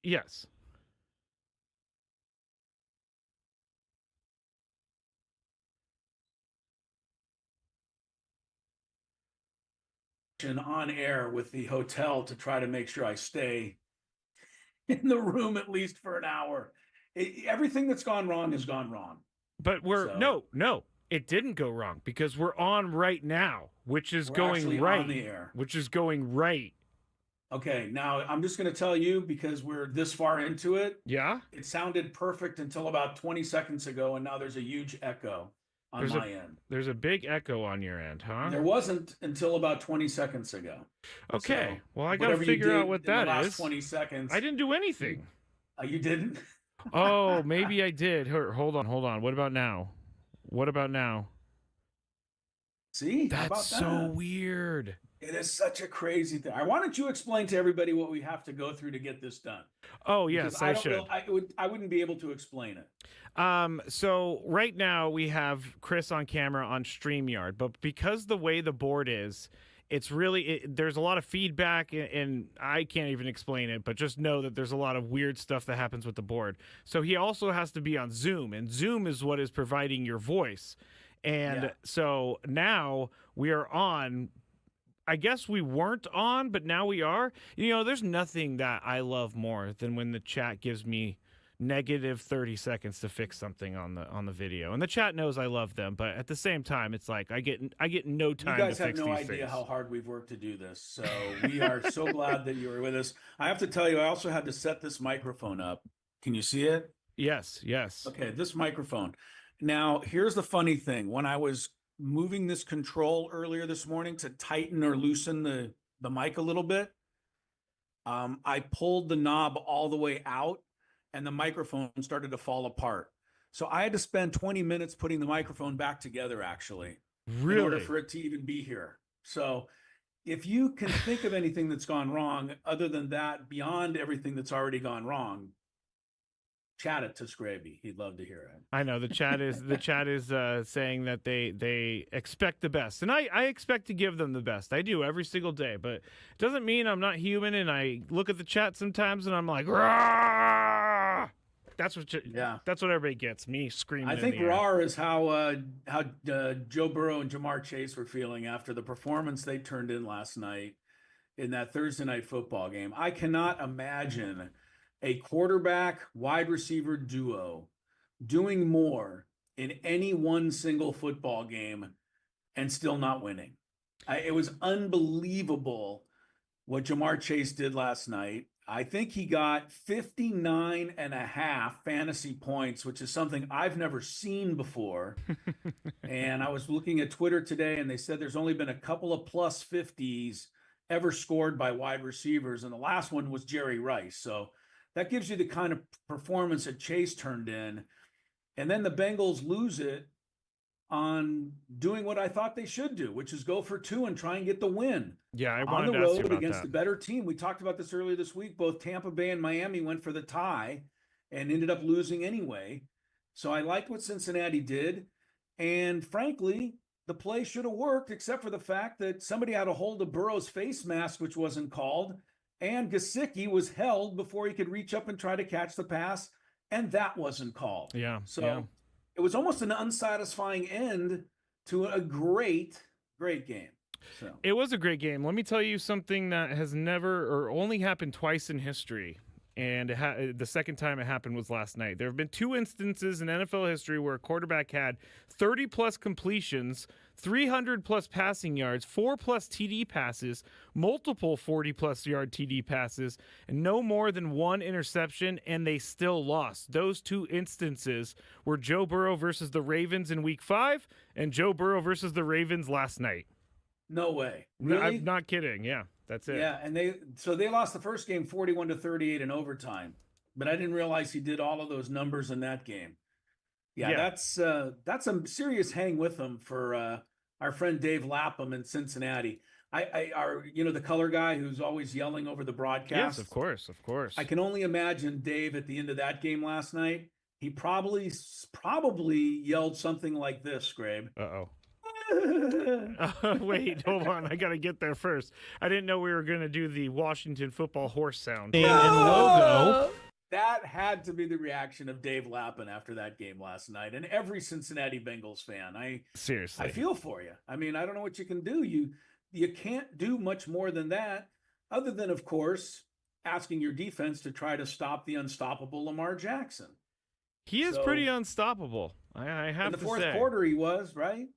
Yes. On air with the hotel to try to make sure I stay in the room at least for an hour. Everything that's gone wrong has gone wrong. But no, it didn't go wrong because we're on right now, which is going right. On the air. Which is going right. Okay, now I'm just going to tell you because we're this far into it. Yeah. It sounded perfect until about 20 seconds ago, and now there's a huge echo on my end. There's a big echo on your end, huh? There wasn't until about 20 seconds ago. Okay. So, well, I got to figure out what that is. 20 seconds. I didn't do anything. You didn't? Oh, maybe I did. Hold on. What about now? See? That's so weird. It is such a crazy thing. Why don't you explain to everybody what we have to go through to get this done? Oh, yes, I should. I wouldn't be able to explain it. So right now we have Chris on camera on StreamYard, but because the way the board is, it's really there's a lot of feedback, and I can't even explain it, but just know that there's a lot of weird stuff that happens with the board. So he also has to be on Zoom, and Zoom is what is providing your voice. And so now we are on. I guess we weren't on, but now we are. You know, there's nothing that I love more than when the chat gives me negative 30 seconds to fix something on the video. And the chat knows I love them, but at the same time, it's like I get no time to fix these things. You guys have no idea how hard we've worked to do this. So we are so glad that you were with us. I have to tell you, I also had to set this microphone up. Can you see it? Yes. Okay, this microphone. Now, here's the funny thing. When I was moving this control earlier this morning to tighten or loosen the mic a little bit, I pulled the knob all the way out and the microphone started to fall apart. So I had to spend 20 minutes putting the microphone back together, actually, in order for it to even be here. So if you can think of anything that's gone wrong other than that, beyond everything that's already gone wrong, chat it to Skraby. He'd love to hear it. I know the chat is saying that they expect the best, and I expect to give them the best. I do every single day, but it doesn't mean I'm not human. And I look at the chat sometimes, and I'm like, "Rawr!" That's what everybody gets. Me screaming. I think "rawr" is how Joe Burrow and Jamar Chase were feeling after the performance they turned in last night in that Thursday night football game. I cannot imagine a quarterback wide receiver duo doing more in any one single football game and still not winning. It was unbelievable what Jamar Chase did last night. I think he got 59.5 fantasy points, which is something I've never seen before. And I was looking at Twitter today, and they said there's only been a couple of plus 50s ever scored by wide receivers, and the last one was Jerry Rice. So that gives you the kind of performance that Chase turned in. And then the Bengals lose it on doing what I thought they should do, which is go for 2 and try and get the win. Yeah, I on the wanted to ask you road about against that. a better team. We talked about this earlier this week. Both Tampa Bay and Miami went for the tie and ended up losing anyway. So I liked what Cincinnati did. And frankly, the play should have worked, except for the fact that somebody had a hold of Burrow's face mask, which wasn't called. And Gesicki was held before he could reach up and try to catch the pass, and that wasn't called. So it was almost an unsatisfying end to a great game. So it was a great game. Let me tell you something that has never or only happened twice in history. And the second time it happened was last night. There have been 2 instances in NFL history where a quarterback had 30-plus completions, 300-plus passing yards, 4-plus TD passes, multiple 40-plus yard TD passes, and no more than 1 interception, and they still lost. Those 2 instances were Joe Burrow versus the Ravens in Week 5 and Joe Burrow versus the Ravens last night. No way. Really? I'm not kidding. Yeah. That's it. Yeah, and they lost the first game 41-38 in overtime, but I didn't realize he did all of those numbers in that game. Yeah. That's a serious hang with him for our friend Dave Lapham in Cincinnati. The color guy who's always yelling over the broadcast. Yes, of course. I can only imagine Dave at the end of that game last night. He probably yelled something like this, Scrabe. Uh-oh. Wait, hold on. I got to get there first. I didn't know we were going to do the Washington football horse sound. And logo that had to be the reaction of Dave Lappin after that game last night, and every Cincinnati Bengals fan. I Seriously. feel for you. I mean, I don't know what you can do. You can't do much more than that, other than, of course, asking your defense to try to stop the unstoppable Lamar Jackson. He is pretty unstoppable. I have to say. In the fourth quarter, he was, right?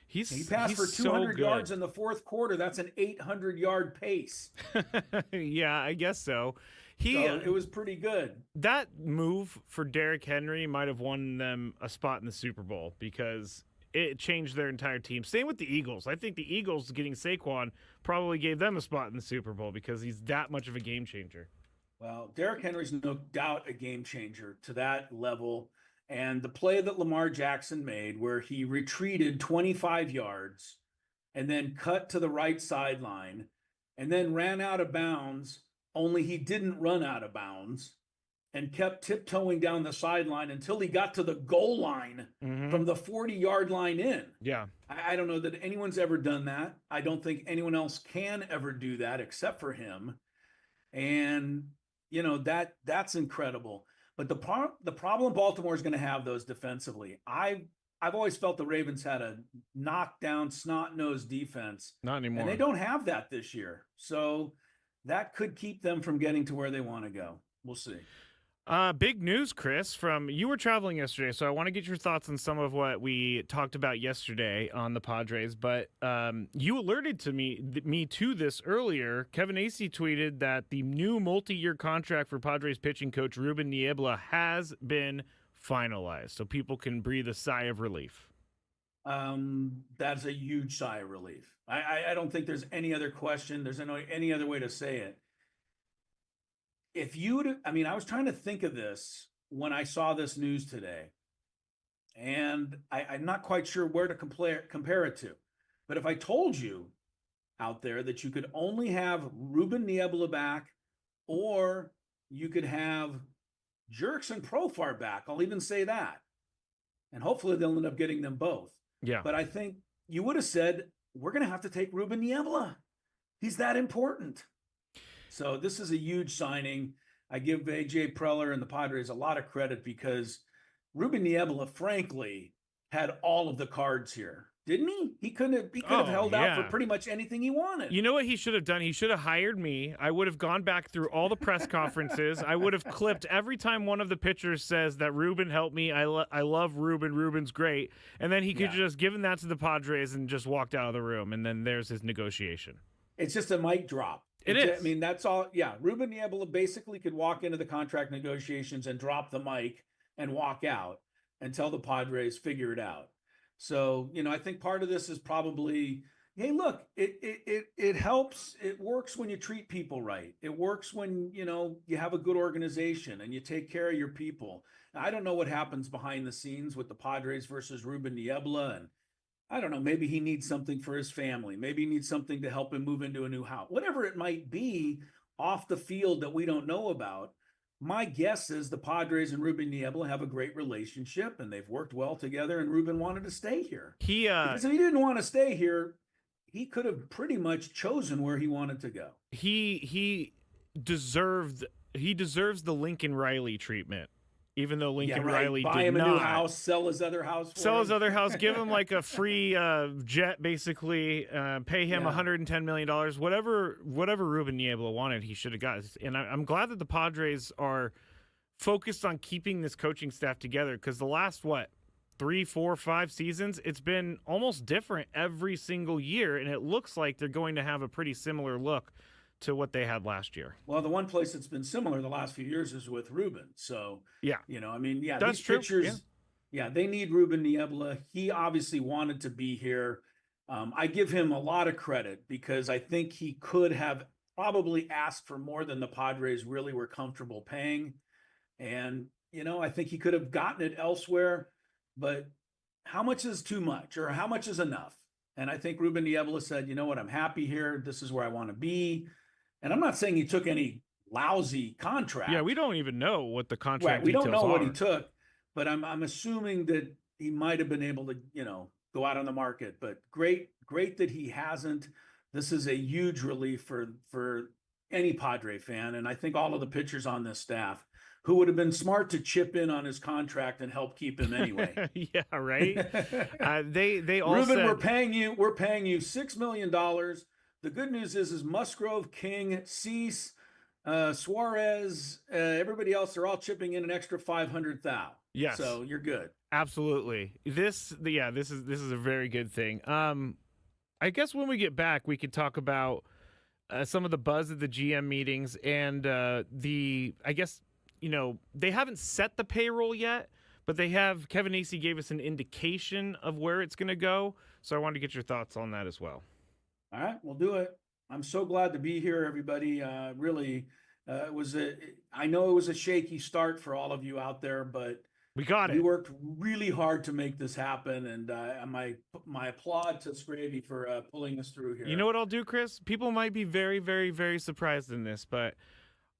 He passed for 200 yards in the fourth quarter. That's an 800-yard pace. Yeah, I guess so. It was pretty good. That move for Derrick Henry might have won them a spot in the Super Bowl because it changed their entire team. Same with the Eagles. I think the Eagles getting Saquon probably gave them a spot in the Super Bowl because he's that much of a game changer. Well, Derrick Henry's no doubt a game changer to that level. And the play that Lamar Jackson made where he retreated 25 yards and then cut to the right sideline and then ran out of bounds, only he didn't run out of bounds and kept tiptoeing down the sideline until he got to the goal line from the 40-yard line in. Yeah. I don't know that anyone's ever done that. I don't think anyone else can ever do that except for him. And, that's incredible. But the problem Baltimore is going to have, those defensively, I've always felt the Ravens had a knockdown, snot-nosed defense. Not anymore. And they don't have that this year. So that could keep them from getting to where they want to go. We'll see. Big news, Chris, you were traveling yesterday, so I want to get your thoughts on some of what we talked about yesterday on the Padres, but you alerted to me to this earlier. Kevin Acee tweeted that the new multi-year contract for Padres pitching coach Ruben Niebla has been finalized, so people can breathe a sigh of relief. That's a huge sigh of relief. I don't think there's any other question. There's any other way to say it. I was trying to think of this when I saw this news today, and I'm not quite sure where to compare it to. But if I told you out there that you could only have Ruben Niebla back, or you could have Jurickson Profar back, I'll even say that. And hopefully they'll end up getting them both. Yeah. But I think you would have said, we're going to have to take Ruben Niebla. He's that important. So this is a huge signing. I give AJ Preller and the Padres a lot of credit because Ruben Niebla, frankly, had all of the cards here, didn't he? He could have held out for pretty much anything he wanted. You know what he should have done? He should have hired me. I would have gone back through all the press conferences. I would have clipped every time one of the pitchers says that Ruben helped me. I love Ruben. Ruben's great. And then he could have just given that to the Padres and just walked out of the room. And then there's his negotiation. It's just a mic drop. It is. I mean, that's all. Yeah. Ruben Niebla basically could walk into the contract negotiations and drop the mic and walk out until the Padres figure it out. So, I think part of this is probably, hey, look, it helps. It works when you treat people right. It works when, you have a good organization and you take care of your people. Now, I don't know what happens behind the scenes with the Padres versus Ruben Niebla, and I don't know, maybe he needs something for his family. Maybe he needs something to help him move into a new house. Whatever it might be off the field that we don't know about, my guess is the Padres and Ruben Niebla have a great relationship, and they've worked well together, and Ruben wanted to stay here. Because if he didn't want to stay here, he could have pretty much chosen where he wanted to go. He deserves the Lincoln Riley treatment. Even though Lincoln Riley buy him a new house, sell his other house, give him like a free jet, basically, pay him $110 million, whatever Ruben Niebla wanted, he should have got. And I'm glad that the Padres are focused on keeping this coaching staff together because the last 3, 4, 5 seasons, it's been almost different every single year, and it looks like they're going to have a pretty similar look to what they had last year. Well, the one place that's been similar the last few years is with Ruben. So, that's these true. pitchers, they need Ruben Niebla. He obviously wanted to be here. I give him a lot of credit because I think he could have probably asked for more than the Padres really were comfortable paying. And, I think he could have gotten it elsewhere, but how much is too much or how much is enough? And I think Ruben Niebla said, you know what, I'm happy here. This is where I want to be. And I'm not saying he took any lousy contract. Yeah, we don't even know what the contract details are. We don't know what he took, but I'm assuming that he might have been able to, go out on the market. But great that he hasn't. This is a huge relief for any Padre fan, and I think all of the pitchers on this staff who would have been smart to chip in on his contract and help keep him anyway. Yeah, right. They all Ruben, said, we're paying you $6 million. The good news is Musgrove, King, Cease, Suarez, everybody else, they're all chipping in an extra 500,000. yes, So you're good. absolutely. This is a very good thing. I guess when we get back, we could talk about some of the buzz at the GM meetings and I guess, they haven't set the payroll yet, but Kevin Acey gave us an indication of where it's going to go. So I wanted to get your thoughts on that as well. All right, we'll do it. I'm so glad to be here, everybody. Really, I know it was a shaky start for all of you out there, but We got we it. worked really hard to make this happen, and my applaud to Skraby for pulling us through here. You know what I'll do, Chris? People might be very, very, very surprised in this, but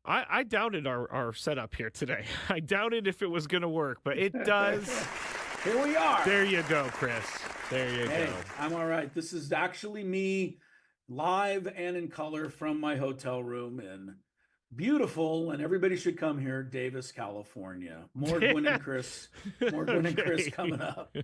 I doubted our setup here today. I doubted if it was going to work, but it does. Here we are. There you go, Chris. There you Hey, go. I'm all right. This is actually me live and in color from my hotel room in beautiful, and everybody should come here, Davis, California. More Gwynn and Chris. More Gwynn and Chris coming up.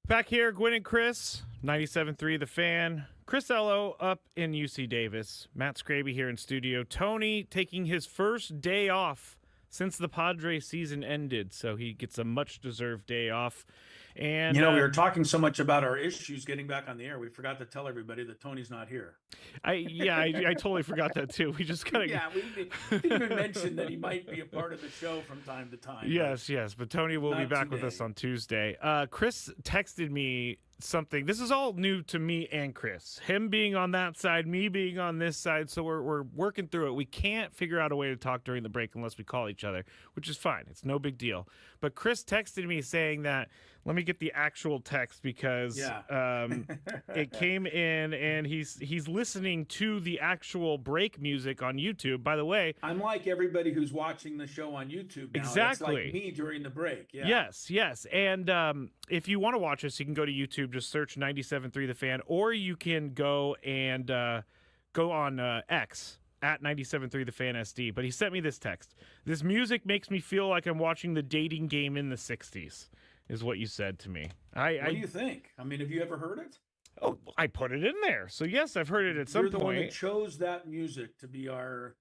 Back here, Gwynn and Chris, 97.3 The Fan. Chris Ello up in UC Davis. Matt Skraby here in studio. Tony taking his first day off since the Padres season ended, so he gets a much-deserved day off. And we were talking so much about our issues getting back on the air, we forgot to tell everybody that Tony's not here. I totally forgot that too. We just kind of we didn't even mention that he might be a part of the show from time to time. Yes, but Tony will be back with us on Tuesday. Chris texted me something. This is all new to me and Chris. Him being on that side, me being on this side, so we're working through it. We can't figure out a way to talk during the break unless we call each other, which is fine. It's no big deal. But Chris texted me saying that, let me get the actual text because it came in and he's listening to the actual break music on YouTube. By the way, I'm like everybody who's watching the show on YouTube now. Exactly. It's like me during the break. Yeah. Yes. And if you want to watch us, you can go to YouTube, just search 97.3 The Fan, or you can go and go on X at 97.3 The Fan SD. But he sent me this text. This music makes me feel like I'm watching the dating game in the 60s, is what you said to me. What do you think? I mean, have you ever heard it? Oh, I put it in there. So yes, I've heard it at some point. You're the one that chose that music to be our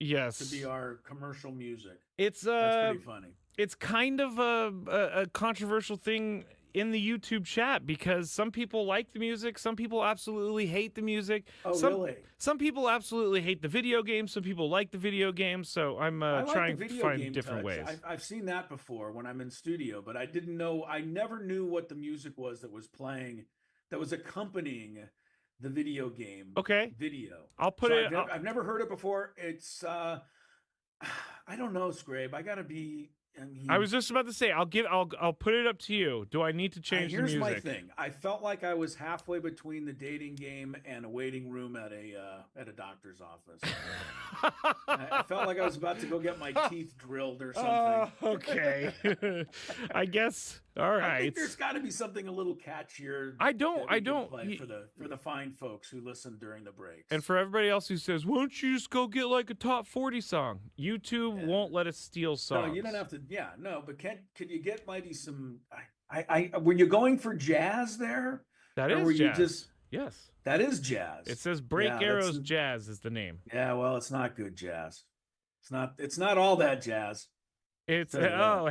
commercial music. That's pretty funny. It's kind of a controversial thing in the YouTube chat because some people like the music, some people absolutely hate the music. Really? Some people absolutely hate the video games, some people like the video games. So I'm trying to find different ways. I've seen that before when I'm in studio, but I never knew what the music was that was playing, that was accompanying the video game. Okay. Video. I'll put it. I've never heard it before. It's I don't know, Scrabe. I was just about to say I'll put it up to you. Do I need to change the music? Here's my thing. I felt like I was halfway between the dating game and a waiting room at a doctor's office. I felt like I was about to go get my teeth drilled or something. Okay. I guess. All right. I think there's got to be something a little catchier. I don't play for the fine folks who listen during the breaks. And for everybody else who says, "Why don't you just go get like a top 40 song?" YouTube won't let us steal songs. No, you don't have to. Yeah, no, but could you get maybe some? Were you going for jazz there? That is jazz. Yes, that is jazz. It says Break Arrows Jazz is the name. Yeah, well, it's not good jazz. It's not all that jazz. It's All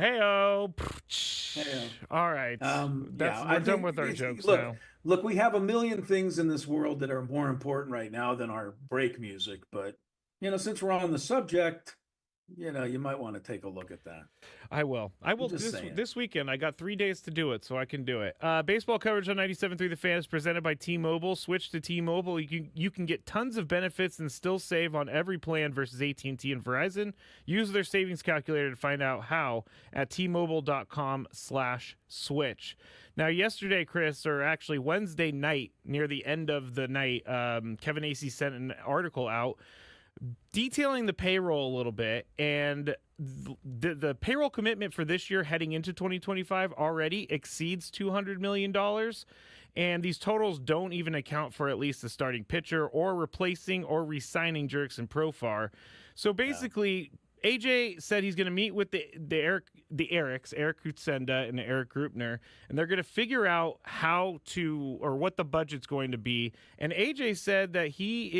right. We're done with our jokes now. Look, we have a million things in this world that are more important right now than our break music, but since we're on the subject, you might want to take a look at that. I will. This weekend. I got 3 days to do it, so I can do it. Baseball coverage on 97.3 The Fan is presented by T-Mobile. Switch to T-Mobile. You can get tons of benefits and still save on every plan versus AT&T and Verizon. Use their savings calculator to find out how at T-Mobile.com/switch. Now, yesterday, Chris, or actually Wednesday night, near the end of the night, Kevin Acee sent an article out detailing the payroll a little bit, and the payroll commitment for this year heading into 2025 already exceeds $200 million, and these totals don't even account for at least the starting pitcher or replacing or re-signing Jurickson Profar. So basically, AJ said he's going to meet with the Erics, Eric Kutsenda and Eric Grupner, and they're going to figure out what the budget's going to be. And AJ said that he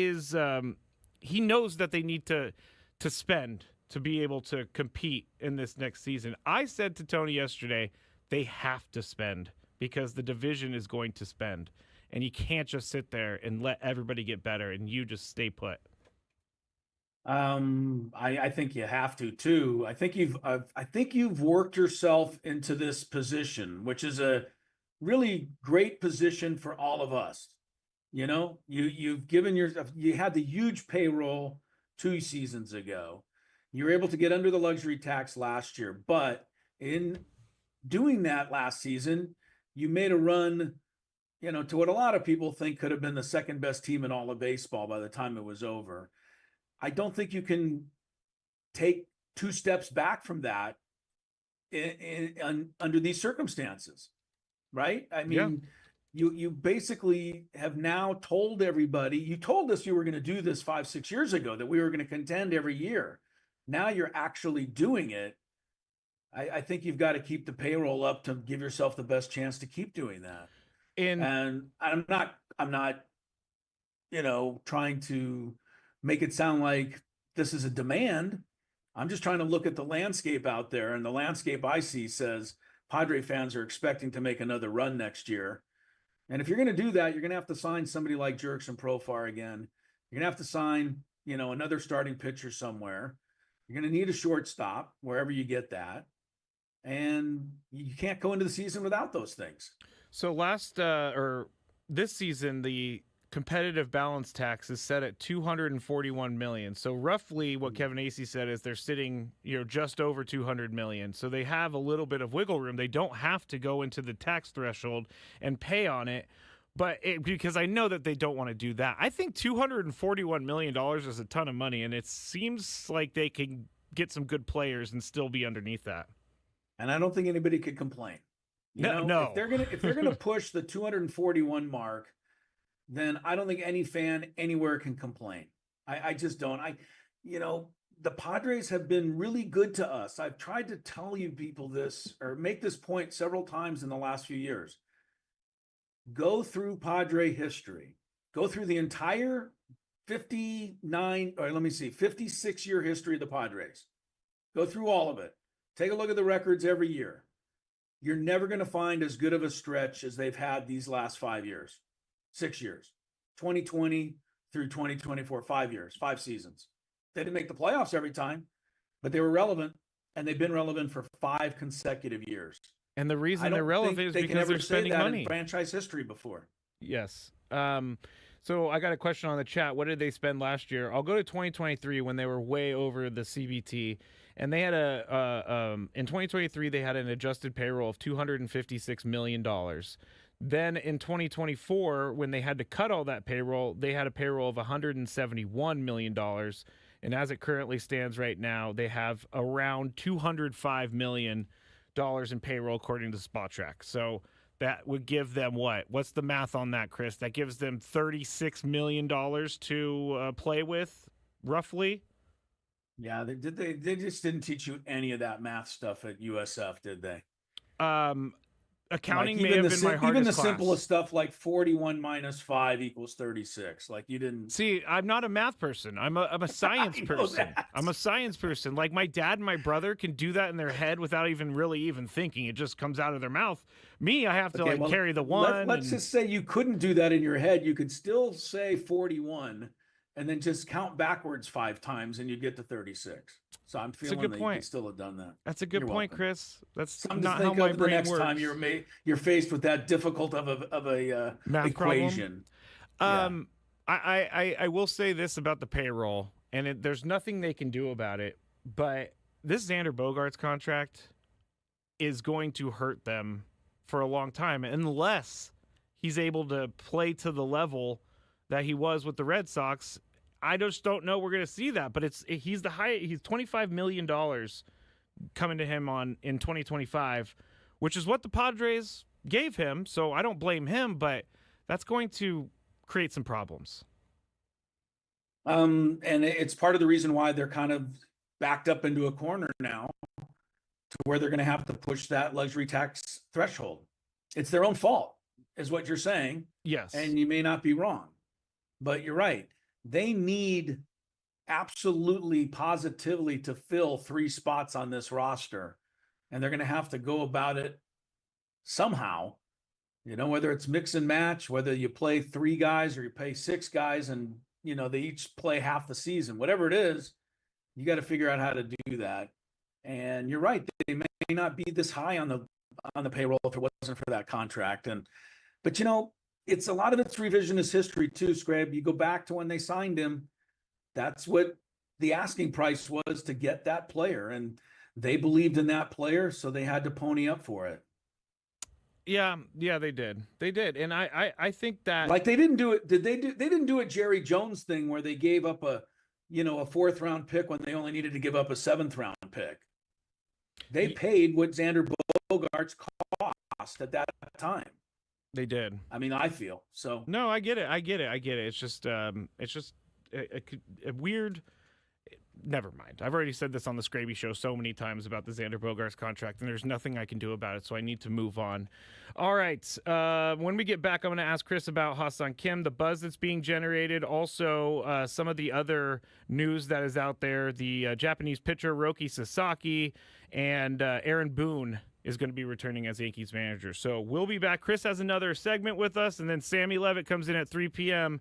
knows that they need to spend to be able to compete in this next season. I said to Tony yesterday, they have to spend because the division is going to spend, and you can't just sit there and let everybody get better and you just stay put. I think you have to too. I think you've worked yourself into this position, which is a really great position for all of us. You've given you had the huge payroll 2 seasons ago. You were able to get under the luxury tax last year, but in doing that last season, you made a run, to what a lot of people think could have been the second best team in all of baseball by the time it was over. I don't think you can take 2 steps back from that under these circumstances, right? I mean, you basically have now told everybody, you told us you were going to do this 5-6 years ago, that we were going to contend every year. Now you're actually doing it. I think you've got to keep the payroll up to give yourself the best chance to keep doing that. And I'm not, trying to make it sound like this is a demand. I'm just trying to look at the landscape out there, and the landscape I see says Padre fans are expecting to make another run next year. And if you're going to do that, you're going to have to sign somebody like Jerks and Profar again. You're going to have to sign, another starting pitcher somewhere. You're going to need a shortstop wherever you get that. And you can't go into the season without those things. So this season, the competitive balance tax is set at $241 million. So roughly what Kevin Acee said is they're sitting, just over $200 million. So they have a little bit of wiggle room. They don't have to go into the tax threshold and pay on it. But because I know that they don't want to do that. I think $241 million is a ton of money, and it seems like they can get some good players and still be underneath that. And I don't think anybody could complain. No. If they're gonna push the 241 mark, then I don't think any fan anywhere can complain. I just don't. The Padres have been really good to us. I've tried to tell you people this or make this point several times in the last few years. Go through Padre history. Go through the entire 56-year history of the Padres. Go through all of it. Take a look at the records every year. You're never going to find as good of a stretch as they've had these last 5 years, 6 years, 2020 through 2024, 5 years, 5 seasons. They didn't make the playoffs every time, but they were relevant, and they've been relevant for 5 consecutive years. And the reason they're relevant is because they're spending money. In franchise history before. Yes. So I got a question on the chat. What did they spend last year? I'll go to 2023 when they were way over the CBT, and they had in 2023 they had an adjusted payroll of $256 million. Then in 2024, when they had to cut all that payroll, they had a payroll of $171 million. And as it currently stands right now, they have around $205 million in payroll according to SpotTrack. So that would give them what? What's the math on that, Chris? That gives them $36 million to play with, roughly. Yeah, they just didn't teach you any of that math stuff at USF, did they? Accounting may have been my hardest Even the class. simplest stuff like 41 minus 5 equals 36. Like you didn't see. I'm not a math person. I'm a science person. I'm a science person. Like my dad and my brother can do that in their head without even thinking. It just comes out of their mouth. Me, I have to carry the one. Let's just say you couldn't do that in your head. You could still say 41 and then just count backwards 5 times and you get to 36. So I'm feeling that you could still have done that. That's a good point, Chris. That's not how my brain works. The next time you're faced with that difficult of a math equation. I will say this about the payroll, and there's nothing they can do about it. But this Xander Bogaerts contract is going to hurt them for a long time unless he's able to play to the level that he was with the Red Sox. I just don't know we're going to see that, but he's $25 million coming to him in 2025, which is what the Padres gave him. So I don't blame him, but that's going to create some problems. And it's part of the reason why they're kind of backed up into a corner now to where they're going to have to push that luxury tax threshold. It's their own fault, is what you're saying. Yes. And you may not be wrong, but you're right. They need absolutely positively to fill 3 spots on this roster, and they're going to have to go about it somehow, whether it's mix and match, whether you play 3 guys or you pay 6 guys and, they each play half the season, whatever it is, you got to figure out how to do that. And you're right. They may not be this high on the payroll if it wasn't for that contract. But it's a lot of it's revisionist history too, Scrab. You go back to when they signed him. That's what the asking price was to get that player. And they believed in that player, so they had to pony up for it. Yeah, they did. They did. And I think that like they didn't do it. They didn't do a Jerry Jones thing where they gave up a 4th round pick when they only needed to give up a 7th round pick. They paid what Xander Bogaerts cost at that time. They did. I mean, I feel so. No, I get it. It's just a weird. never mind. I've already said this on the Skraby show so many times about the Xander Bogaerts contract, and there's nothing I can do about it, so I need to move on. All right. When we get back, I'm going to ask Chris about Ha-Seong Kim, the buzz that's being generated, also some of the other news that is out there. The Japanese pitcher Roki Sasaki and Aaron Boone is going to be returning as Yankees manager. So we'll be back. Chris has another segment with us, and then Sammy Levitt comes in at 3 p.m.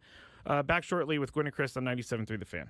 Back shortly with Gwynn and Chris on 97.3 The Fan.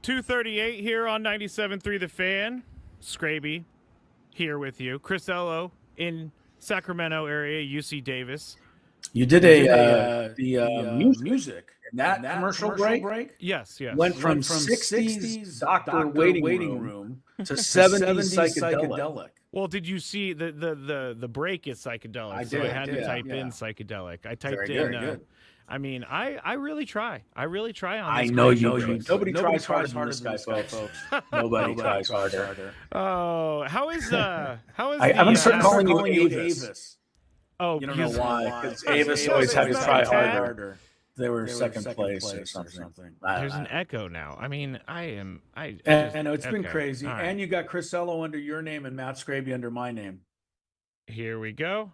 2:38 here on 97.3 The Fan. Skraby here with you. Chris Ello in Sacramento area, UC Davis. You did the music in that commercial break. Yes. Went from 60s doctor waiting room to 70s psychedelic. Well, did you see the break is psychedelic? I so did, I had to type yeah. in psychedelic. I typed Very in. good. I mean, I really try. I really try on. I this know great you show, do. Chris. Nobody tries harder than this guy, folks. Nobody tries harder. Oh, how is I'm gonna start calling you Avis. Oh, You don't know why? Because Avis always had to try harder. They were second place or something. There's an echo now. I mean, I know it's been crazy. Right. And you got Chris Ello under your name and Matt Skraby under my name. Here we go.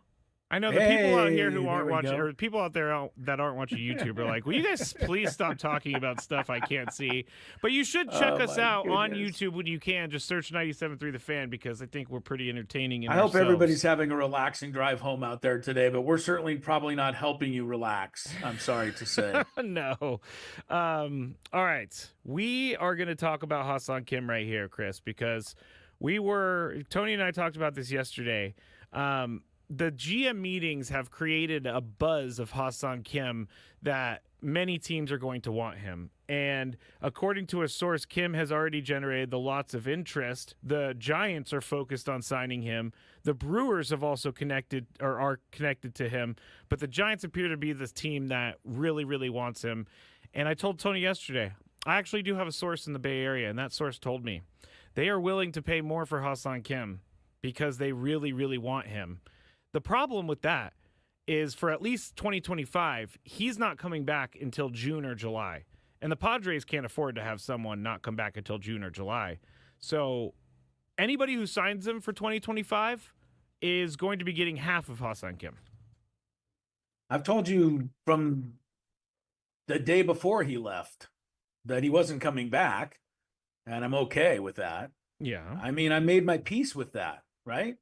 I know the people out here who There aren't we watching, go. or people out there that aren't watching YouTube are like, will you guys please stop talking about stuff I can't see? But you should check us out on YouTube when you can. Just search 97.3 The Fan because I think we're pretty entertaining. I hope everybody's having a relaxing drive home out there today, but we're certainly probably not helping you relax. I'm sorry to say. No. All right. We are going to talk about Ha-Seong Kim right here, Chris, because Tony and I talked about this yesterday. The GM meetings have created a buzz of Ha-Seong Kim that many teams are going to want him. And according to a source, Kim has already generated lots of interest. The Giants are focused on signing him. The Brewers have also are connected to him. But the Giants appear to be this team that really, really wants him. And I told Tony yesterday, I actually do have a source in the Bay Area, and that source told me they are willing to pay more for Ha-Seong Kim because they really, really want him. The problem with that is for at least 2025, he's not coming back until June or July. And the Padres can't afford to have someone not come back until June or July. So anybody who signs him for 2025 is going to be getting half of Ha-Seong Kim. I've told you from the day before he left that he wasn't coming back, and I'm okay with that. Yeah. I mean, I made my peace with that, right?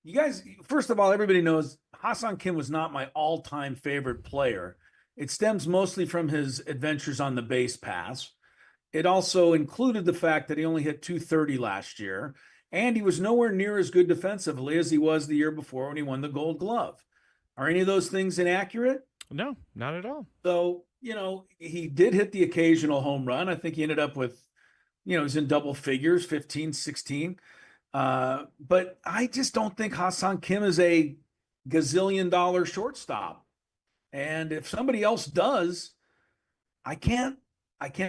You guys, first of all, everybody knows Ha-Seong Kim was not my all-time favorite player. It stems mostly from his adventures on the base pass. It also included the fact that he only hit .230 last year, and he was nowhere near as good defensively as he was the year before when he won the Gold Glove. Are any of those things inaccurate? No, not at all. So, he did hit the occasional home run. I think he ended up with, he's in double figures, 15, 16. But I just don't think Ha-Seong Kim is a gazillion-dollar shortstop. And if somebody else does, I can't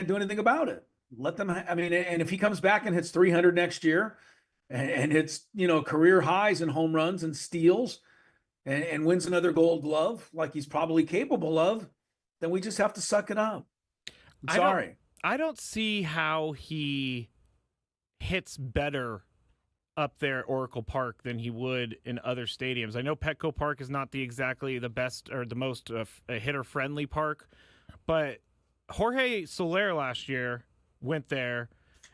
do anything about it. Let them. And if he comes back and hits 300 next year, and hits career highs in home runs and steals, and wins another Gold Glove like he's probably capable of, then we just have to suck it up. I'm sorry. I don't see how he hits better up there at Oracle Park than he would in other stadiums. I know Petco Park is not exactly the best or the most hitter-friendly park, but Jorge Soler last year went there,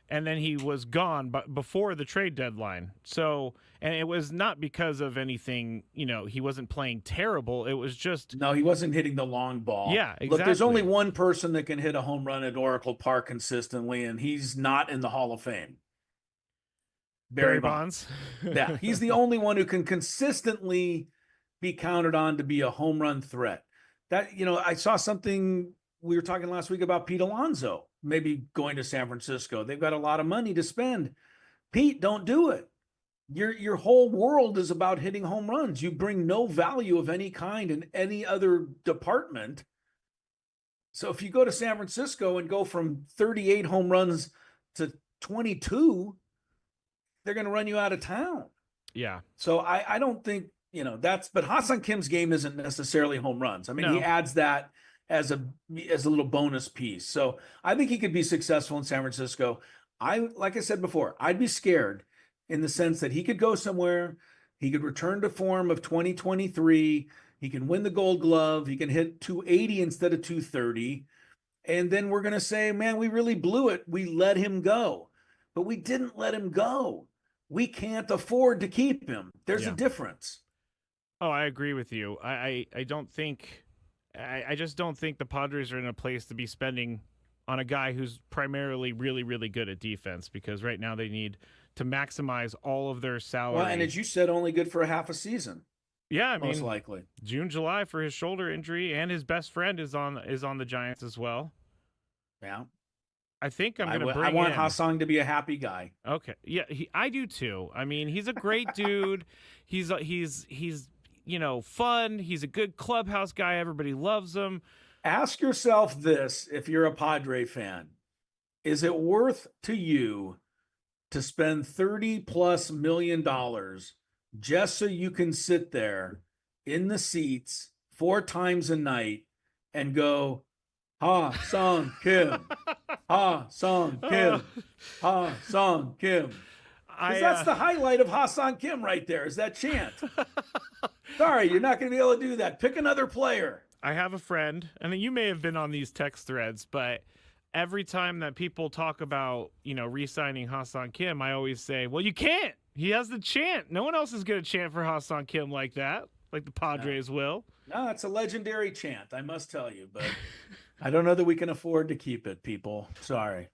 and then he was gone before the trade deadline. So, and it was not because of anything, he wasn't playing terrible. It was just... No, he wasn't hitting the long ball. Yeah, exactly. Look, there's only one person that can hit a home run at Oracle Park consistently, and he's not in the Hall of Fame. Barry Bonds. Yeah, he's the only one who can consistently be counted on to be a home run threat. That, I saw something, we were talking last week about Pete Alonso, maybe going to San Francisco. They've got a lot of money to spend. Pete, don't do it. Your whole world is about hitting home runs. You bring no value of any kind in any other department. So if you go to San Francisco and go from 38 home runs to 22, they're going to run you out of town. Yeah. So I don't think, but Ha-Seong Kim's game isn't necessarily home runs. I mean, He adds that as a little bonus piece. So I think he could be successful in San Francisco. Like I said before, I'd be scared in the sense that he could go somewhere, he could return to form of 2023, he can win the Gold Glove, he can hit 280 instead of 230, and then we're going to say, man, we really blew it. We let him go. But we didn't let him go. We can't afford to keep him. There's a difference. Oh, I agree with you. I just don't think the Padres are in a place to be spending on a guy who's primarily really, really good at defense, because right now they need to maximize all of their salary. Well, and as you said, only good for a half a season. Yeah, I mean, most likely June, July for his shoulder injury, and his best friend is on the Giants as well. Yeah, I think I'm going to bring. I want Ha-Seong to be a happy guy. Okay, yeah, I do too. I mean, he's a great dude. He's fun. He's a good clubhouse guy. Everybody loves him. Ask yourself this: if you're a Padre fan, is it worth to you to spend $30+ million just so you can sit there in the seats 4 times a night and go, Ha-Seong Kim, Ha-Seong Kim, Ha-Seong Kim? Because that's the highlight of Ha-Seong Kim right there, is that chant. Sorry, you're not going to be able to do that. Pick another player. I have a friend, and you may have been on these text threads, but every time that people talk about, re-signing Ha-Seong Kim, I always say, well, you can't. He has the chant. No one else is going to chant for Ha-Seong Kim like that, like the Padres will. No, it's a legendary chant, I must tell you, but I don't know that we can afford to keep it, people. Sorry.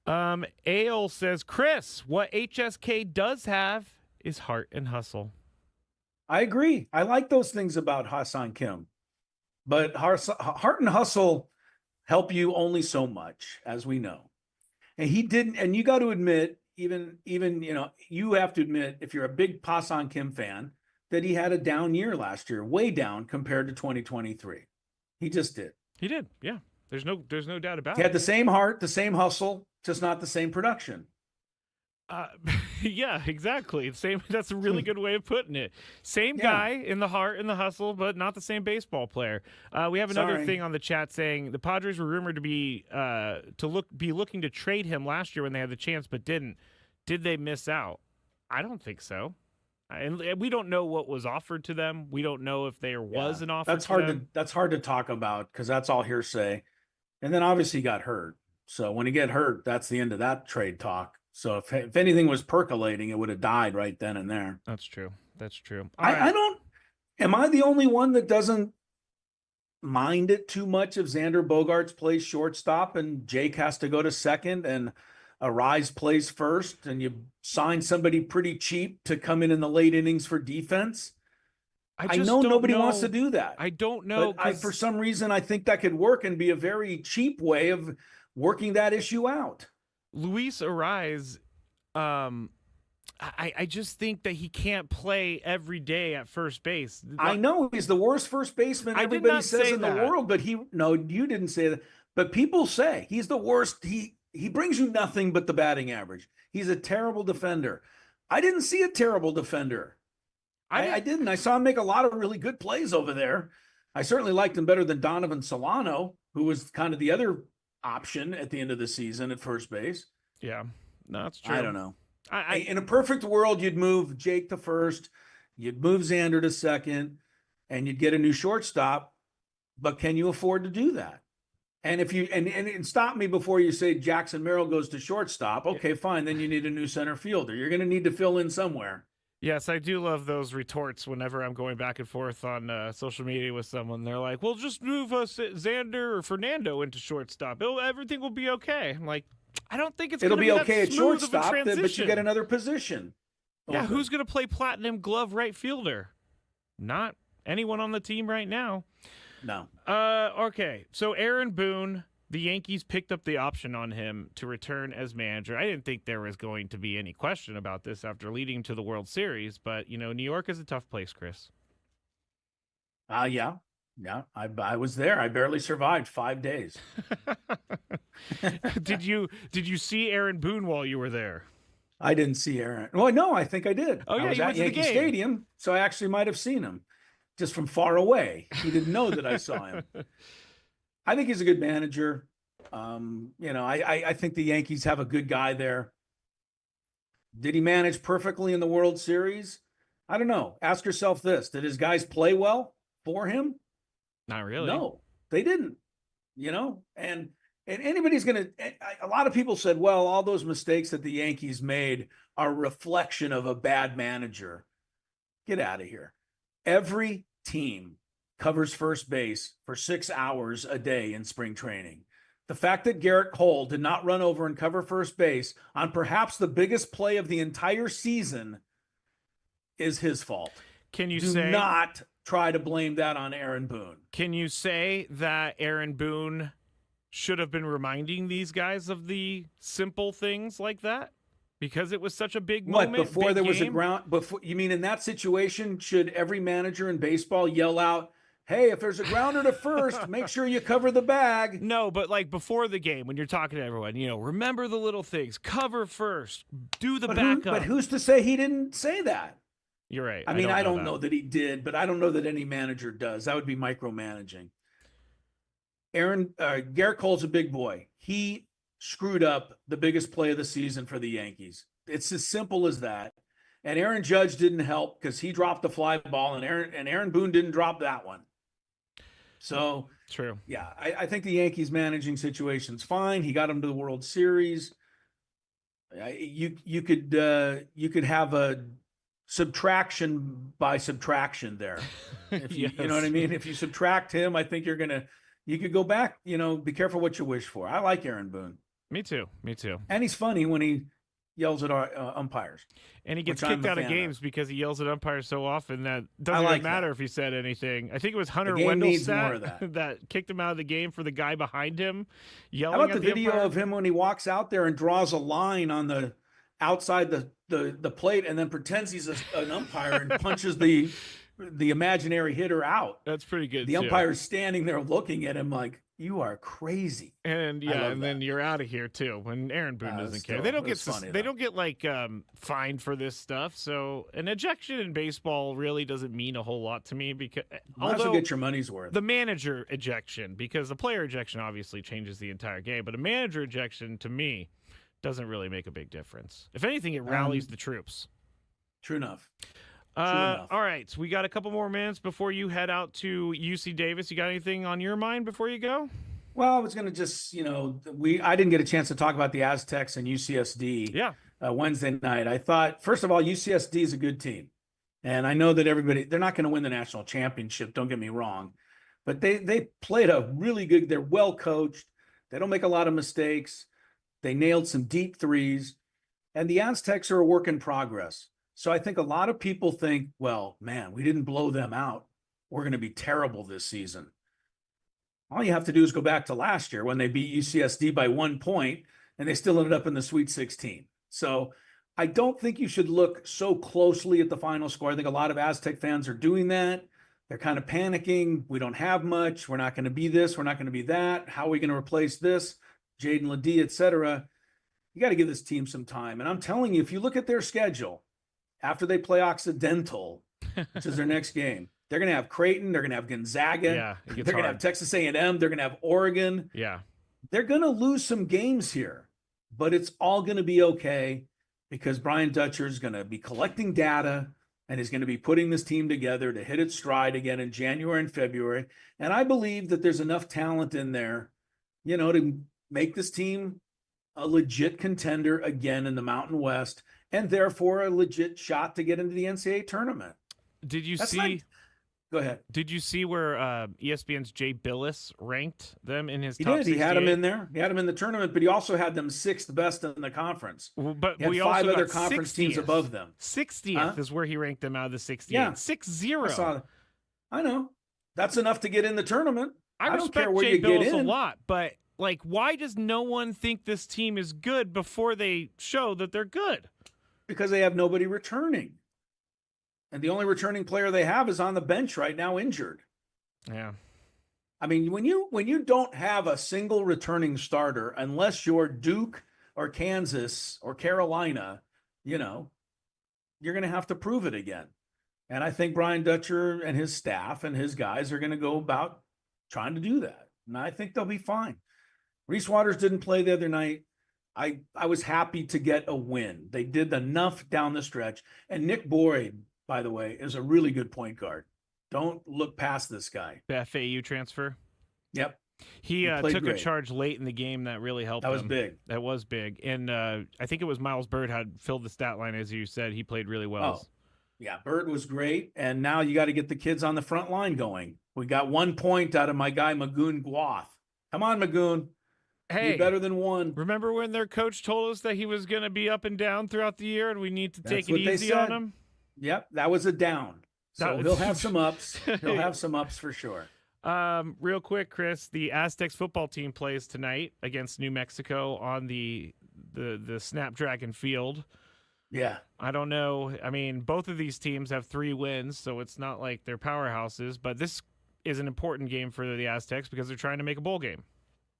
Ale says, Chris, what HSK does have is heart and hustle. I agree. I like those things about Ha-Seong Kim. But heart and hustle help you only so much, as we know. And he didn't, and you got to admit, even you have to admit, if you're a big Ha-Seong Kim fan, that he had a down year last year, way down compared to 2023. He just did. He did, yeah. There's no doubt about it. He had the same heart, the same hustle, just not the same production. Yeah, exactly. Same. That's a really good way of putting it. Same guy in the heart and the hustle, but not the same baseball player. We have another thing on the chat saying the Padres were rumored to be looking to trade him last year when they had the chance, but didn't. Did they miss out? I don't think so. And we don't know what was offered to them. We don't know if there was an offer. That's hard to talk about because that's all hearsay. And then obviously he got hurt. So when he get hurt, that's the end of that trade talk. So if anything was percolating, it would have died right then and there. That's true. Am I the only one that doesn't mind it too much if Xander Bogaerts plays shortstop and Jake has to go to second and Arise plays first and you sign somebody pretty cheap to come in the late innings for defense? I know nobody wants to do that. I don't know. But for some reason, I think that could work and be a very cheap way of working that issue out. Luis Arise, I just think that he can't play every day at first base. I know he's the worst first baseman everybody says in the world, but you didn't say that. But people say he's the worst. He brings you nothing but the batting average. He's a terrible defender. I didn't see a terrible defender. I didn't. I saw him make a lot of really good plays over there. I certainly liked him better than Donovan Solano, who was kind of the other option at the end of the season at first base. Yeah, no, that's true. I don't know. In a perfect world, you'd move Jake to first, you'd move Xander to second, and you'd get a new shortstop. But can you afford to do that? And if you and stop me before you say Jackson Merrill goes to shortstop. Okay, fine. Then you need a new center fielder. You're going to need to fill in somewhere. Yes, I do love those retorts whenever I'm going back and forth on social media with someone. They're like, well, just move Xander or Fernando into shortstop. Everything will be okay. I'm like, I don't think it'll be okay at shortstop, but you get another position. Yeah, who's going to play platinum glove right fielder? Not anyone on the team right now. No. Okay, so Aaron Boone, the Yankees picked up the option on him to return as manager. I didn't think there was going to be any question about this after leading to the World Series, but, New York is a tough place, Chris. Yeah. I was there. I barely survived 5 days. Did you see Aaron Boone while you were there? I didn't see Aaron. Well, no, I think I did. Oh, yeah, I was at Yankee Stadium, so I actually might have seen him just from far away. He didn't know that I saw him. I think he's a good manager. I think the Yankees have a good guy there. Did he manage perfectly in the World Series? I don't know. Ask yourself this. Did his guys play well for him? Not really. No, they didn't. And anybody's going to – a lot of people said, well, all those mistakes that the Yankees made are a reflection of a bad manager. Get out of here. Every team covers first base for 6 hours a day in spring training. The fact that Garrett Cole did not run over and cover first base on perhaps the biggest play of the entire season is his fault. Can you Do not try to blame that on Aaron Boone. Can you say that Aaron Boone should have been reminding these guys of the simple things like that? Because it was such a big moment. Before there was a ground? Before, you mean in that situation, should every manager in baseball yell out, "Hey, if there's a grounder to first, make sure you cover the bag"? No, but like before the game, when you're talking to everyone, remember the little things. Cover first. Do the backup. But who's to say he didn't say that? You're right. I mean, I don't know that he did, but I don't know that any manager does. That would be micromanaging. Garrett Cole's a big boy. He screwed up the biggest play of the season for the Yankees. It's as simple as that. And Aaron Judge didn't help because he dropped the fly ball, and Aaron Boone didn't drop that one. So true. Yeah, I think the Yankees managing situation's fine. He got them to the World Series. You could have a subtraction by subtraction there. If you, Yes. you know what I mean? If you subtract him, I think you could go back, be careful what you wish for. I like Aaron Boone. Me too. And he's funny when he yells at our umpires. And he gets kicked out of games because he yells at umpires so often that doesn't even matter if he said anything. I think it was Hunter Wendelstedt that kicked him out of the game for the guy behind him yelling. How about at the video of him when he walks out there and draws a line on the outside the plate and then pretends he's an umpire and punches the imaginary hitter out? That's pretty good. The umpire's standing there looking at him like, "You are crazy." And then you're out of here too. When Aaron Boone doesn't care, they don't get like fined for this stuff. So an ejection in baseball really doesn't mean a whole lot to me because also get your money's worth. The manager ejection, because the player ejection obviously changes the entire game, but a manager ejection to me doesn't really make a big difference. If anything, it rallies the troops. True enough. All right, so we got a couple more minutes before you head out to UC Davis. You got anything on your mind before you go? Well, I was going to just, I didn't get a chance to talk about the Aztecs and UCSD Wednesday night. I thought, first of all, UCSD is a good team. And I know that they're not going to win the national championship, don't get me wrong. But they played they're well coached. They don't make a lot of mistakes. They nailed some deep threes. And the Aztecs are a work in progress. So I think a lot of people think, well, man, we didn't blow them out. We're going to be terrible this season. All you have to do is go back to last year when they beat UCSD by 1 point and they still ended up in the Sweet 16. So I don't think you should look so closely at the final score. I think a lot of Aztec fans are doing that. They're kind of panicking. We don't have much. We're not going to be this. We're not going to be that. How are we going to replace this? Jaden Ledee, et cetera. You got to give this team some time. And I'm telling you, if you look at their schedule, after they play Occidental, which is their next game, they're going to have Creighton. They're going to have Gonzaga. They're going to have Texas A&M. They're going to have Oregon. Yeah. They're going to lose some games here, but it's all going to be okay because Brian Dutcher is going to be collecting data and is going to be putting this team together to hit its stride again in January and February. And I believe that there's enough talent in there, to make this team a legit contender again in the Mountain West, and therefore a legit shot to get into the NCAA tournament. Go ahead. Did you see where ESPN's Jay Billis ranked them in his top 68? He had them in there. He had them in the tournament, but he also had them 6th best in the conference. But we also 5 other conference 60th. Teams above them. 60th is where he ranked them out of the 68. Yeah. 6-0. I know. That's enough to get in the tournament. I don't care respect where Jay you Billis get in. a lot, but why does no one think this team is good before they show that they're good? Because they have nobody returning. And the only returning player they have is on the bench right now, injured. Yeah. I mean, when you don't have a single returning starter, unless you're Duke or Kansas or Carolina, you're going to have to prove it again. And I think Brian Dutcher and his staff and his guys are going to go about trying to do that. And I think they'll be fine. Reese Waters didn't play the other night. I was happy to get a win. They did enough down the stretch. And Nick Boyd, by the way, is a really good point guard. Don't look past this guy. The FAU transfer? Yep. He took a charge late in the game that really helped That was him. big. That was big. And I think it was Miles Bird had filled the stat line, as you said. He played really well. Oh, yeah, Bird was great. And now you got to get the kids on the front line going. We got 1 point out of my guy, Magoon Gwath. Come on, Magoon. Hey, be better than one. Remember when their coach told us that he was going to be up and down throughout the year and we need to take That's it what easy they on said. him? Yep, that was a down. So he'll have some ups. He'll have some ups for sure. Real quick, Chris, the Aztecs football team plays tonight against New Mexico on the Snapdragon Field. Yeah. I don't know. I mean, both of these teams have 3 wins, so it's not like they're powerhouses, but this is an important game for the Aztecs because they're trying to make a bowl game.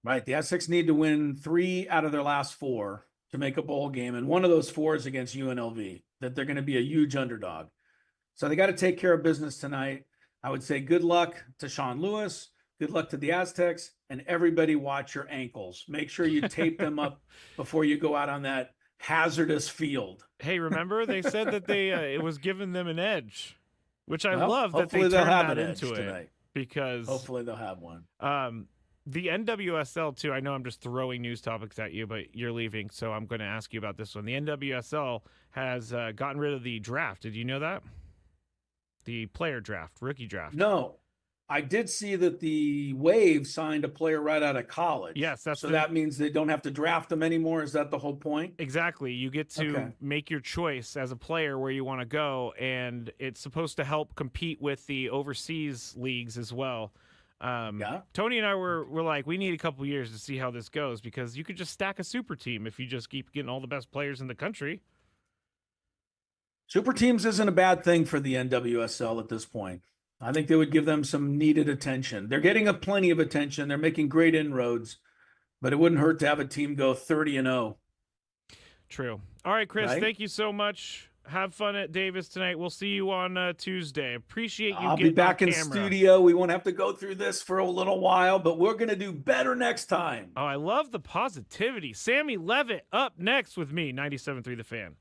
Right. The Aztecs need to win 3 out of their last 4 to make a bowl game. And one of those 4 is against UNLV, that they're going to be a huge underdog. So they got to take care of business tonight. I would say good luck to Sean Lewis. Good luck to the Aztecs. And everybody watch your ankles. Make sure you tape them up before you go out on that hazardous field. Hey, remember they said that it was giving them an edge, which I Well, love that they hopefully they'll turned have that an edge into it tonight. because Hopefully they'll have one. The NWSL too. I know I'm just throwing news topics at you, but you're leaving, so I'm going to ask you about this one. The NWSL has gotten rid of the draft. Did you know that? The player draft, rookie draft. No, I did see that the Wave signed a player right out of college. Yes, that means they don't have to draft them anymore. Is that the whole point? Exactly. You get to make your choice as a player where you want to go, and it's supposed to help compete with the overseas leagues as well. Tony and I were like, we need a couple years to see how this goes because you could just stack a super team if you just keep getting all the best players in the country. Super teams isn't a bad thing for the NWSL at this point. I think they would give them some needed attention. They're getting plenty of attention. They're making great inroads, but it wouldn't hurt to have a team go 30-0. True. All right, Chris, thank you so much. Have fun at Davis tonight. We'll see you on Tuesday. Appreciate you. I'll be back in studio. We won't have to go through this for a little while, but we're going to do better next time. Oh, I love the positivity. Sammy Levitt up next with me, 97.3 The Fan.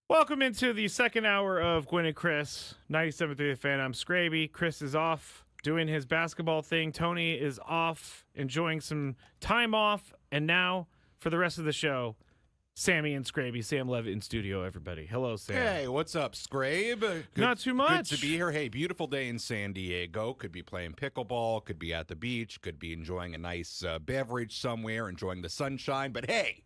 Welcome into the second hour of Gwynn and Chris, 97.3 The Fan. I'm Skraby. Chris is off doing his basketball thing. Tony is off enjoying some time off. And now, for the rest of the show, Sammy and Skraby. Sam Levitt in studio, everybody. Hello, Sam. Hey, what's up, Scrabe? Good, Not too much. Good to be here. Hey, beautiful day in San Diego. Could be playing pickleball, could be at the beach, could be enjoying a nice beverage somewhere, enjoying the sunshine. But hey,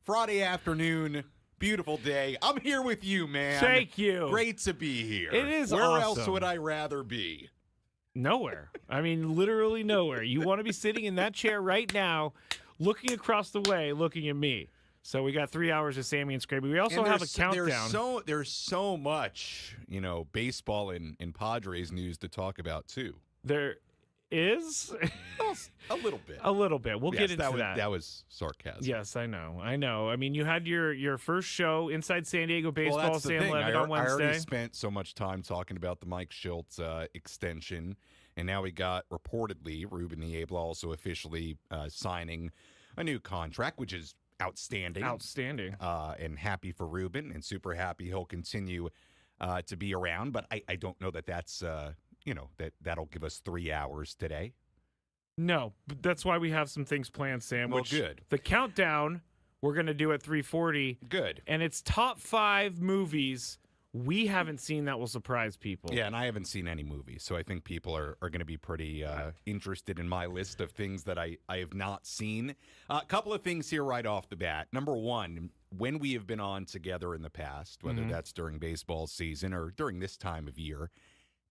Friday afternoon, beautiful day. I'm here with you, man. Thank you. Great to be here. It is Where awesome. else would I rather be? Nowhere. I mean, literally nowhere. You want to be sitting in that chair right now, looking across the way, looking at me. So we got 3 hours of Sammy and Skraby. We also have a countdown. There's so much, baseball and Padres news to talk about too. There is A little bit. a little bit. We'll get into that. That was sarcasm. Yes, I know. I mean, you had your first show inside San Diego baseball, Well, that's the Sam thing. Levitt on I already Wednesday. spent so much time talking about the Mike Schultz extension, and now we got reportedly Ruben Niebla also officially signing a new contract, which is outstanding. Outstanding. And happy for Ruben, and super happy he'll continue to be around. But I don't know that that's that'll give us 3 hours today. No, but that's why we have some things planned, Sam. Well, which good. The countdown we're going to do at 3:40. Good. And it's top 5 movies we haven't seen that will surprise people. Yeah, and I haven't seen any movies, so I think people are going to be pretty interested in my list of things that I have not seen. A couple of things here right off the bat. Number one, when we have been on together in the past, whether that's during baseball season or during this time of year,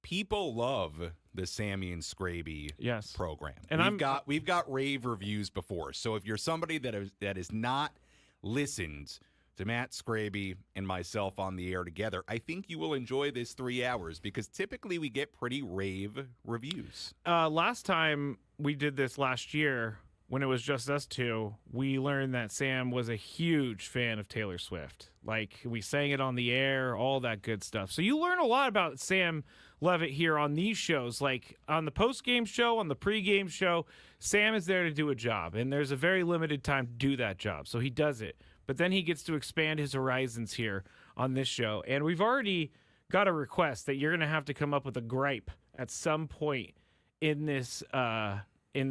people love the Sammy and Skraby program. And we've got rave reviews before. So if you're somebody that has not listened to Matt Skraby and myself on the air together, I think you will enjoy this 3 hours because typically we get pretty rave reviews. Last time we did this last year, when it was just us two, we learned that Sam was a huge fan of Taylor Swift. Like, we sang it on the air, all that good stuff. So you learn a lot about Sam Levitt here on these shows. Like, on the post-game show, on the pre-game show, Sam is there to do a job, and there's a very limited time to do that job. So he does it. But then he gets to expand his horizons here on this show. And we've already got a request that you're going to have to come up with a gripe at some point in this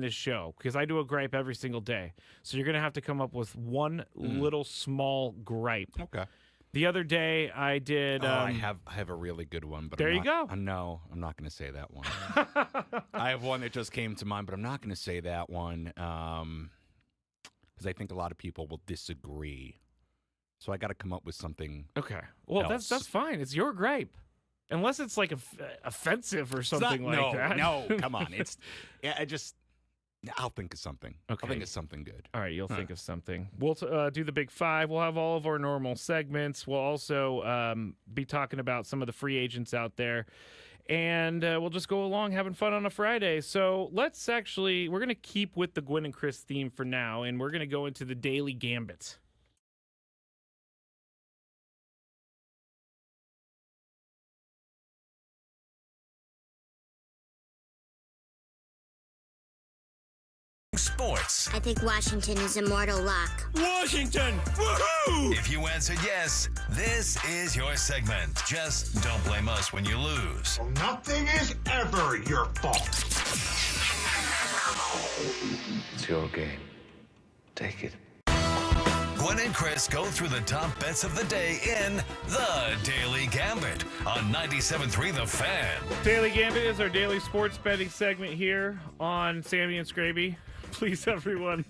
show, because I do a gripe every single day. So you're going to have to come up with one little small gripe. Okay. The other day I did... I have a really good one. But there you go. No, I'm not going to say that one. I have one that just came to mind, but I'm not going to say that one because I think a lot of people will disagree. So I got to come up with something. Okay. Well, else. that's fine. It's your gripe. Unless it's like offensive or something that. No, come on. I'll think of something. Okay. I'll think of something good. All right, you'll think of something. We'll do the Big Five. We'll have all of our normal segments. We'll also be talking about some of the free agents out there. And we'll just go along having fun on a Friday. So we're going to keep with the Gwynn and Chris theme for now, and we're going to go into the Daily Gambit. Sports. I think Washington is a mortal lock. Washington! Woohoo! If you answered yes, this is your segment. Just don't blame us when you lose. Well, nothing is ever your fault. It's your game. Take it. Gwynn and Chris go through the top bets of the day in the Daily Gambit on 97.3 The Fan. Daily Gambit is our daily sports betting segment here on Sammy and Skraby. Please, everyone,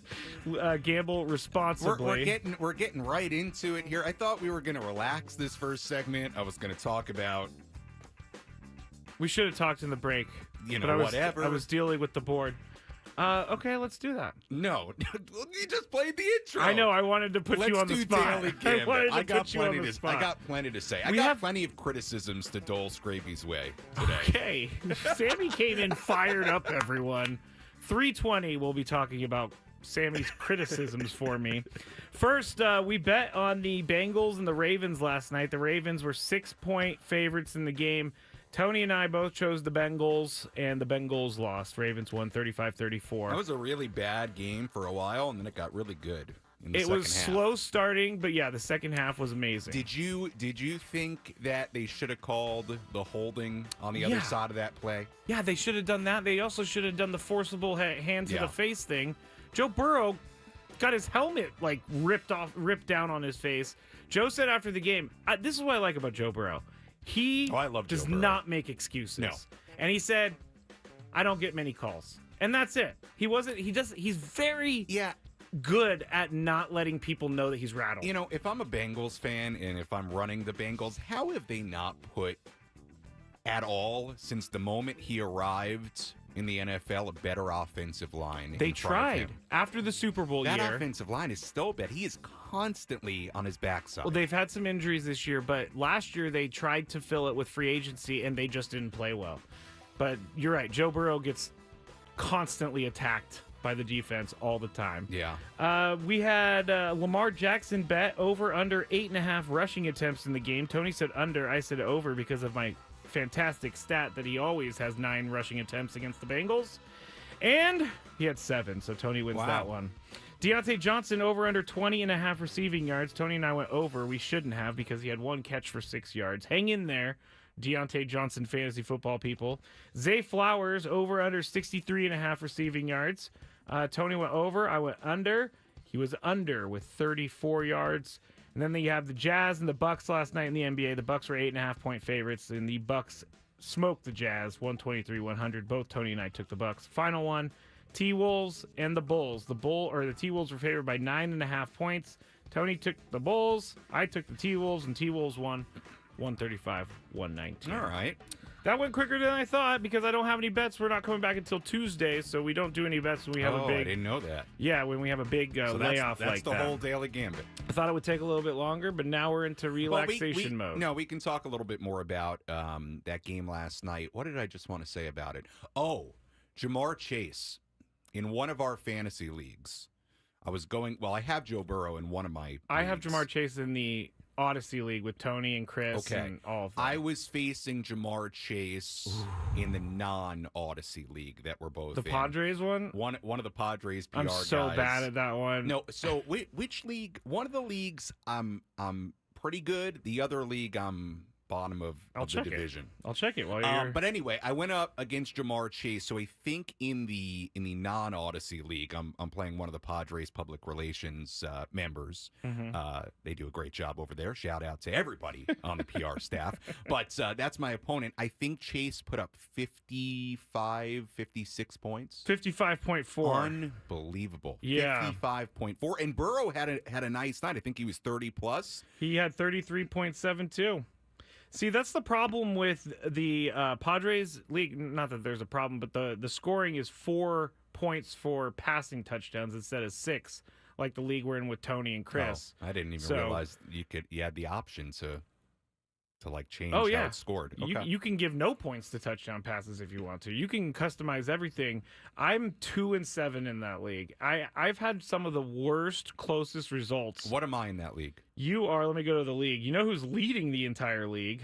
gamble responsibly. We're getting right into it here. I thought we were going to relax this first segment. I was going to talk about... We should have talked in the break. Whatever. I was dealing with the board. Okay, let's do that. No, you just played the intro. I know. I wanted to put you on the spot. Daily Gambit. I got plenty to say. I got plenty of criticisms to dole Skraby's way today. Okay. Sammy came in fired up, everyone. 3:20, we'll be talking about Sammy's criticisms for me. First, we bet on the Bengals and the Ravens last night. The Ravens were 6-point favorites in the game. Tony and I both chose the Bengals, and the Bengals lost. Ravens won 35-34. That was a really bad game for a while, and then it got really good in the It second was half. slow starting, but yeah, the second half was amazing. Did you think that they should have called the holding on the other side of that play? Yeah, they should have done that. They also should have done the forcible hand to the face thing. Joe Burrow got his helmet ripped down on his face. Joe said after the game, this is what I like about Joe Burrow. He does not make excuses. No. And he said, I don't get many calls. And that's it. He's very good at not letting people know that he's rattled. You know, if I'm a Bengals fan and if I'm running the Bengals, how have they not put at all since the moment he arrived in the NFL a better offensive line? They tried after the Super Bowl year. That offensive line is so bad. He is constantly on his backside. Well, they've had some injuries this year, but last year they tried to fill it with free agency and they just didn't play well. But you're right. Joe Burrow gets constantly attacked by the defense all the time. Yeah. We had Lamar Jackson bet over under 8.5 rushing attempts in the game. Tony said under. I said over because of my fantastic stat that he always has 9 rushing attempts against the Bengals. And he had 7, so Tony wins that one. Deontay Johnson over under 20.5 receiving yards. Tony and I went over. We shouldn't have because he had 1 catch for 6 yards. Hang in there, Deontay Johnson fantasy football people. Zay Flowers over under 63.5 receiving yards. Tony went over. I went under. He was under with 34 yards. And then you have the Jazz and the Bucks last night in the NBA. The Bucks were 8.5-point favorites, and the Bucks smoked the Jazz 123-100. Both Tony and I took the Bucks. Final one, T-Wolves and the Bulls. The T-Wolves were favored by 9.5 points. Tony took the Bulls. I took the T-Wolves, and T-Wolves won 135-119. All right. That went quicker than I thought because I don't have any bets. We're not coming back until Tuesday, so we don't do any bets when we have a big. I didn't know that. Yeah, when we have a big So layoff that's like the that. whole daily gambit. I thought it would take a little bit longer, but now we're into relaxation mode. No, we can talk a little bit more about that game last night. What did I just want to say about it? Oh, Jamar Chase in one of our fantasy leagues. I have Joe Burrow in one of my I have leagues. Jamar Chase in the Odyssey League with Tony and Chris and all of them. I was facing Jamar Chase in the non-Odyssey League that we're both the in. Padres one? One of the Padres PR I'm so guys. bad at that one. No, so which league? One of the leagues I'm pretty good. The other league I'm bottom of the division. I'll check it while you're But anyway, I went up against Jamar Chase. So I think in the non-Odyssey league, I'm playing one of the Padres public relations members. They do a great job over there. Shout out to everybody on the PR staff. But that's my opponent. I think Chase put up 55, 56 points. 55.4. Unbelievable. Yeah. 55.4. And Burrow had a nice night. I think he was 30 plus. He had 33.72. See, that's the problem with the Padres league. Not that there's a problem, but the scoring is 4 points for passing touchdowns instead of 6, like the league we're in with Tony and Chris. Oh, I didn't even realize you had the option to like change Oh, how yeah. it's scored. Okay. You can give no points to touchdown passes if you want to. You can customize everything. I'm 2-7 in that league. I've had some of the worst, closest results. What am I in that league? You are. Let me go to the league. You know who's leading the entire league?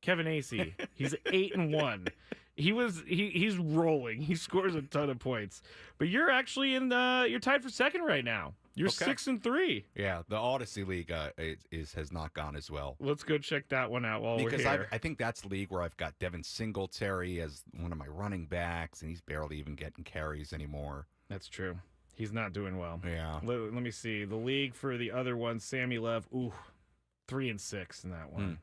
Kevin Acey. He's 8-1. He's rolling. He scores a ton of points. But you're actually you're tied for second right now. You're 6-3. Yeah, the Odyssey League has not gone as well. Let's go check that one out while we're here. I think that's the league where I've got Devin Singletary as one of my running backs, and he's barely even getting carries anymore. That's true. He's not doing well. Yeah. Let me see. The league for the other one, Sammy Love, 3-6 in that one.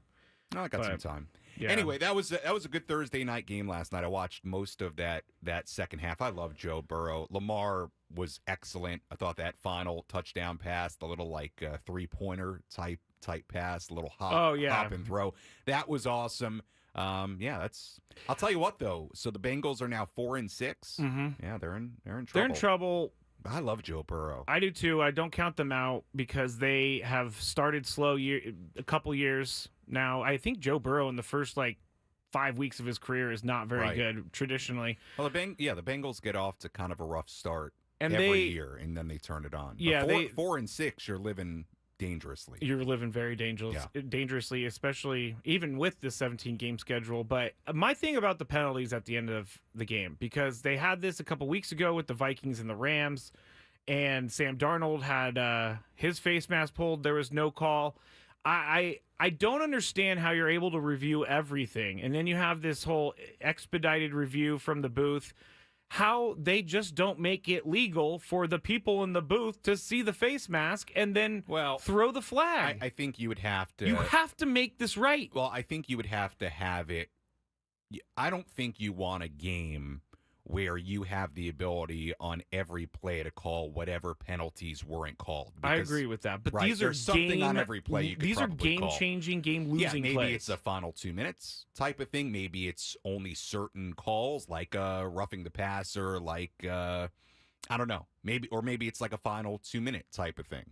Oh, I got some time. Yeah. Anyway, that was a good Thursday night game last night. I watched most of that second half. I love Joe Burrow. Lamar was excellent. I thought that final touchdown pass, the little like 3-pointer type pass, a little hop and throw, that was awesome. I'll tell you what though. So the Bengals are now 4-6. Yeah, they're in trouble. They're in trouble. I love Joe Burrow. I do too. I don't count them out because they have started slow a couple years now. I think Joe Burrow in the first 5 weeks of his career is not very good traditionally. Well, the Bengals get off to kind of a rough start and every year, and then they turn it on. Yeah, but 4-6, you're living dangerously. You're living very dangerously, especially even with the 17-game schedule. But my thing about the penalties at the end of the game, because they had this a couple weeks ago with the Vikings and the Rams, and Sam Darnold had his face mask pulled. There was no call. I don't understand how you're able to review everything, and then you have this whole expedited review from the booth. How they just don't make it legal for the people in the booth to see the face mask and then throw the flag. I think you would have to. You have to make this right. Well, I think you would have to have it. I don't think you want a game where you have the ability on every play to call whatever penalties weren't called. I agree with that, but these are something on every play you could these are probably call. game-changing, game-losing maybe plays. It's a final 2 minutes type of thing. Maybe it's only certain calls, like roughing the passer, like I don't know. Maybe it's like a final 2 minute type of thing.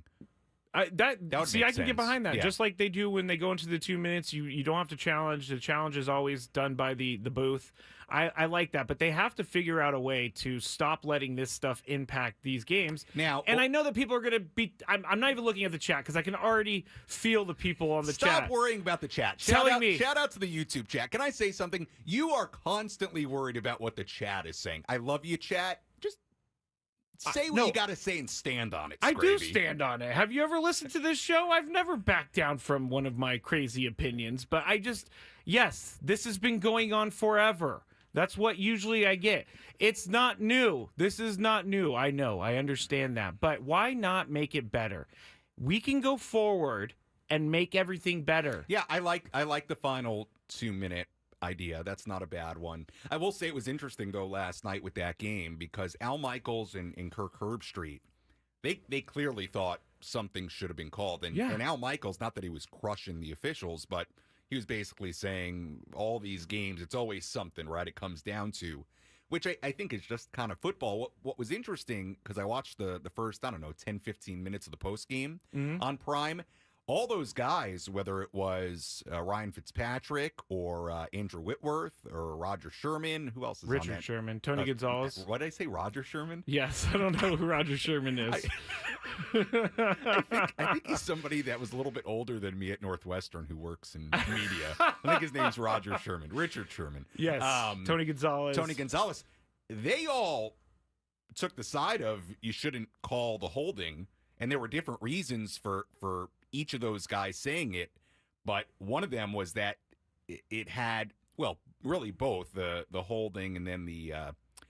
I can get behind that. Yeah. Just like they do when they go into the 2 minutes, you don't have to challenge. The challenge is always done by the booth. I like that, but they have to figure out a way to stop letting this stuff impact these games. Now, and I know that people are going to be. I'm not even looking at the chat because I can already feel the people on the chat. Stop worrying about the chat. Shout out to the YouTube chat. Can I say something? You are constantly worried about what the chat is saying. I love you, chat. Just say what you got to say and stand on it, Skraby. I do stand on it. Have you ever listened to this show? I've never backed down from one of my crazy opinions, but yes, this has been going on forever. That's what usually I get. It's not new. This is not new. I know. I understand that. But why not make it better? We can go forward and make everything better. Yeah, I like the final 2 minute idea. That's not a bad one. I will say it was interesting though last night with that game because Al Michaels and Kirk Herbstreit, they clearly thought something should have been called. And Al Michaels, not that he was crushing the officials, but he was basically saying all these games, it's always something, right? It comes down to, which I think is just kind of football. What was interesting, because I watched the first, 10, 15 minutes of the post game on Prime. All those guys, whether it was Ryan Fitzpatrick or Andrew Whitworth or Roger Sherman, who else is on that? Richard Sherman, Tony Gonzalez. What did I say, Roger Sherman? Yes, I don't know who Roger Sherman is. I think he's somebody that was a little bit older than me at Northwestern who works in media. I think his name's Roger Sherman, Richard Sherman. Yes, Tony Gonzalez. Tony Gonzalez. They all took the side of you shouldn't call the holding, and there were different reasons for each of those guys saying it, but one of them was that it had, well, really both the holding and then the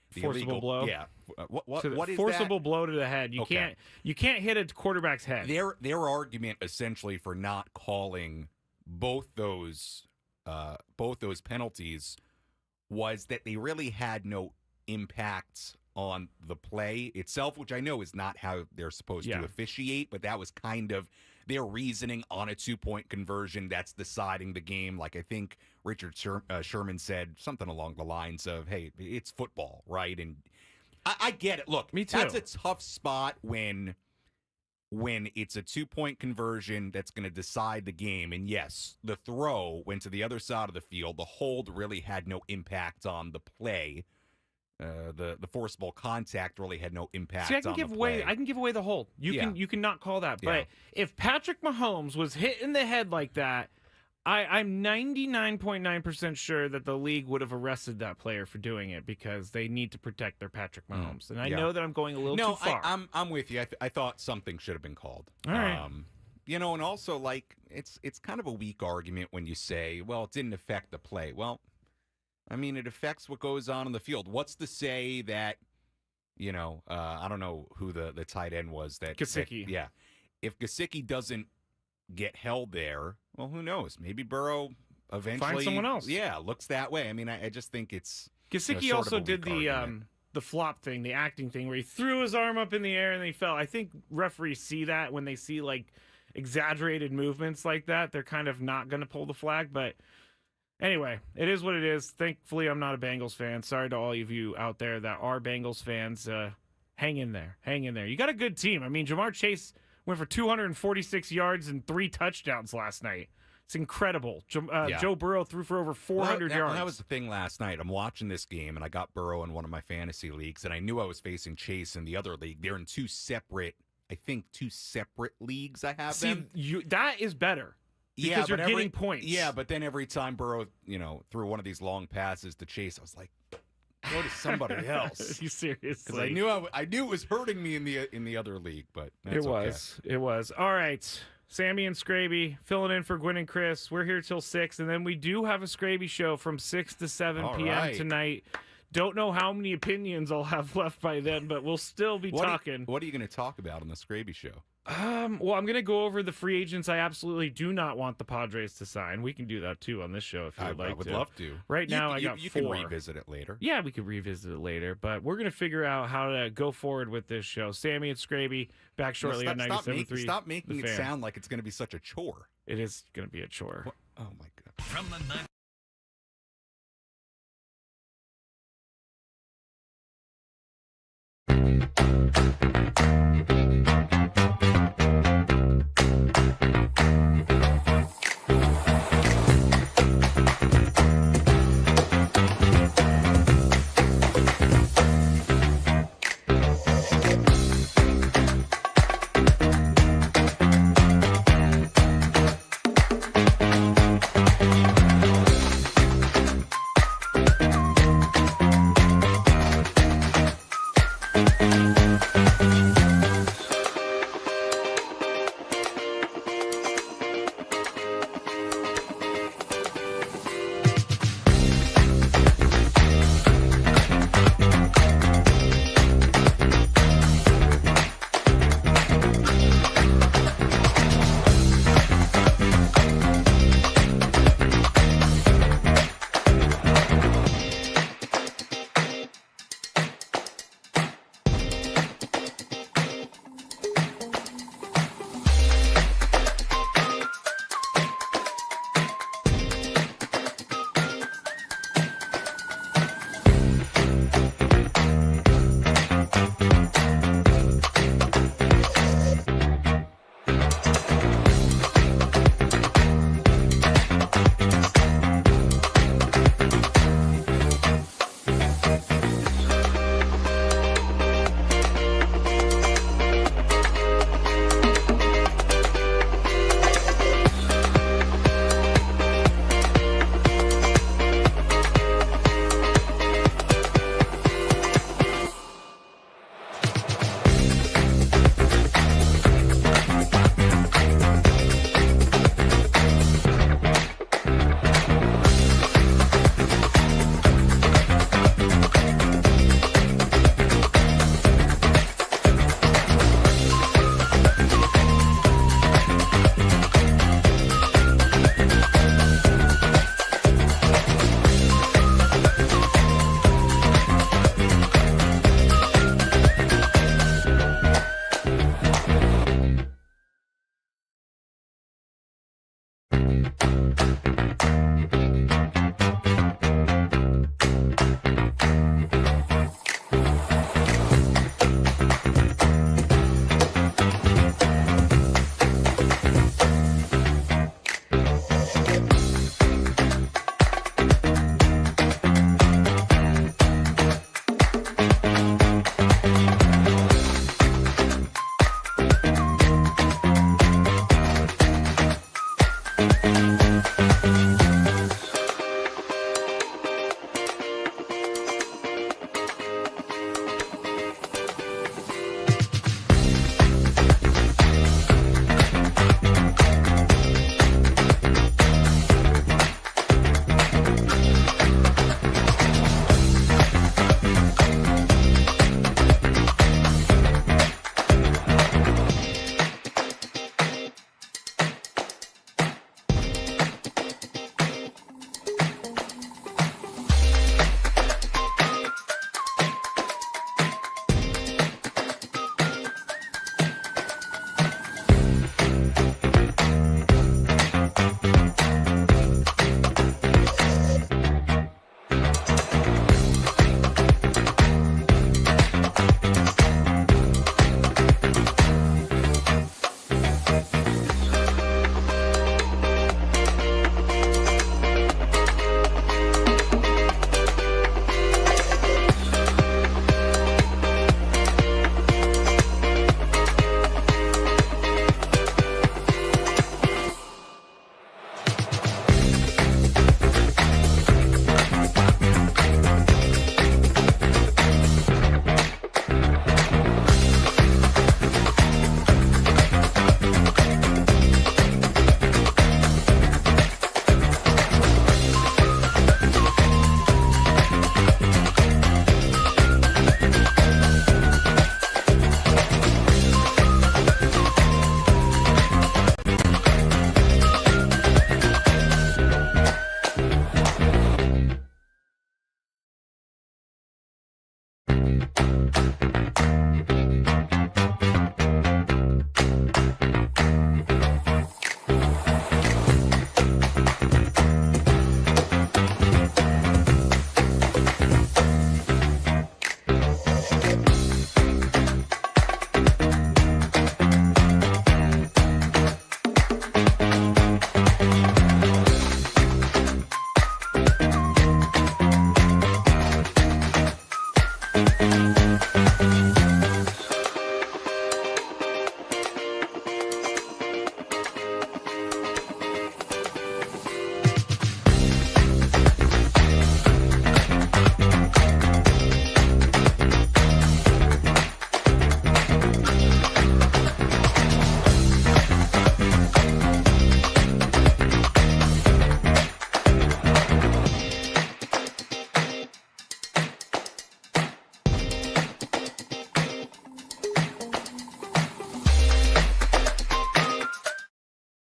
forcible illegal blow. Yeah. What is forcible that? blow to the head? You can't hit a quarterback's head. Their argument essentially for not calling both those penalties was that they really had no impact on the play itself, which I know is not how they're supposed to officiate, but that was kind of their reasoning on a 2-point conversion that's deciding the game. Like, I think Richard Sherman said something along the lines of, hey, it's football, right? And I get it. Look, me too. That's a tough spot when it's a 2-point conversion that's going to decide the game. And yes, the throw went to the other side of the field. The hold really had no impact on the play. The forcible contact really had no impact. See, I can on give the away. play. I can give away the hold. You can not call that. But if Patrick Mahomes was hit in the head like that, I'm 99.9% sure that the league would have arrested that player for doing it because they need to protect their Patrick Mahomes. And I know that I'm going a little too far. I'm with you. I thought something should have been called. All right. And also, like, it's kind of a weak argument when you say, well, it didn't affect the play. Well, I mean, it affects what goes on in the field. What's to say that, I don't know who the tight end was. Gesicki. Yeah. If Gesicki doesn't get held there, well, who knows? Maybe Burrow eventually. Find someone else. Yeah, looks that way. I mean, I just think it's. Gesicki also did the flop thing, the acting thing, where he threw his arm up in the air and he fell. I think referees see that when they see, like, exaggerated movements like that. They're kind of not going to pull the flag, but. Anyway, it is what it is. Thankfully, I'm not a Bengals fan. Sorry to all of you out there that are Bengals fans. Hang in there. Hang in there. You got a good team. I mean, Jamar Chase went for 246 yards and 3 touchdowns last night. It's incredible. Joe Burrow threw for over 400 yards. That was the thing last night. I'm watching this game, and I got Burrow in one of my fantasy leagues, and I knew I was facing Chase in the other league. They're in two separate leagues I have them. That is better. Because you're getting points. Yeah, but then every time Burrow, threw one of these long passes to Chase, I was like, go to somebody else. You seriously? Because I knew it was hurting me in the other league, but that's It was. All right. Sammy and Skraby filling in for Gwynn and Chris. We're here till 6, and then we do have a Skraby show from 6 to 7 p.m. tonight. Don't know how many opinions I'll have left by then, but we'll still be talking. What are you going to talk about on the Skraby show? Well, I'm going to go over the free agents I absolutely do not want the Padres to sign. We can do that, too, on this show if you would like to. I would love to. Right now, I got 4. You can revisit it later. Yeah, we can revisit it later, but we're going to figure out how to go forward with this show. Sammy and Skraby back shortly on 97.3. Stop making it sound like it's going to be such a chore. It is going to be a chore. Oh, my God. From the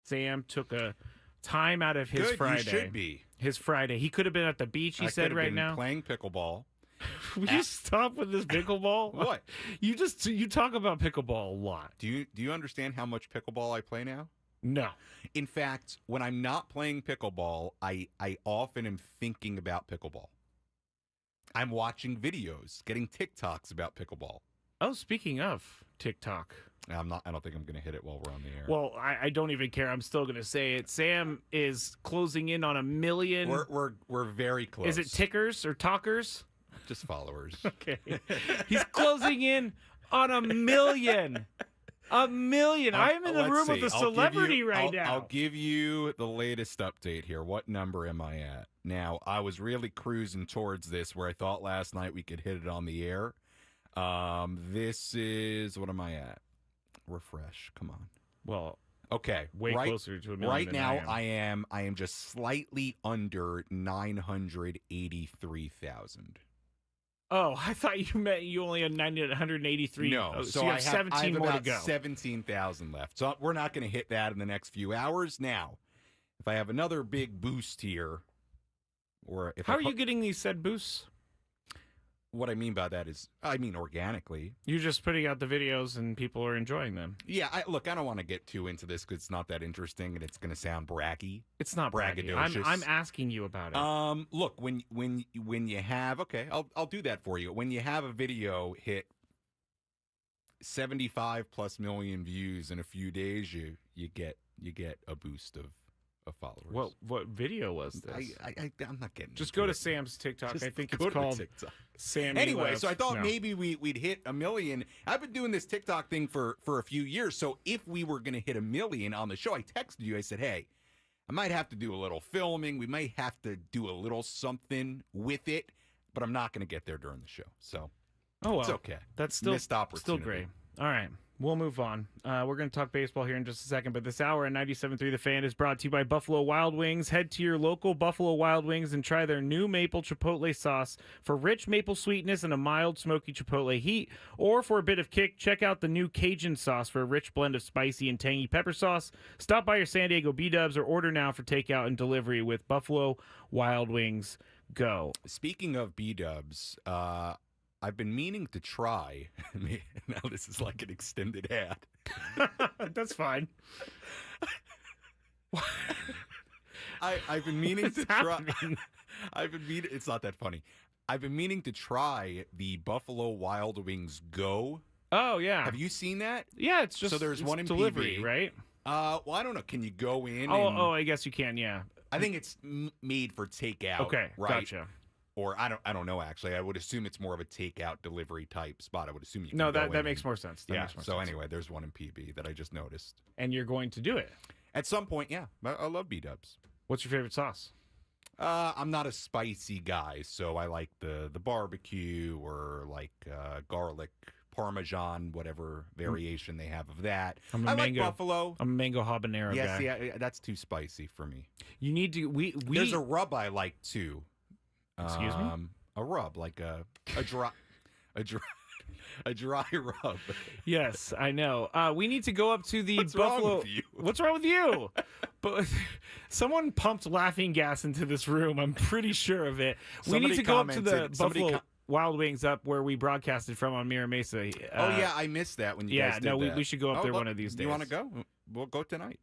Sam took a time out of his Good, Friday. you should be. His Friday. He could have been at the beach, he I said could have right been now. playing pickleball. Will you stop with this pickleball? What? You talk about pickleball a lot. Do you understand how much pickleball I play now? No. In fact, when I'm not playing pickleball, I often am thinking about pickleball. I'm watching videos, getting TikToks about pickleball. Oh, speaking of TikTok. I don't think I'm going to hit it while we're on the air. Well, I don't even care. I'm still going to say it. Sam is closing in on 1 million. We're very close. Is it tickers or talkers? Just followers? Okay. He's closing in on 1 million. 1 million. I'm in the Let's room see. with a I'll give celebrity you- right I'll- now. I'll give you the latest update here. What number am I at? Now, I was really cruising towards this where I thought last night we could hit it on the air. This is, what am I at? Refresh. Come on. Well, Okay. way closer to 1 million Right than now, I am. I am just slightly under 983,000. Oh, I thought you meant you only had 183. No, Oh, so you I have have 17 more to about go. 17,000 left. So we're not going to hit that in the next few hours. Now, if I have another big boost here, or if How I are you getting these said boosts? what I mean by that is, I mean organically. You're just putting out the videos and people are enjoying them. Yeah, look, I don't want to get too into this because it's not that interesting and it's going to sound braggy. It's not braggy. Braggadocious. I'm asking you about it. Look, when you have, okay, I'll do that for you. When you have a video hit 75 plus million views in a few days, you get a boost of followers. What video was this? I'm not getting. Just into go to it. Sam's TikTok. Just I think go it's to called TikTok. Sammy. Anyway, Loves- so I thought no. maybe we'd hit 1 million. I've been doing this TikTok thing for a few years. So if we were going to hit 1 million on the show, I texted you. I said, hey, I might have to do a little filming. We might have to do a little something with it, but I'm not going to get there during the show. So Oh well, it's okay. That's still Missed opportunity. Still great. All right, we'll move on. We're going to talk baseball here in just a second, but this hour at 97.3 The Fan is brought to you by Buffalo Wild Wings. Head to your local Buffalo Wild Wings and try their new maple chipotle sauce for rich maple sweetness and a mild smoky chipotle heat. Or for a bit of kick, check out the new Cajun sauce for a rich blend of spicy and tangy pepper sauce. Stop by your San Diego B-Dubs or order now for takeout and delivery with Buffalo Wild Wings. Go. Speaking of B-dubs, I've been meaning to try. Now this is like an extended ad. That's fine. I've been meaning What's to try. happening? It's not that funny. I've been meaning to try the Buffalo Wild Wings Go. Oh, yeah. Have you seen that? Yeah, it's just So there's it's one in delivery, PB. right? Well, I don't know. Can you go in? Oh, I guess you can. Yeah. I think it's made for takeout. Okay, right? gotcha. Or I don't know. Actually, I would assume it's more of a takeout delivery type spot. I would assume you. Can No, go that in makes and- more sense. That Yeah. makes more So sense. anyway, there's one in PB that I just noticed. And you're going to do it. At some point, yeah. I love B-dubs. What's your favorite sauce? I'm not a spicy guy, so I like the barbecue or like garlic Parmesan, whatever variation they have of that. I'm a I mango- like buffalo. I'm a mango habanero Yes, guy. yeah, that's too spicy for me. You need to. We. There's a rub I like too. Excuse me? A rub, like a dry a dry rub. Yes, I know. We need to go up to the What's wrong Buffalo. with you? What's wrong with you? But someone pumped laughing gas into this room. I'm pretty sure of it. We need to go up to the Buffalo. Wild Wings up where we broadcasted from on Mira Mesa. Oh yeah, I missed that when you guys did that. We should go up there look, one of these days. You want to go? We'll go tonight.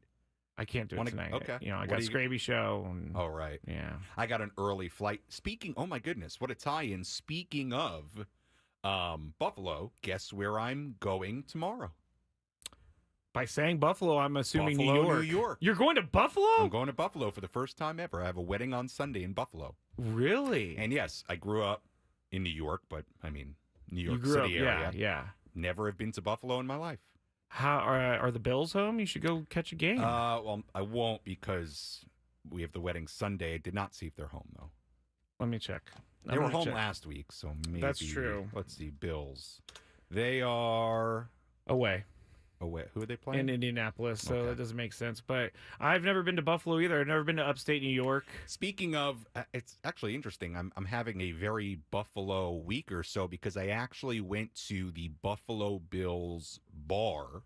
I can't do it tonight. Okay. You know, I What got do a you- Skraby show. And, Oh right. yeah. I got an early flight. Oh my goodness, what a tie-in. Speaking of Buffalo, guess where I'm going tomorrow? By saying Buffalo, I'm assuming Buffalo, New York. New York. You're going to Buffalo? I'm going to Buffalo for the first time ever. I have a wedding on Sunday in Buffalo. Really? And yes, I grew up in New York, but I mean, New you York grew City up, area. Yeah. Never have been to Buffalo in my life. How are the Bills home? You should go catch a game. Well, I won't because we have the wedding Sunday. I did not see if they're home though. Let me check. They were home last week, so maybe. That's true. Let's see, Bills. They are away away. Who are they playing? in Indianapolis, so Okay. that doesn't make sense. But I've never been to Buffalo either. I've never been to upstate New York. Speaking of, it's actually interesting. I'm having a very Buffalo week or so because I actually went to the Buffalo Bills bar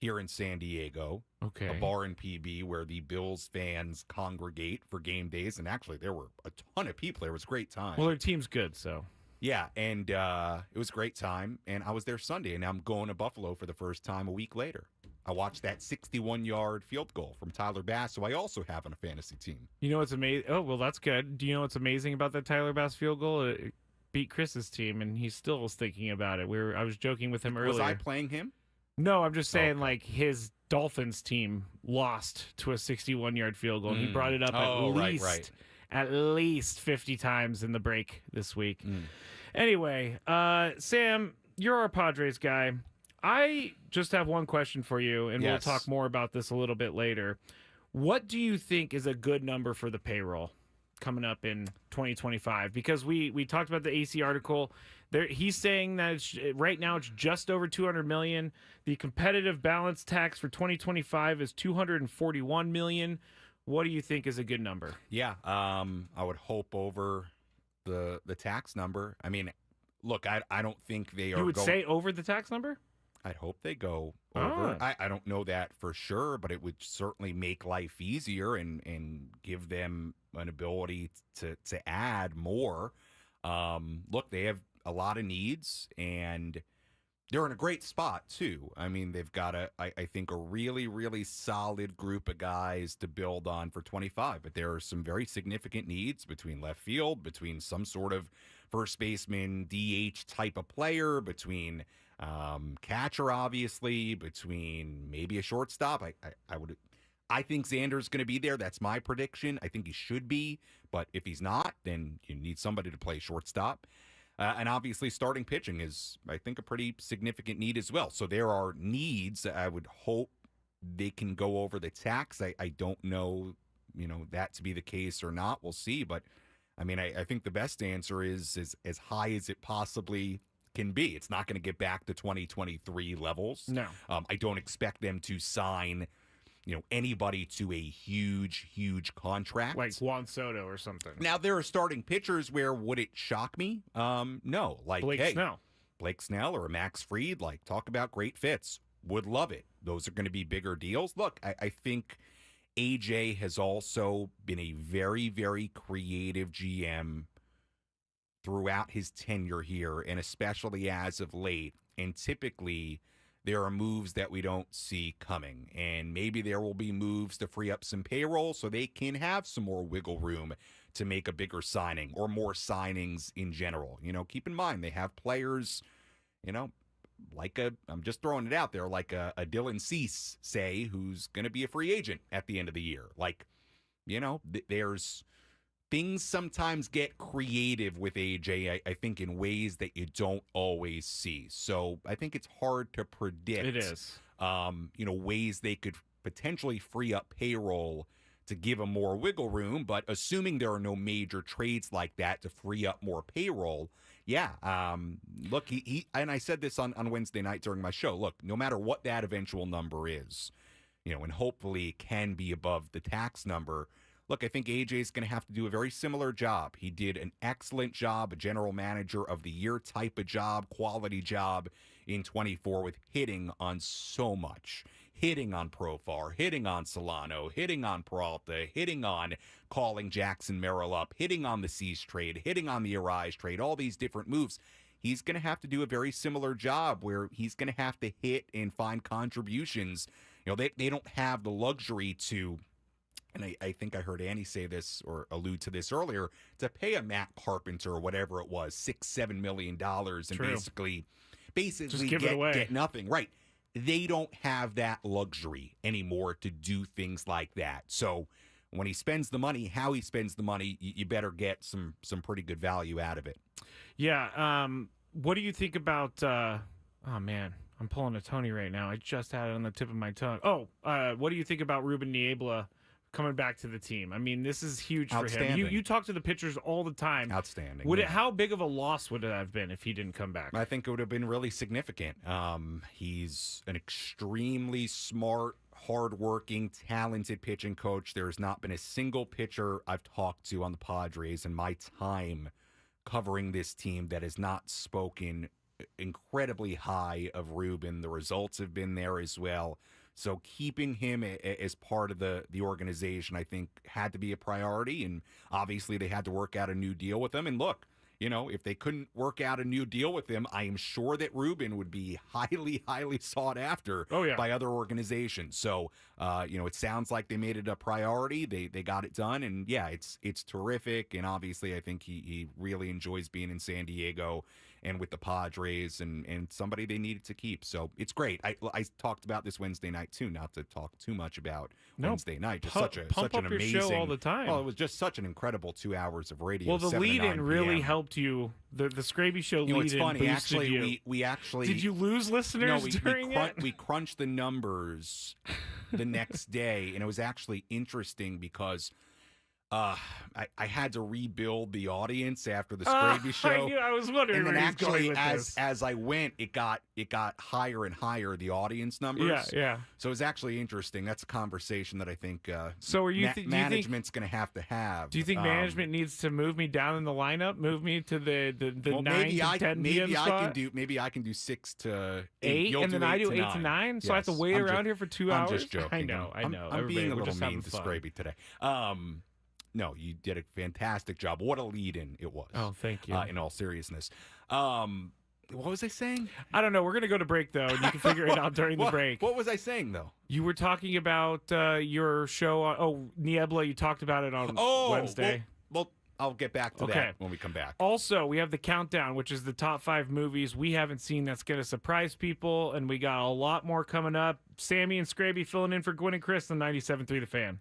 here in San Diego, Okay. a bar in PB where the Bills fans congregate for game days. And actually, there were a ton of people there. It was a great time. Well, their team's good, so. Yeah, and it was a great time. And I was there Sunday, and I'm going to Buffalo for the first time a week later. I watched that 61-yard field goal from Tyler Bass, who I also have on a fantasy team. You know what's amazing? Oh, well, that's good. Do you know what's amazing about that Tyler Bass field goal? It beat Chris's team, and he still was thinking about it. I was joking with him earlier. Was I playing him? No, I'm just saying, Okay. like, his Dolphins team lost to a 61-yard field goal, and he brought it up at least 50 times in the break this week. Anyway, Sam, you're our Padres guy. I just have one question for you, and Yes. we'll talk more about this a little bit later. What do you think is a good number for the payroll coming up in 2025? Because we talked about the AC article. There, he's saying that right now it's just over 200 million. The competitive balance tax for 2025 is 241 million. What do you think is a good number? Yeah, I would hope over the tax number. I mean, look, I don't think they are. You would say over the tax number? I'd hope they go over. Oh. I don't know that for sure, but it would certainly make life easier and give them an ability to add more. Look, they have a lot of needs, and they're in a great spot too. I mean, they've got I think a really, really solid group of guys to build on for 25, but there are some very significant needs between left field, between some sort of first baseman, DH type of player, between catcher, obviously, between maybe a shortstop. I think Xander's going to be there. That's my prediction. I think he should be, but if he's not, then you need somebody to play shortstop. And obviously, starting pitching is, I think, a pretty significant need as well. So there are needs. I would hope they can go over the tax. I don't know, that to be the case or not. We'll see. But I mean, I think the best answer is as high as it possibly can be. It's not going to get back to 2023 levels. No. I don't expect them to sign, anybody to a huge contract. Like Juan Soto or something. Now, there are starting pitchers where would it shock me? No. Like, Blake Snell. Blake Snell or Max Fried, talk about great fits. Would love it. Those are going to be bigger deals. Look, I think AJ has also been a very, very creative GM throughout his tenure here, and especially as of late. And typically, there are moves that we don't see coming. And maybe there will be moves to free up some payroll so they can have some more wiggle room to make a bigger signing or more signings in general. Keep in mind, they have players, I'm just throwing it out there, like a Dylan Cease, say, who's going to be a free agent at the end of the year. There's things sometimes get creative with AJ, I think, in ways that you don't always see. So I think it's hard to predict. It is. Ways they could potentially free up payroll to give them more wiggle room. But assuming there are no major trades like that to free up more payroll, yeah. Look, he and I said this on Wednesday night during my show. Look, no matter what that eventual number is, and hopefully it can be above the tax number. Look, I think AJ is going to have to do a very similar job. He did an excellent job, a general manager of the year type of job, quality job in 24 with hitting on so much. hitting on Profar, hitting on Solano, hitting on Peralta, hitting on calling Jackson Merrill up, hitting on the Cease trade, hitting on the Arise trade, all these different moves. He's going to have to do a very similar job where he's going to have to hit and find contributions. You know, they don't have the luxury to, and I think I heard Annie say this or allude to this earlier, to pay a Matt Carpenter or whatever it was, $6-7 million and True. basically give it away. get nothing. Right. They don't have that luxury anymore to do things like that. So when he spends the money, how he spends the money, you better get some pretty good value out of it. Yeah. What do you think about? Oh man, I'm pulling a Tony right now. I just had it on the tip of my tongue. Oh, what do you think about Ruben Niebla coming back to the team? I mean, this is huge for him. You talk to the pitchers all the time. Outstanding. How big of a loss would it have been if he didn't come back? I think it would have been really significant. He's an extremely smart, hardworking, talented pitching coach. There has not been a single pitcher I've talked to on the Padres in my time covering this team that has not spoken incredibly high of Ruben. The results have been there as well. So keeping him as part of the organization, I think, had to be a priority. And obviously they had to work out a new deal with him. And look, you know, if they couldn't work out a new deal with him, I am sure that Ruben would be highly, highly sought after by other organizations. So, you know, it sounds like they made it a priority. They got it done. And yeah, it's terrific. And obviously I think he really enjoys being in San Diego and with the Padres and somebody they needed to keep. So it's great. I talked about this Wednesday night too, not to talk too much about Wednesday night. Just such an amazing your show all the time. Well, it was just such an incredible 2 hours of radio. Well, the 7 to 9 lead-in really PM. helped you. The Skraby show You know, it's lead-in funny. boosted Actually, you. we actually Did you lose listeners during it? We crunched the numbers the next day, and it was actually interesting because I had to rebuild the audience after the Skraby show. I was wondering. And then where he's going actually, with as I went, it got higher and higher, the audience numbers. Yeah. So it was actually interesting. That's a conversation that I think So are you management's going to have. Do you think management needs to move me down in the lineup? Move me to the 9 to 10 p.m. spot? Maybe I can do 6 to 8, You'll and then I do 8 to 9. 9. So I have to Yes. wait I'm around just- here for 2 I'm hours. just joking. I know. I'm being a We're little just mean having to fun. Skraby today. No, you did a fantastic job. What a lead-in it was. Oh, thank you. In all seriousness. What was I saying? I don't know. We're going to go to break, though, and you can figure it out during the break. What was I saying, though? You were talking about your show on Niebla. You talked about it on Wednesday. Well, I'll get back to that when we come back. Also, we have the countdown, which is the top 5 movies we haven't seen that's going to surprise people, and we got a lot more coming up. Sammy and Skraby filling in for Gwynn and Chris on 97.3 The Fan.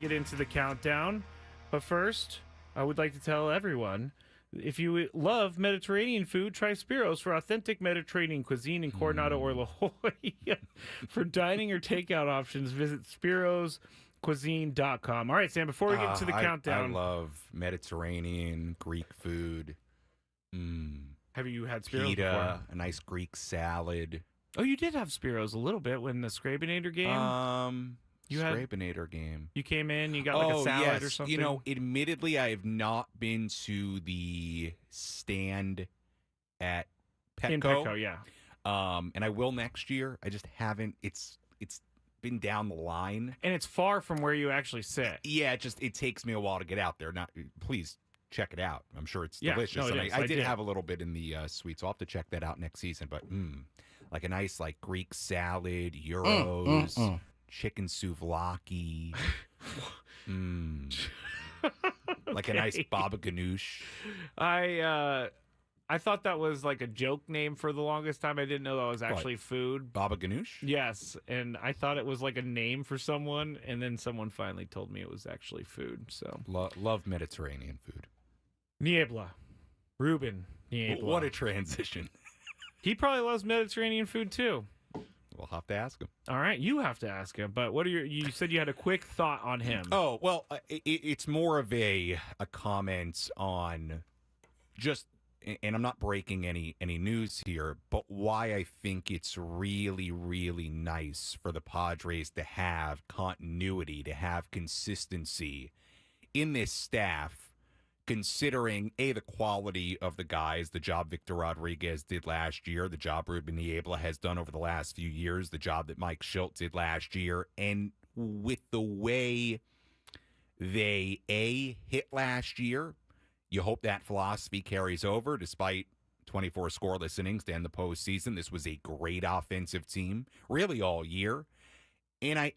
get into the countdown. But first, I would like to tell everyone, if you love Mediterranean food, try Spiro's for authentic Mediterranean cuisine in Coronado or La Jolla. For dining or takeout options, visit spiroscuisine.com. All right, Sam, before we get into the countdown. I love Mediterranean, Greek food. Have you had Spiro's Pita, before? a nice Greek salad. Oh, you did have Spiro's a little bit when the Scrabinator game. Scrabinator game. You came in, you got like a salad or something. You know, admittedly, I have not been to the stand at Petco. In Petco, yeah. And I will next year. I just haven't. It's been down the line, and it's far from where you actually sit. Yeah, it takes me a while to get out there. Please check it out. I'm sure it's delicious. No, and I did have a little bit in the sweet, so I'll have to check that out next season. But like a nice Greek salad, gyros, chicken souvlaki, like a nice baba ganoush. I thought that was like a joke name for the longest time. I didn't know that was actually food. Baba ganoush? Yes, and I thought it was like a name for someone, and then someone finally told me it was actually food. So love Mediterranean food. Niebla, Ruben Niebla. What a transition. He probably loves Mediterranean food too. We'll have to ask him. All right, you have to ask him. But what are you said you had a quick thought on him. Oh, well, it's more of a comment on just, and I'm not breaking any news here, but why I think it's really, really nice for the Padres to have continuity, to have consistency in this staff, considering, A, the quality of the guys, the job Victor Rodriguez did last year, the job Ruben Niebla has done over the last few years, the job that Mike Schilt did last year, and with the way they, A, hit last year, you hope that philosophy carries over despite 24 scoreless innings to end the postseason. This was a great offensive team, really all year. And I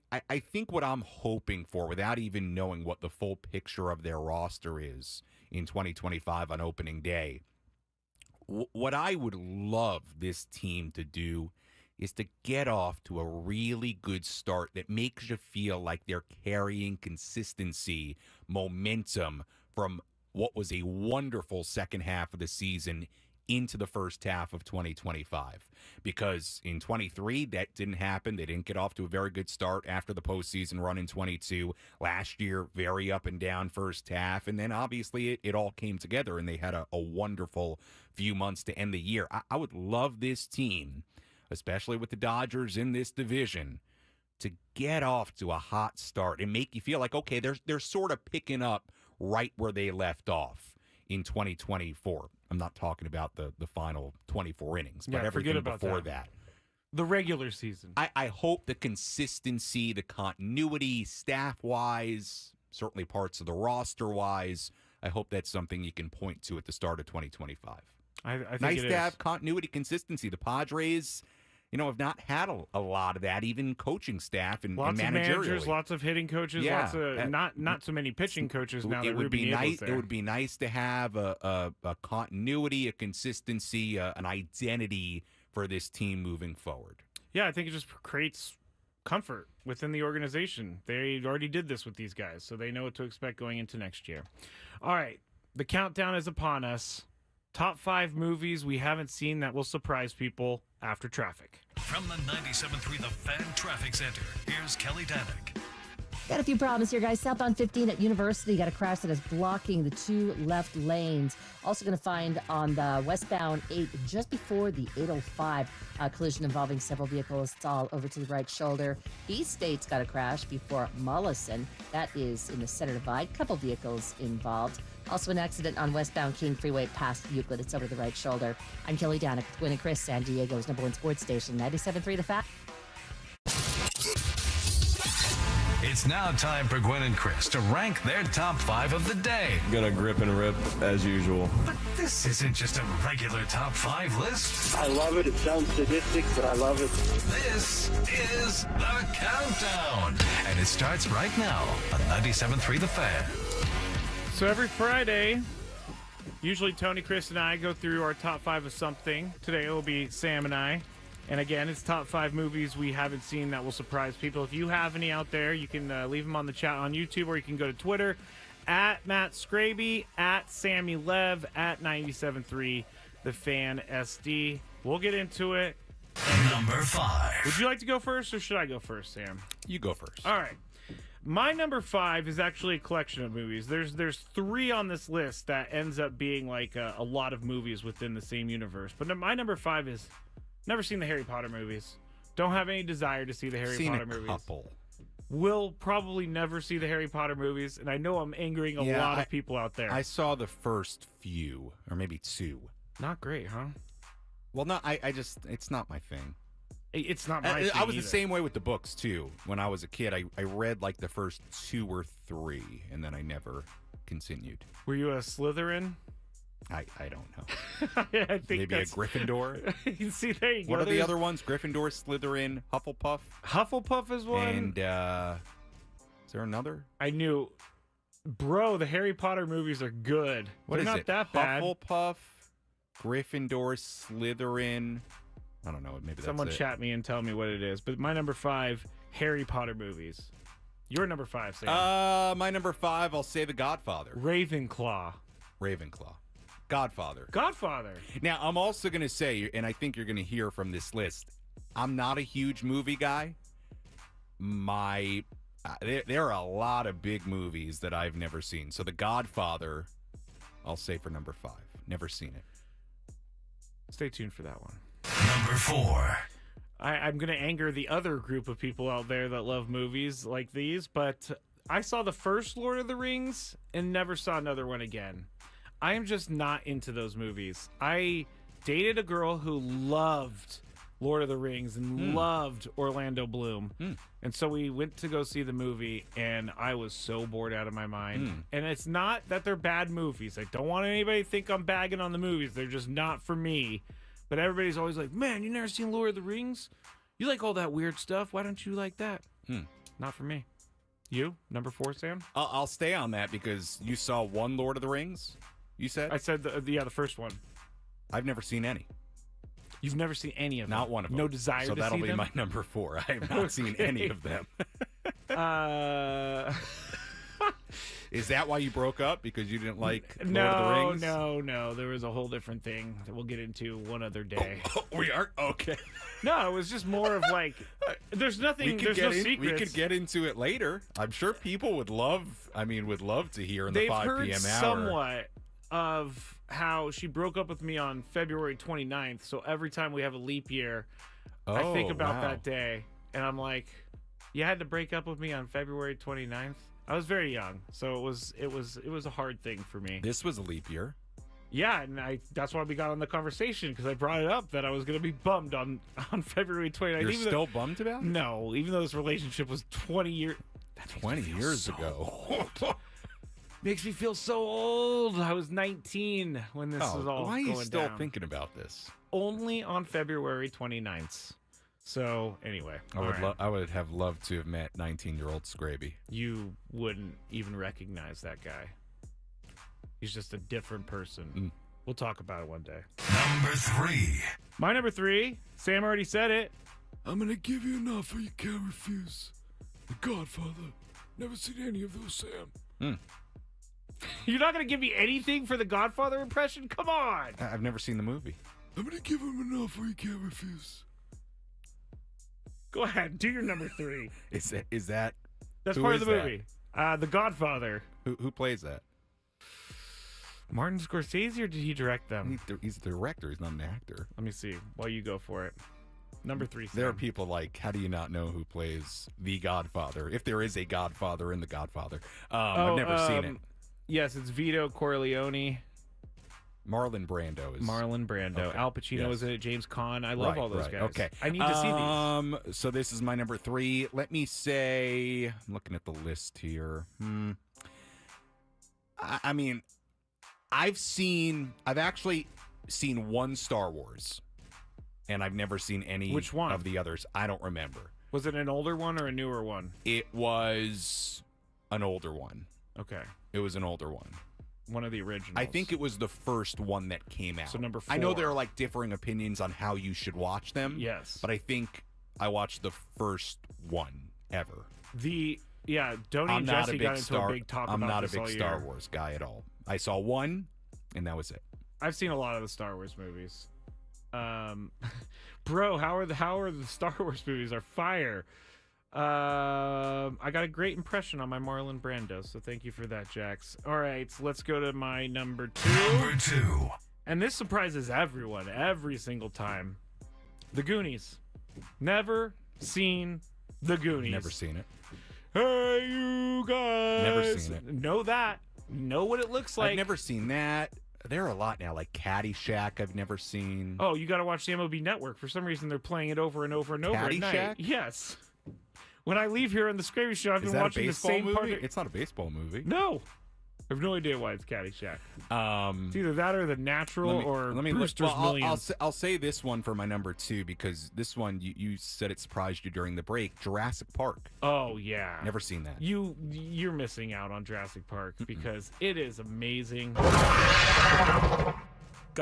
think what I'm hoping for, without even knowing what the full picture of their roster is in 2025 on opening day, what I would love this team to do is to get off to a really good start that makes you feel like they're carrying consistency, momentum from what was a wonderful second half of the season into the first half of 2025. Because in 23, that didn't happen. They didn't get off to a very good start after the postseason run in 22. Last year, very up and down first half. And then obviously it all came together and they had a wonderful few months to end the year. I would love this team, especially with the Dodgers in this division, to get off to a hot start and make you feel like, okay, they're sort of picking up right where they left off in 2024. I'm not talking about the final 24 innings, but everything before that. The regular season. I hope the consistency, the continuity, staff-wise, certainly parts of the roster-wise, I hope that's something you can point to at the start of 2025. I think nice to have continuity, consistency. The Padres, have not had a lot of that, even coaching staff and lots of managers, managerially. Lots of hitting coaches, lots of not so many pitching coaches now. It would be nice. It would be nice to have a continuity, a consistency, an identity for this team moving forward. Yeah, I think it just creates comfort within the organization. They already did this with these guys, so they know what to expect going into next year. All right, the countdown is upon us. Top 5 movies we haven't seen that will surprise people after traffic. From the 97.3 The Fan Traffic Center, here's Kelly Danick. Got a few problems here, guys. Southbound 15 at University got a crash that is blocking the 2 left lanes. Also going to find on the westbound 8 just before the 805 collision involving several vehicles. It's all over to the right shoulder. East State's got a crash before Mollison. That is in the center divide. Couple vehicles involved. Also an accident on westbound King Freeway past Euclid. It's over the right shoulder. I'm Kelly Danick with Gwynn and Chris, San Diego's #1 sports station, 97.3 The Fact. It's now time for Gwynn and Chris to rank their top 5 of the day. Gonna grip and rip as usual. But this isn't just a regular top 5 list. I love it. It sounds sadistic, but I love it. This is The Countdown. And it starts right now on 97.3 The Fan. So every Friday, usually Tony, Chris, and I go through our top 5 of something. Today it will be Sam and I. And again, it's top 5 movies we haven't seen that will surprise people. If you have any out there, you can leave them on the chat on YouTube, or you can go to Twitter at Matt Skraby, at Sammy Lev, at 97.3 The Fan SD. We'll get into it. Number 5. Would you like to go first, or should I go first, Sam? You go first. All right. My number 5 is actually a collection of movies. There's 3 on this list that ends up being like a lot of movies within the same universe. But my number 5 is never seen the Harry Potter movies. Don't have any desire to see the Harry Potter movies. Couple. Will probably never see the Harry Potter movies, and I know I'm angering a lot of people out there. I saw the first few, or maybe 2. Not great, huh? Well, no, I just, it's not my thing. It's not my thing I was either. the same way with the books, too. When I was a kid, I read like the first 2 or 3, and then I never continued. Were you a Slytherin? I don't know. I think maybe a Gryffindor. See, there you go. What are the other ones? Gryffindor, Slytherin, Hufflepuff. Hufflepuff is one. And is there another? I knew, bro. The Harry Potter movies are good. They're not that bad. Hufflepuff, Gryffindor, Slytherin. I don't know. Maybe that's Someone it. chat me and tell me what it is. But my number 5, Harry Potter movies. Your number 5, Sam. My number 5, I'll say The Godfather. Ravenclaw. Godfather. Now, I'm also going to say, and I think you're going to hear from this list, I'm not a huge movie guy. There are a lot of big movies that I've never seen. So The Godfather, I'll say for number 5. Never seen it. Stay tuned for that one. Number 4. I'm going to anger the other group of people out there that love movies like these, but I saw the first Lord of the Rings and never saw another one again. I am just not into those movies. I dated a girl who loved Lord of the Rings and loved Orlando Bloom. And so we went to go see the movie, and I was so bored out of my mind. And it's not that they're bad movies. I don't want anybody to think I'm bagging on the movies. They're just not for me. But everybody's always like, man, you never seen Lord of the Rings? You like all that weird stuff. Why don't you like that? Not for me. You? Number 4, Sam? I'll stay on that because you saw one Lord of the Rings, you said? I said, the first one. I've never seen any. You've never seen any of them? Not one of them. No desire to see them? So that'll be my number 4. I have not seen any of them. Is that why you broke up? Because you didn't like Lord of the Rings? No. There was a whole different thing that we'll get into one other day. Oh, we are? Okay. No, it was just more of like, there's nothing, there's no secrets. We could get into it later. I'm sure people would love to hear in the They've 5 heard p.m. hour. somewhat of how she broke up with me on February 29th. So every time we have a leap year, I think about that day. And I'm like, you had to break up with me on February 29th? I was very young, so it was a hard thing for me. This was a leap year. Yeah, and that's why we got on the conversation, because I brought it up that I was going to be bummed on February 29th. You're still bummed about it? No, even though this relationship was 20 years... 20 years ago. Makes me feel so old. I was 19 when this was all going down. Why are you still thinking about this? Only on February 29th. So, anyway. I would have loved to have met 19-year-old Skraby. You wouldn't even recognize that guy. He's just a different person. We'll talk about it one day. Number 3. My number 3, Sam already said it. I'm going to give you an offer you can't refuse. The Godfather. Never seen any of those, Sam. You're not going to give me anything for the Godfather impression? Come on. I've never seen the movie. I'm going to give him an offer you can't refuse. Go ahead, do your number 3. Is that? That's part of the movie. The Godfather. Who plays that? Martin Scorsese, or did he direct them? He's the director. He's not an actor. Let me see. While you go for it. Number 3. Sam. There are people like, how do you not know who plays the Godfather? If there is a Godfather in the Godfather, I've never seen it. Yes, it's Vito Corleone. Marlon Brando is Okay. Al Pacino is in it. James Caan. I love all those guys. Okay, I need to see these. So this is my number 3. Let me say, I'm looking at the list here. I mean, I've actually seen one Star Wars, and I've never seen any Which one? of the others. I don't remember. Was it an older one or a newer one? It was an older one. Okay. It was an older one. one of the originals. I think it was the first one that came out. So number 4. I know there are like differing opinions on how you should watch them. Yes. But I think I watched the first one ever. Donnie and Jesse got into a big talk I'm about not a this all big year. Star Wars guy at all. I saw one, and that was it. I've seen a lot of the Star Wars movies. Bro, how are the Star Wars movies? Are fire. I got a great impression on my Marlon Brando, so thank you for that, Jax. All right, so let's go to my number 2. Number 2. And this surprises everyone every single time. The Goonies. Never seen The Goonies. Never seen it. Hey, you guys. Never seen it. Know that. Know what it looks like. I've never seen that. There are a lot now, like Caddyshack I've never seen. Oh, you got to watch the MLB Network. For some reason, they're playing it over and over and over at night. Caddyshack? Yes. When I leave here on the Skraby Show, I've Is been that a watching the baseball same movie? part. It's not a baseball movie. No. I have no idea why it's Caddyshack. It's either that or The Natural or Brewster's Millions. I'll say this one for my number 2 because this one you said it surprised you during the break. Jurassic Park. Oh yeah, Never seen that. You're missing out on Jurassic Park because it is amazing. Got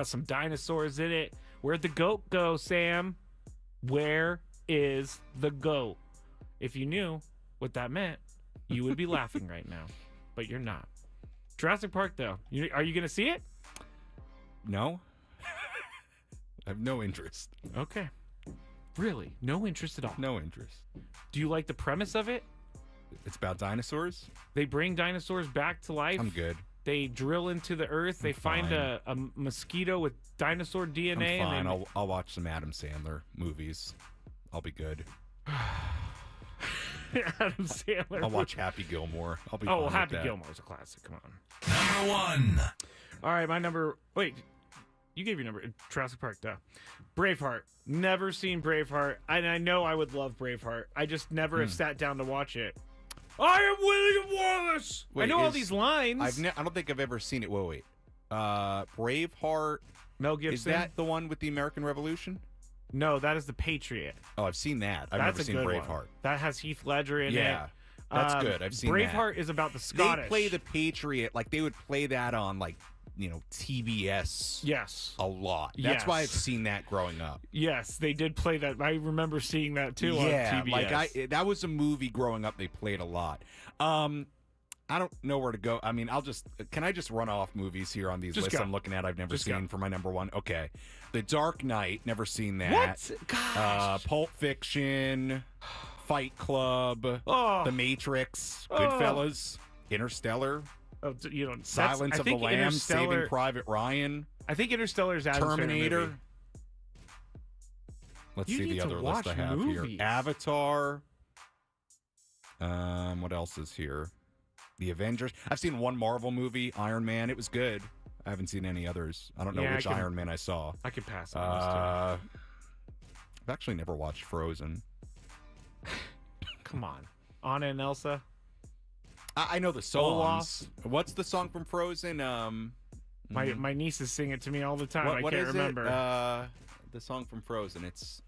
some dinosaurs in it. Where'd the goat go, Sam? Where is the goat? If you knew what that meant, you would be laughing right now, but you're not. Jurassic Park, though. Are you going to see it? No. I have no interest. Okay. Really? No interest at all? No interest. Do you like the premise of it? It's about dinosaurs? They bring dinosaurs back to life. I'm good. They drill into the earth. They find a mosquito with dinosaur DNA. I'm fine. And I'll watch some Adam Sandler movies. I'll be good. Adam Sandler. I'll watch Happy Gilmore. I'll be fine with Happy that. Gilmore's a classic. Come on. Number 1. All right, my number. Wait, you gave your number. Jurassic Park, duh. Braveheart. Never seen Braveheart. And I know I would love Braveheart. I just never have sat down to watch it. I am William Wallace. Wait, I know all these lines. I don't think I've ever seen it. Wait. Braveheart. Mel Gibson. Is that the one with the American Revolution? No, that is The Patriot. Oh, I've seen that. I've That's never a seen good Braveheart. one. That has Heath Ledger in it. Yeah, that's good. I've seen Braveheart that. is about the Scottish. They play The Patriot like they would play that on TBS. Yes. A lot. That's why I've seen that growing up. Yes, they did play that. I remember seeing that too on TBS. Like that was a movie growing up they played a lot. I don't know where to go. I mean, can I just run off movies here on these lists I'm looking at I've never seen for my number 1? Okay. The Dark Knight, never seen that. What? Gosh. Pulp Fiction, Fight Club, The Matrix, Goodfellas, Interstellar, Silence of the Lambs, Saving Private Ryan. I think Interstellar's Terminator. Let's see the other list I have here. Avatar. What else is here? The Avengers. I've seen one Marvel movie, Iron Man. It was good. I haven't seen any others. I don't know which Iron Man I saw. I could pass on this too. I've actually never watched Frozen. Come on. Anna and Elsa. I know the songs. What's the song from Frozen? My nieces sing it to me all the time. What I can't remember. The song from Frozen. It's...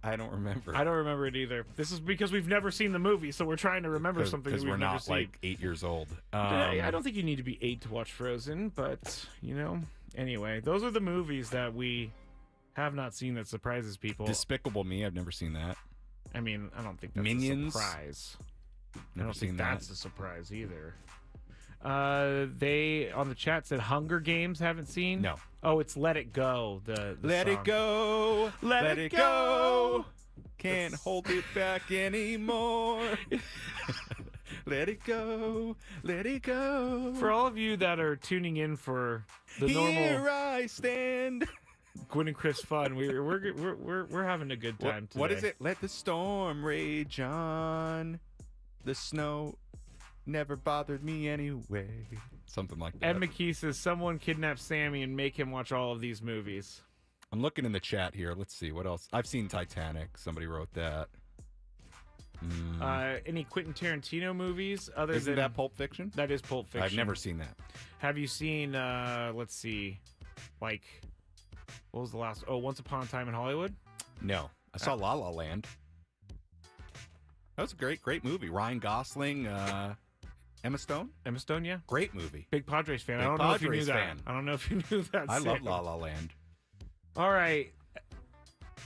I don't remember. I don't remember it either. This is because we've never seen the movie, so we're trying to remember something that we've never seen. Because we're not like 8 years old. I don't think you need to be 8 to watch Frozen, but anyway, those are the movies that we have not seen that surprises people. Despicable Me. I've never seen that. I mean, I don't think that's Minions. a surprise. Never I don't seen think that. that's a surprise either. They on the chat said Hunger Games haven't seen. No. Oh, it's Let It Go. The Let song. it go. Let it go. Can't hold it back anymore. Let it go. Let it go. For all of you that are tuning in for the normal Here I stand. Gwynn and Chris fun, we're having a good time today. What is it? Let the storm rage on. The snow never bothered me anyway. Something like that. Ed McKee says someone kidnapped Sammy and make him watch all of these movies. I'm looking in the chat here. Let's see what else. I've seen Titanic. Somebody wrote that. Any Quentin Tarantino movies other Isn't than that Pulp Fiction? That is Pulp Fiction. I've never seen that. Have you seen? Let's see, like what was the last? Oh, Once Upon a Time in Hollywood. No, I saw La La Land. That was a great movie. Ryan Gosling, Emma Stone? Emma Stone, yeah. Great movie. Big Padres fan. Big I don't know if you knew Padres that. fan. I don't know if you knew that. I love Sam. La La Land. All right.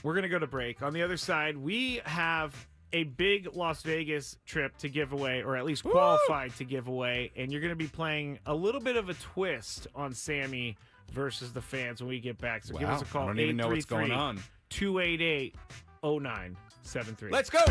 We're going to go to break. On the other side, we have a big Las Vegas trip to give away, or at least qualified to give away, and you're going to be playing a little bit of a twist on Sammy versus the fans when we get back. So give us a call. I don't even know what's going on. 288-0973. Let's go.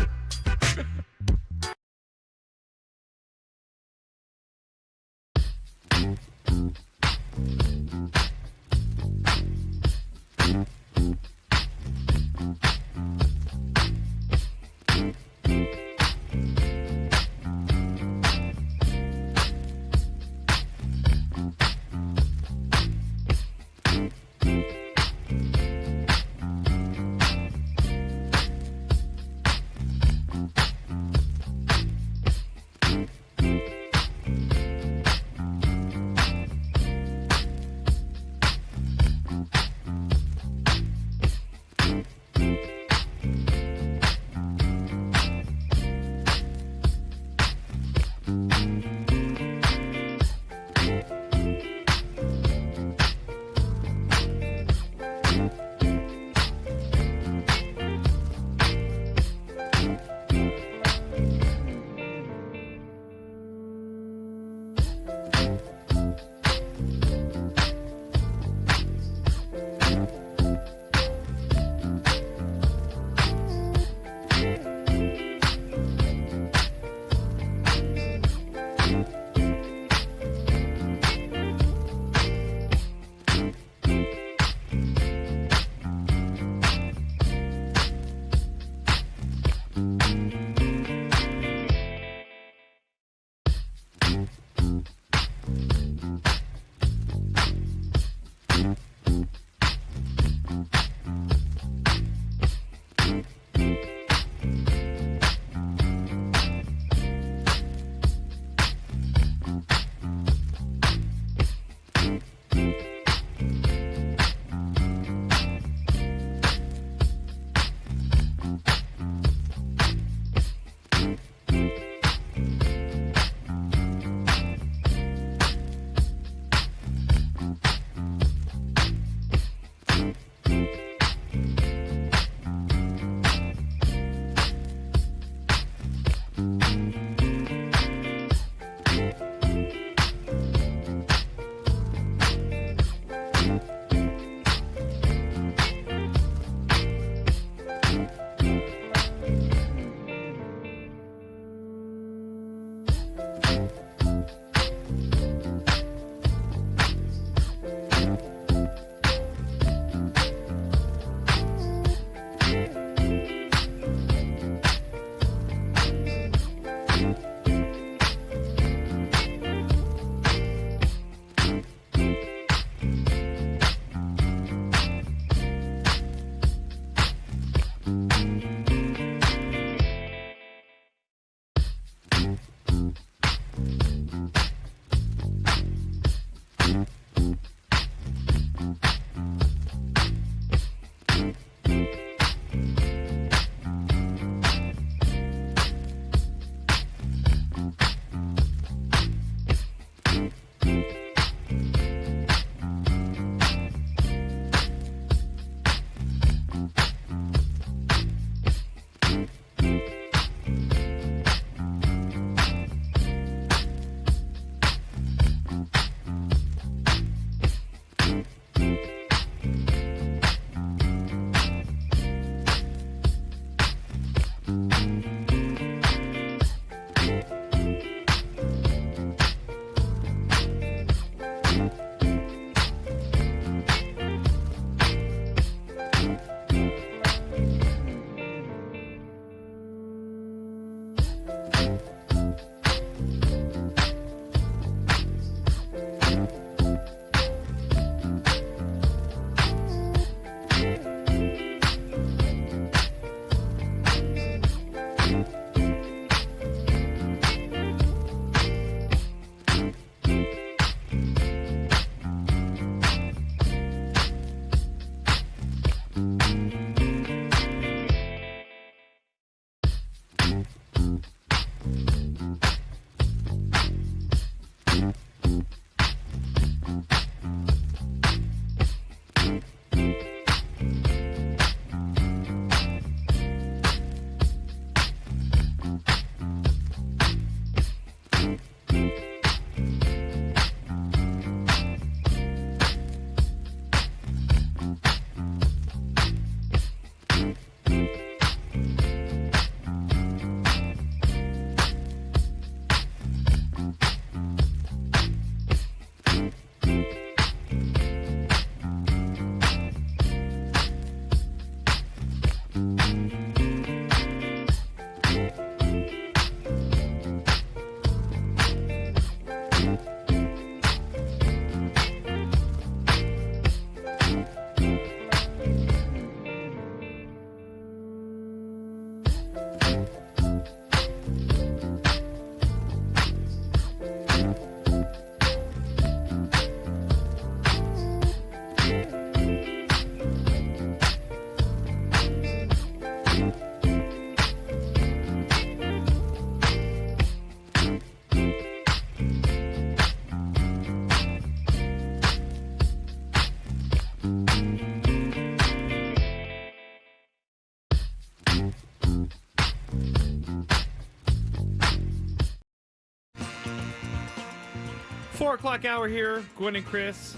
4 o'clock hour here. Gwynn and Chris.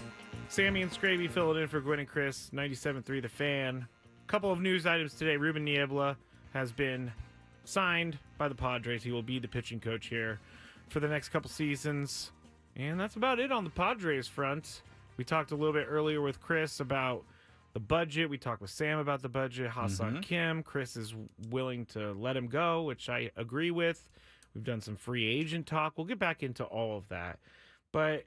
Sammy and Skraby filling in for Gwynn and Chris. 97.3 The Fan. Couple of news items today. Ruben Niebla has been signed by the Padres. He will be the pitching coach here for the next couple seasons. And that's about it on the Padres front. We talked a little bit earlier with Chris about the budget. We talked with Sam about the budget. Ha-Seong Kim. Chris is willing to let him go, which I agree with. We've done some free agent talk. We'll get back into all of that. But,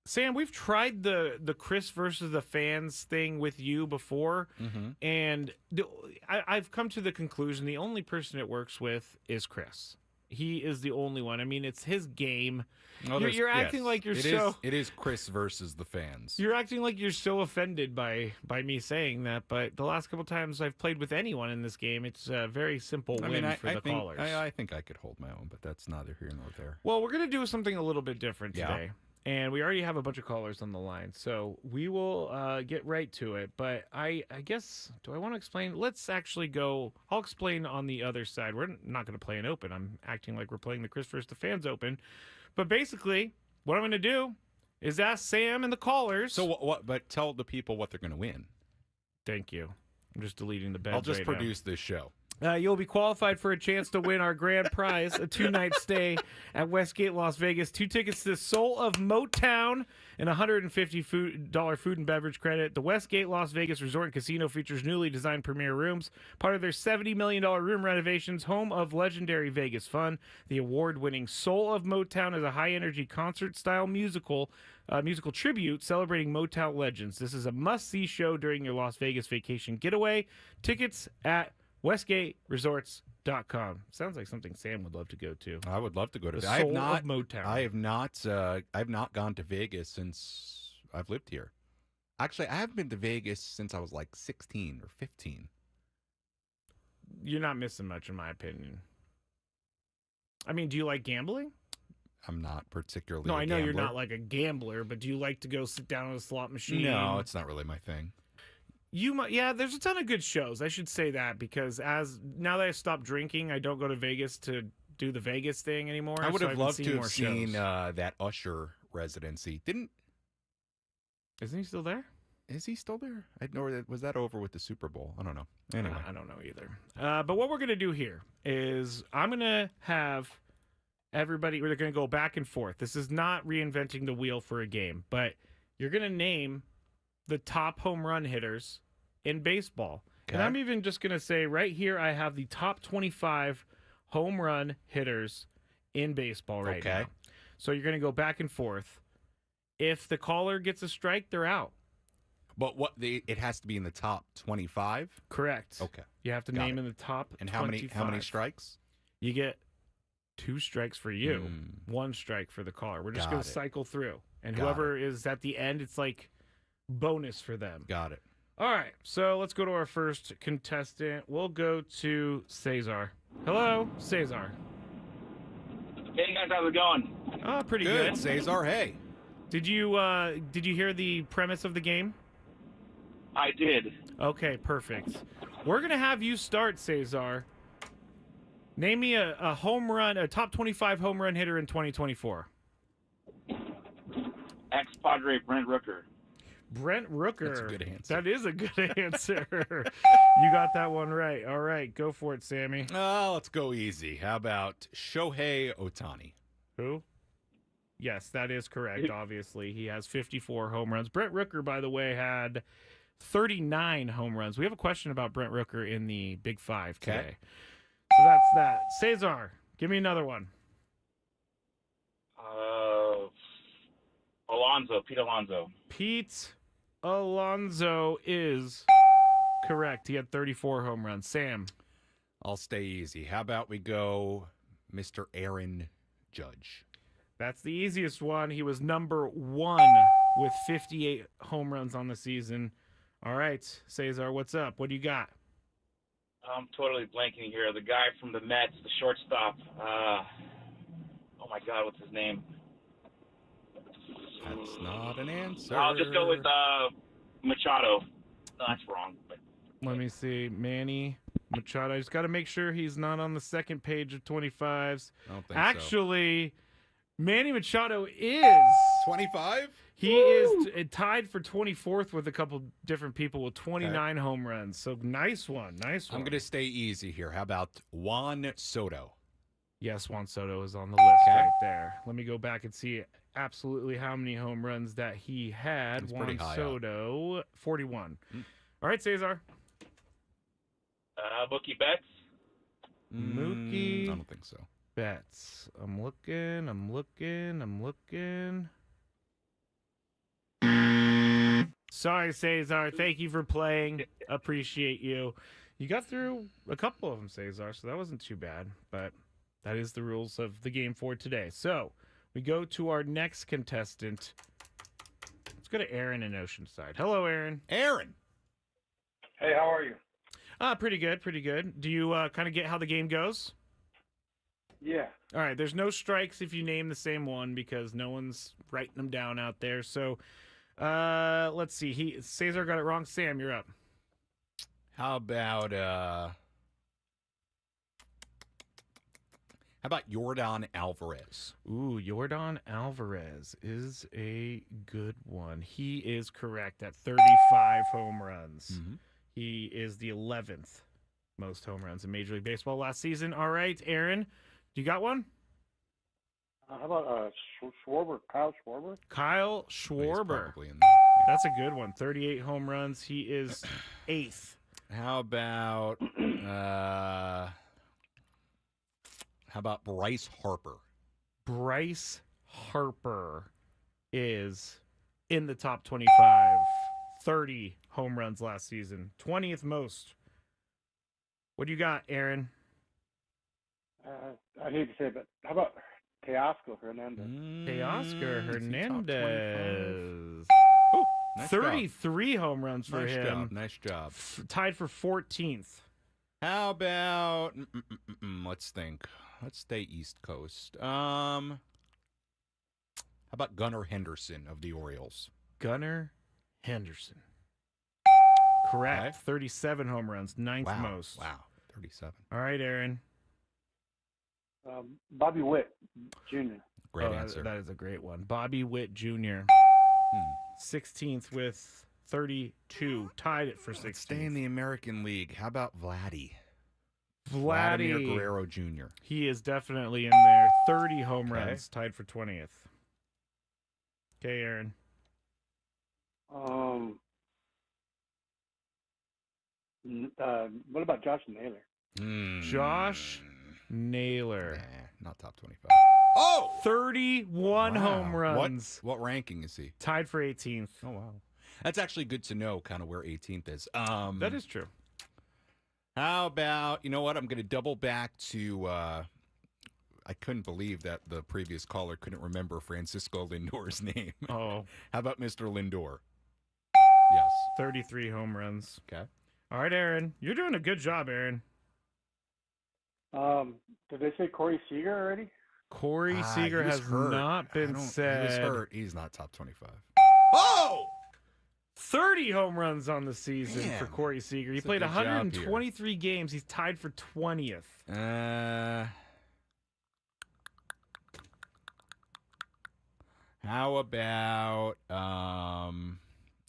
Sam, we've tried the Chris versus the fans thing with you before, and I've come to the conclusion the only person it works with is Chris. He is the only one. I mean, it's his game. Oh, You're acting like you're so... It is Chris versus the fans. You're acting like you're so offended by me saying that, but the last couple times I've played with anyone in this game, it's a very simple win for the callers. I think I could hold my own, but that's neither here nor there. Well, we're going to do something a little bit different today. And we already have a bunch of callers on the line, so we will get right to it. But I guess, do I want to explain? Let's actually go. I'll explain on the other side. We're not going to play an open. I'm acting like we're playing the Chris versus the fans open. But basically, what I'm going to do is ask Sam and the callers. So what? But tell the people what they're going to win. Thank you. I'm just deleting the beds. I'll just right produce this show. You'll be qualified for a chance to win our grand prize, a 2-night stay at Westgate, Las Vegas. 2 tickets to the Soul of Motown and $150 food and beverage credit. The Westgate, Las Vegas Resort and Casino features newly designed premier rooms, part of their $70 million room renovations, home of legendary Vegas fun. The award-winning Soul of Motown is a high-energy concert-style musical tribute celebrating Motown legends. This is a must-see show during your Las Vegas vacation getaway. Tickets at WestgateResorts.com. Sounds like something Sam would love to go to. I would love to go to. The Soul of Motown. I have not gone to Vegas since I've lived here. Actually, I haven't been to Vegas since I was like 16 or 15. You're not missing much, in my opinion. I mean, do you like gambling? I'm not particularly. No, I know you're not like a gambler, but do you like to go sit down on a slot machine? No, it's not really my thing. There's a ton of good shows. I should say that because now that I stopped drinking, I don't go to Vegas to do the Vegas thing anymore. I would have loved to have shows. seen that Usher residency. Isn't he still there? Is he still there? Was that over with the Super Bowl? I don't know. Anyway, I don't know either. But what we're gonna do here is I'm gonna have everybody. We're gonna go back and forth. This is not reinventing the wheel for a game, but you're gonna name the top home run hitters in baseball. Okay. And I'm even just going to say right here, I have the top 25 home run hitters in baseball right now. So you're going to go back and forth. If the caller gets a strike, they're out. But it has to be in the top 25? Correct. Okay. You have to name in the top 25. And how many strikes? You get 2 strikes for you, 1 strike for the caller. We're just going to cycle through. And whoever is at the end, it's like bonus for them. Got it. All right, so let's go to our first contestant. We'll go to Cesar. Hello, Cesar. Hey guys? How's it going? Oh, pretty Good, good. Cesar. Hey. Did you hear the premise of the game? I did. Okay, perfect. We're gonna have you start, Cesar. Name me a home run, a top 25 home run hitter in 2024. Ex-Padre Brent Rooker. Brent Rooker. That's a good answer. That is a good answer. You got that one right. All right, go for it, Sammy. Let's go easy. How about Shohei Ohtani? Who? Yes, that is correct, obviously. He has 54 home runs. Brent Rooker, by the way, had 39 home runs. We have a question about Brent Rooker in the Big Five today. So that's that. Cesar, give me another one. Pete Alonso. Pete Alonso is correct. He had 34 home runs. Sam. I'll stay easy. How about we go Mr. Aaron Judge? That's the easiest one. He was number 1 with 58 home runs on the season. All right, Cesar, what's up? What do you got? I'm totally blanking here. The guy from the Mets, the shortstop. Oh my God, what's his name? That's not an answer. I'll just go with Machado. No, that's wrong. But Let me see. Manny Machado. I just got to make sure he's not on the second page of 25s. I don't think so. Actually, Manny Machado is 25. He is tied for 24th with a couple different people with 29 home runs. So nice one. Nice one. I'm going to stay easy here. How about Juan Soto? Yes, Juan Soto is on the list right there. Let me go back and see absolutely how many home runs that he had. It's Juan pretty high Soto, 41. All right, Cesar. Mookie Betts. Mookie. I don't think so. Betts. I'm looking. Sorry, Cesar. Thank you for playing. Appreciate you. You got through a couple of them, Cesar, so that wasn't too bad. But that is the rules of the game for today. So we go to our next contestant. Let's go to Aaron in Oceanside. Hello, Aaron. Aaron. Hey, how are you? Pretty good, pretty good. Do you kind of get how the game goes? Yeah. All right, there's no strikes if you name the same one because no one's writing them down out there. So let's see. Cesar got it wrong. Sam, you're up. How about Yordan Alvarez? Ooh, Yordan Alvarez is a good one. He is correct at 35 home runs. Mm-hmm. He is the 11th most home runs in Major League Baseball last season. All right, Aaron, you got one? How about Schwarber? Kyle Schwarber? Kyle Schwarber. Probably in there. That's a good one. 38 home runs. He is 8th. How about Bryce Harper? Bryce Harper is in the top 25. 30 home runs last season. 20th most. What do you got, Aaron? I hate to say it, but how about Teoscar Hernandez? Teoscar Hernandez. Ooh, nice 33 home runs for him. Nice job. Tied for 14th. How about let's think. Let's stay East Coast. How about Gunnar Henderson of the Orioles? Gunnar Henderson. Correct. Okay. 37 home runs, 9th most. Wow. 37. All right, Aaron. Bobby Witt Jr. Great answer. That is a great one. Bobby Witt Jr. 16th with 32. Tied it for 16th. Stay in the American League. How about Vladimir Vladdy Guerrero Jr.? He is definitely in there. 30 home runs, tied for 20th. Okay, Aaron. What about Josh Naylor? Josh Naylor. Nah, not top 25. Oh! 31 home runs. What ranking is he? Tied for 18th. Oh, wow. That's actually good to know kind of where 18th is. That is true. How about, you know what? I'm going to double back to, I couldn't believe that the previous caller couldn't remember Francisco Lindor's name. Oh. How about Mr. Lindor? Yes. 33 home runs. Okay. All right, Aaron. You're doing a good job, Aaron. Did they say Corey Seager already? Corey Seager has not been said. He was hurt. He's not top 25. Oh! 30 home runs on the season for Damn. Corey Seager. He That's a played good job 123 games. He's tied for 20th. How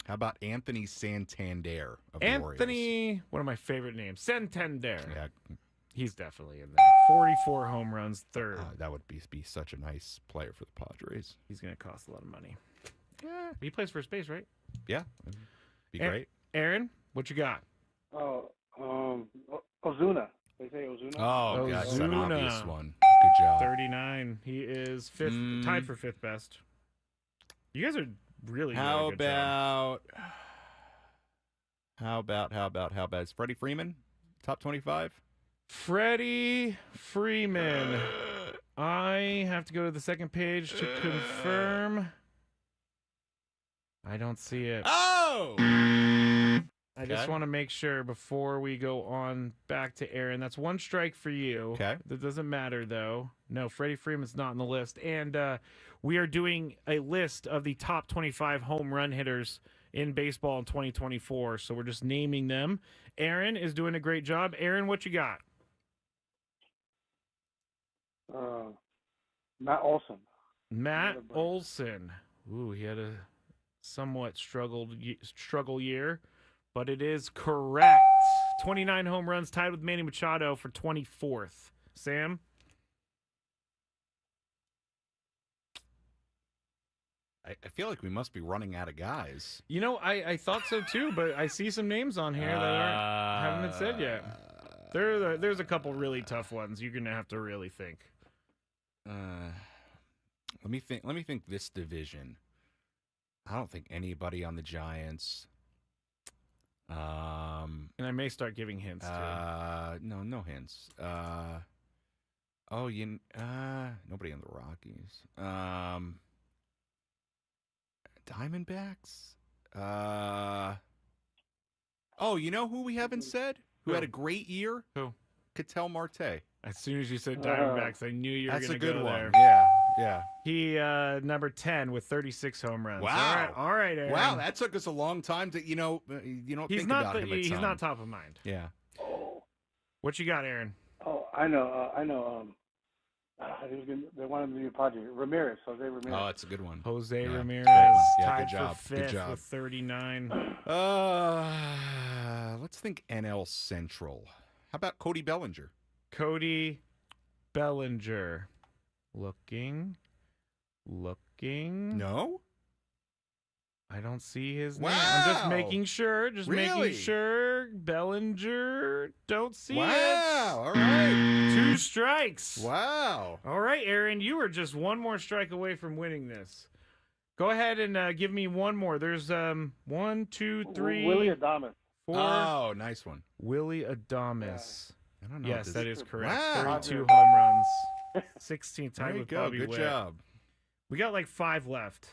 about Anthony Santander of the Warriors? Anthony, one of my favorite names, Santander. Yeah. He's definitely in there. 44 home runs, third. That would be such a nice player for the Padres. He's going to cost a lot of money. He plays first base, right? Yeah. Be great. Aaron, what you got? Oh, Ozuna. They say Ozuna. Oh, God, that's an Ozuna. obvious one. Good job. 39. He is fifth, tied for fifth best. You guys are really doing a good job. How about is Freddie Freeman top 25? Freddie Freeman. I have to go to the second page to confirm. I don't see it. Oh! I just want to make sure before we go on back to Aaron. That's one strike for you. Okay. That doesn't matter, though. No, Freddie Freeman's not on the list. And we are doing a list of the top 25 home run hitters in baseball in 2024. So we're just naming them. Aaron is doing a great job. Aaron, what you got? Matt Olson. Matt Olson. Ooh, he had a somewhat struggle year, but it is correct. 29 home runs, tied with Manny Machado for 24th. Sam? I feel like we must be running out of guys. You know, I thought so too, but I see some names on here that haven't been said yet. There's a couple really tough ones. You're gonna have to really think. Let me think this division. I don't think anybody on the Giants. And I may start giving hints too. No hints. Nobody on the Rockies. Diamondbacks. You know who we haven't said? Who had a great year? Who? Ketel Marte. As soon as you said Diamondbacks, I knew you were going to go there. That's a good one. Yeah. He number 10 with 36 home runs. Wow. All right, Aaron. Wow, that took us a long time to you don't think about him. He's not top of mind. Yeah. What you got, Aaron? Oh, I know. They wanted him to be a Padre. Ramirez, Jose Ramirez. Oh, that's a good one. Jose Ramirez, tied for fifth with 39. Let's think NL Central. How about Cody Bellinger? Cody Bellinger. Looking. No? I don't see his name. Wow. I'm just making sure. Making sure. Bellinger. Don't see it. Wow. All right. 2 strikes. Wow. All right, Aaron. You were just one more strike away from winning this. Go ahead and give me one more. There's 1, 2, 3. Willie Adames. 4. Oh, nice one. Willie Adames. I don't know. Yes, that is correct. Wow. 32 home runs. 16 tied There you with go. Bobby Good Witt. job. We got like 5 left.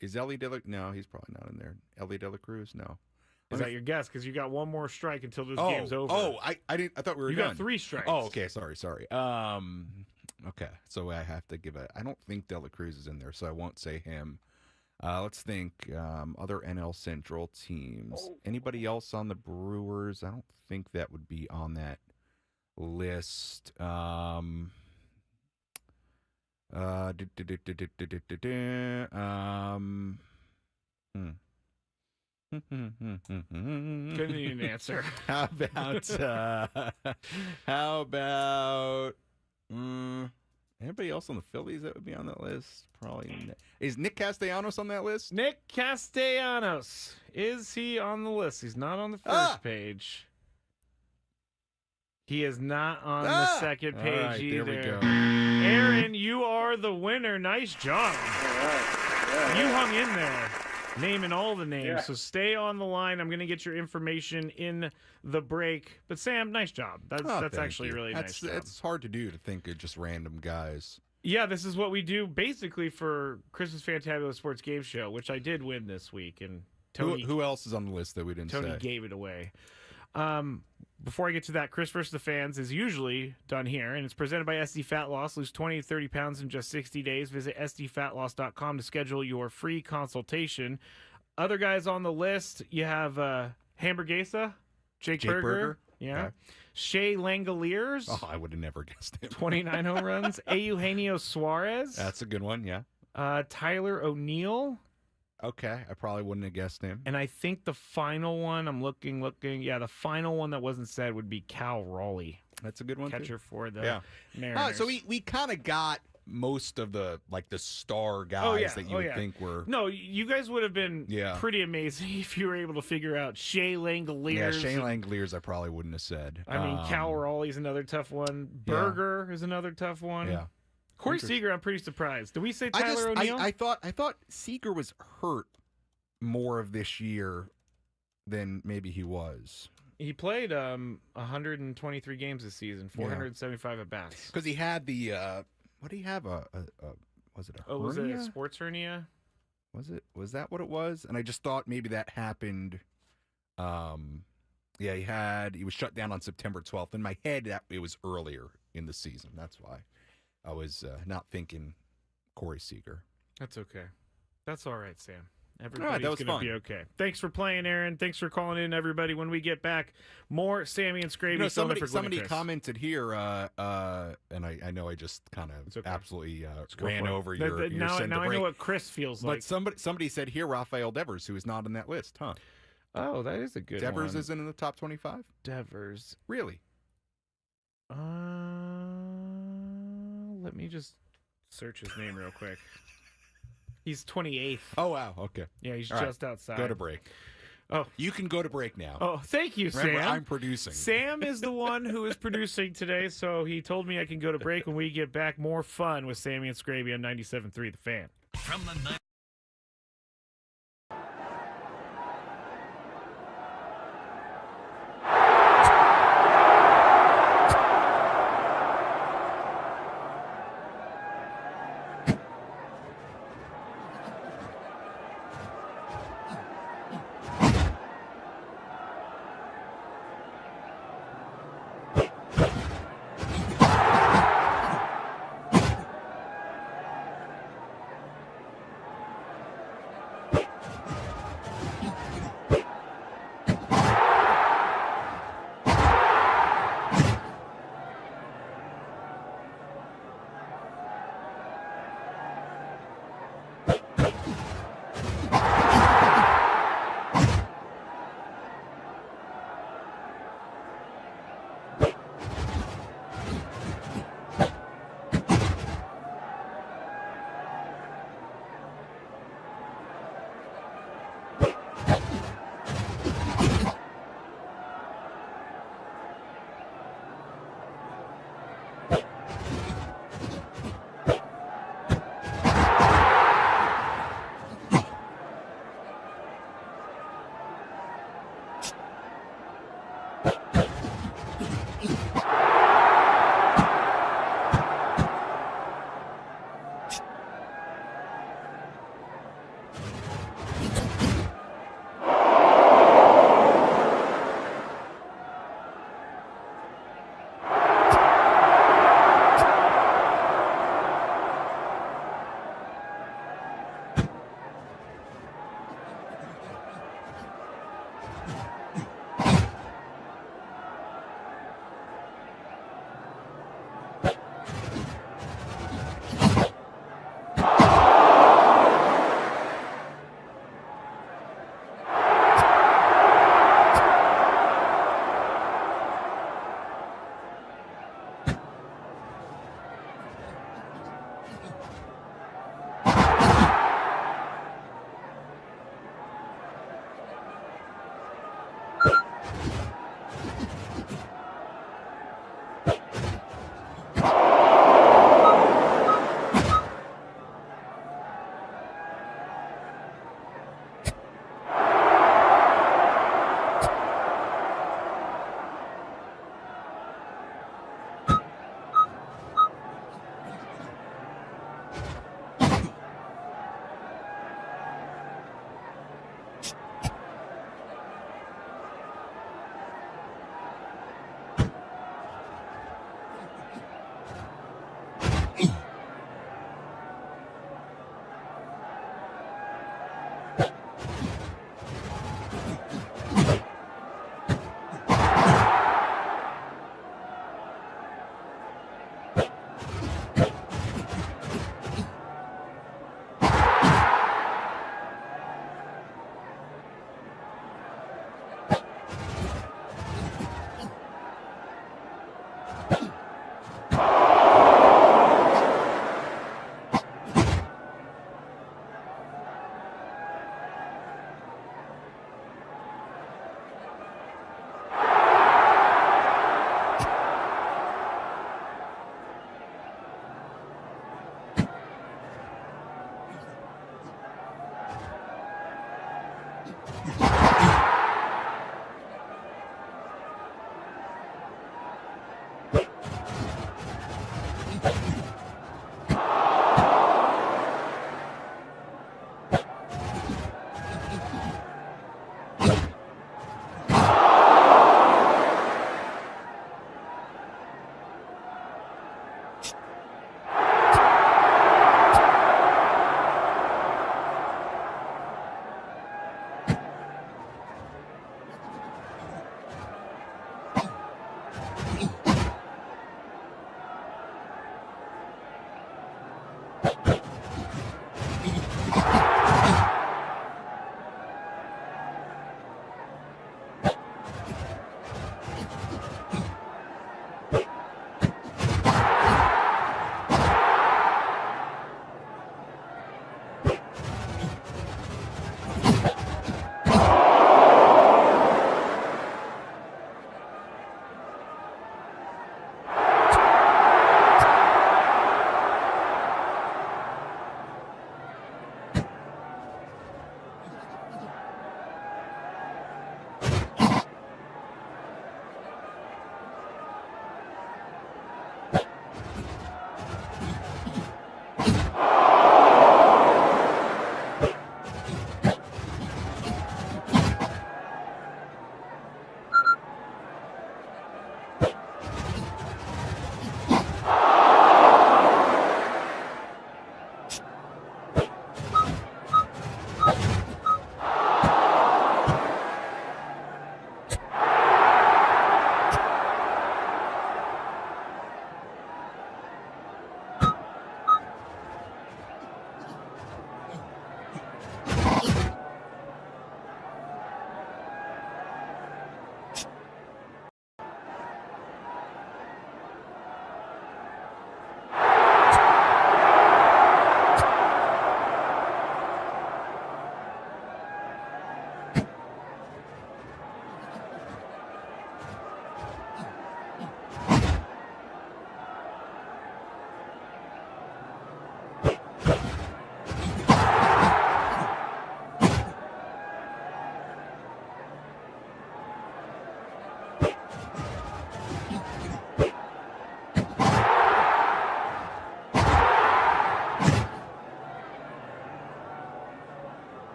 Is Ellie No, he's probably not in there. Ellie De La Cruz? No. Is that your guess? Because you got one more strike until this game's over. I didn't. I thought we were You done. got 3 strikes. Oh, okay. Sorry. Okay. So I have to give I don't think De La Cruz is in there, so I won't say him. Let's think. Other NL Central teams. Anybody else on the Brewers? I don't think that would be on that list. Couldn't even answer. How about anybody else on the Phillies that would be on that list? Probably. Is Nick Castellanos on that list? Nick Castellanos. Is he on the list? He's not on the first page. He is not on the second page all right, either. There we go. Aaron, you are the winner. Nice job. You hung in there, naming all the names. Yeah. So stay on the line. I'm going to get your information in the break. But Sam, nice job. That's actually really nice job. It's hard to do to think of just random guys. Yeah, this is what we do basically for Chris's Fantabulous Sports Game Show, which I did win this week. And Tony, who else is on the list that we didn't say? Tony gave it away. before I get to that, Chris vs. the Fans is usually done here, and it's presented by SD Fat Loss. Lose 20 to 30 pounds in just 60 days. Visit sdfatloss.com to schedule your free consultation. Other guys on the list, you have Hamburguesa, Jake Berger. Yeah. Okay. Shea Langoliers. Oh, I would have never guessed him. 29 home runs. Eugenio Suarez. That's a good one, yeah. Tyler O'Neill. Okay, I probably wouldn't have guessed him. And I think the final one, I'm looking. Yeah, the final one that wasn't said would be Cal Raleigh. That's a good one, catcher for the Mariners. Oh, so we kind of got most of the star guys that you would think were. No, you guys would have been pretty amazing if you were able to figure out Shea Langoliers. Yeah, Shea Langoliers I probably wouldn't have said. I mean, Cal Raleigh's another tough one. Berger is another tough one. Yeah. Corey Seager, I'm pretty surprised. Did we say Tyler O'Neill? I thought Seager was hurt more of this year than maybe he was. He played 123 games this season, 475 at bats. Because he had the what did he have? Was it a hernia? Was it a sports hernia? Was that what it was? And I just thought maybe that happened. He was shut down on September 12th. In my head, it was earlier in the season. That's why I was not thinking Corey Seager. That's okay. That's all right, Sam. Everybody's going to be okay. Thanks for playing, Aaron. Thanks for calling in, everybody. When we get back, more Sammy and Skraby. Somebody commented here, and I know I just kind of absolutely ran over your now send I break. know what Chris feels like. But somebody said here Rafael Devers, who is not on that list, huh? Oh, that is a good one. Devers isn't in the top 25? Devers. Really? Let me just search his name real quick. He's 28th. Oh, wow. Okay. Yeah, he's just outside. Go to break. Oh. You can go to break now. Oh, thank you, Remember, Sam. I'm producing. Sam is the one who is producing today, so he told me I can go to break. When we get back, more fun with Sammy and Skraby on 97.3 The Fan. From the night.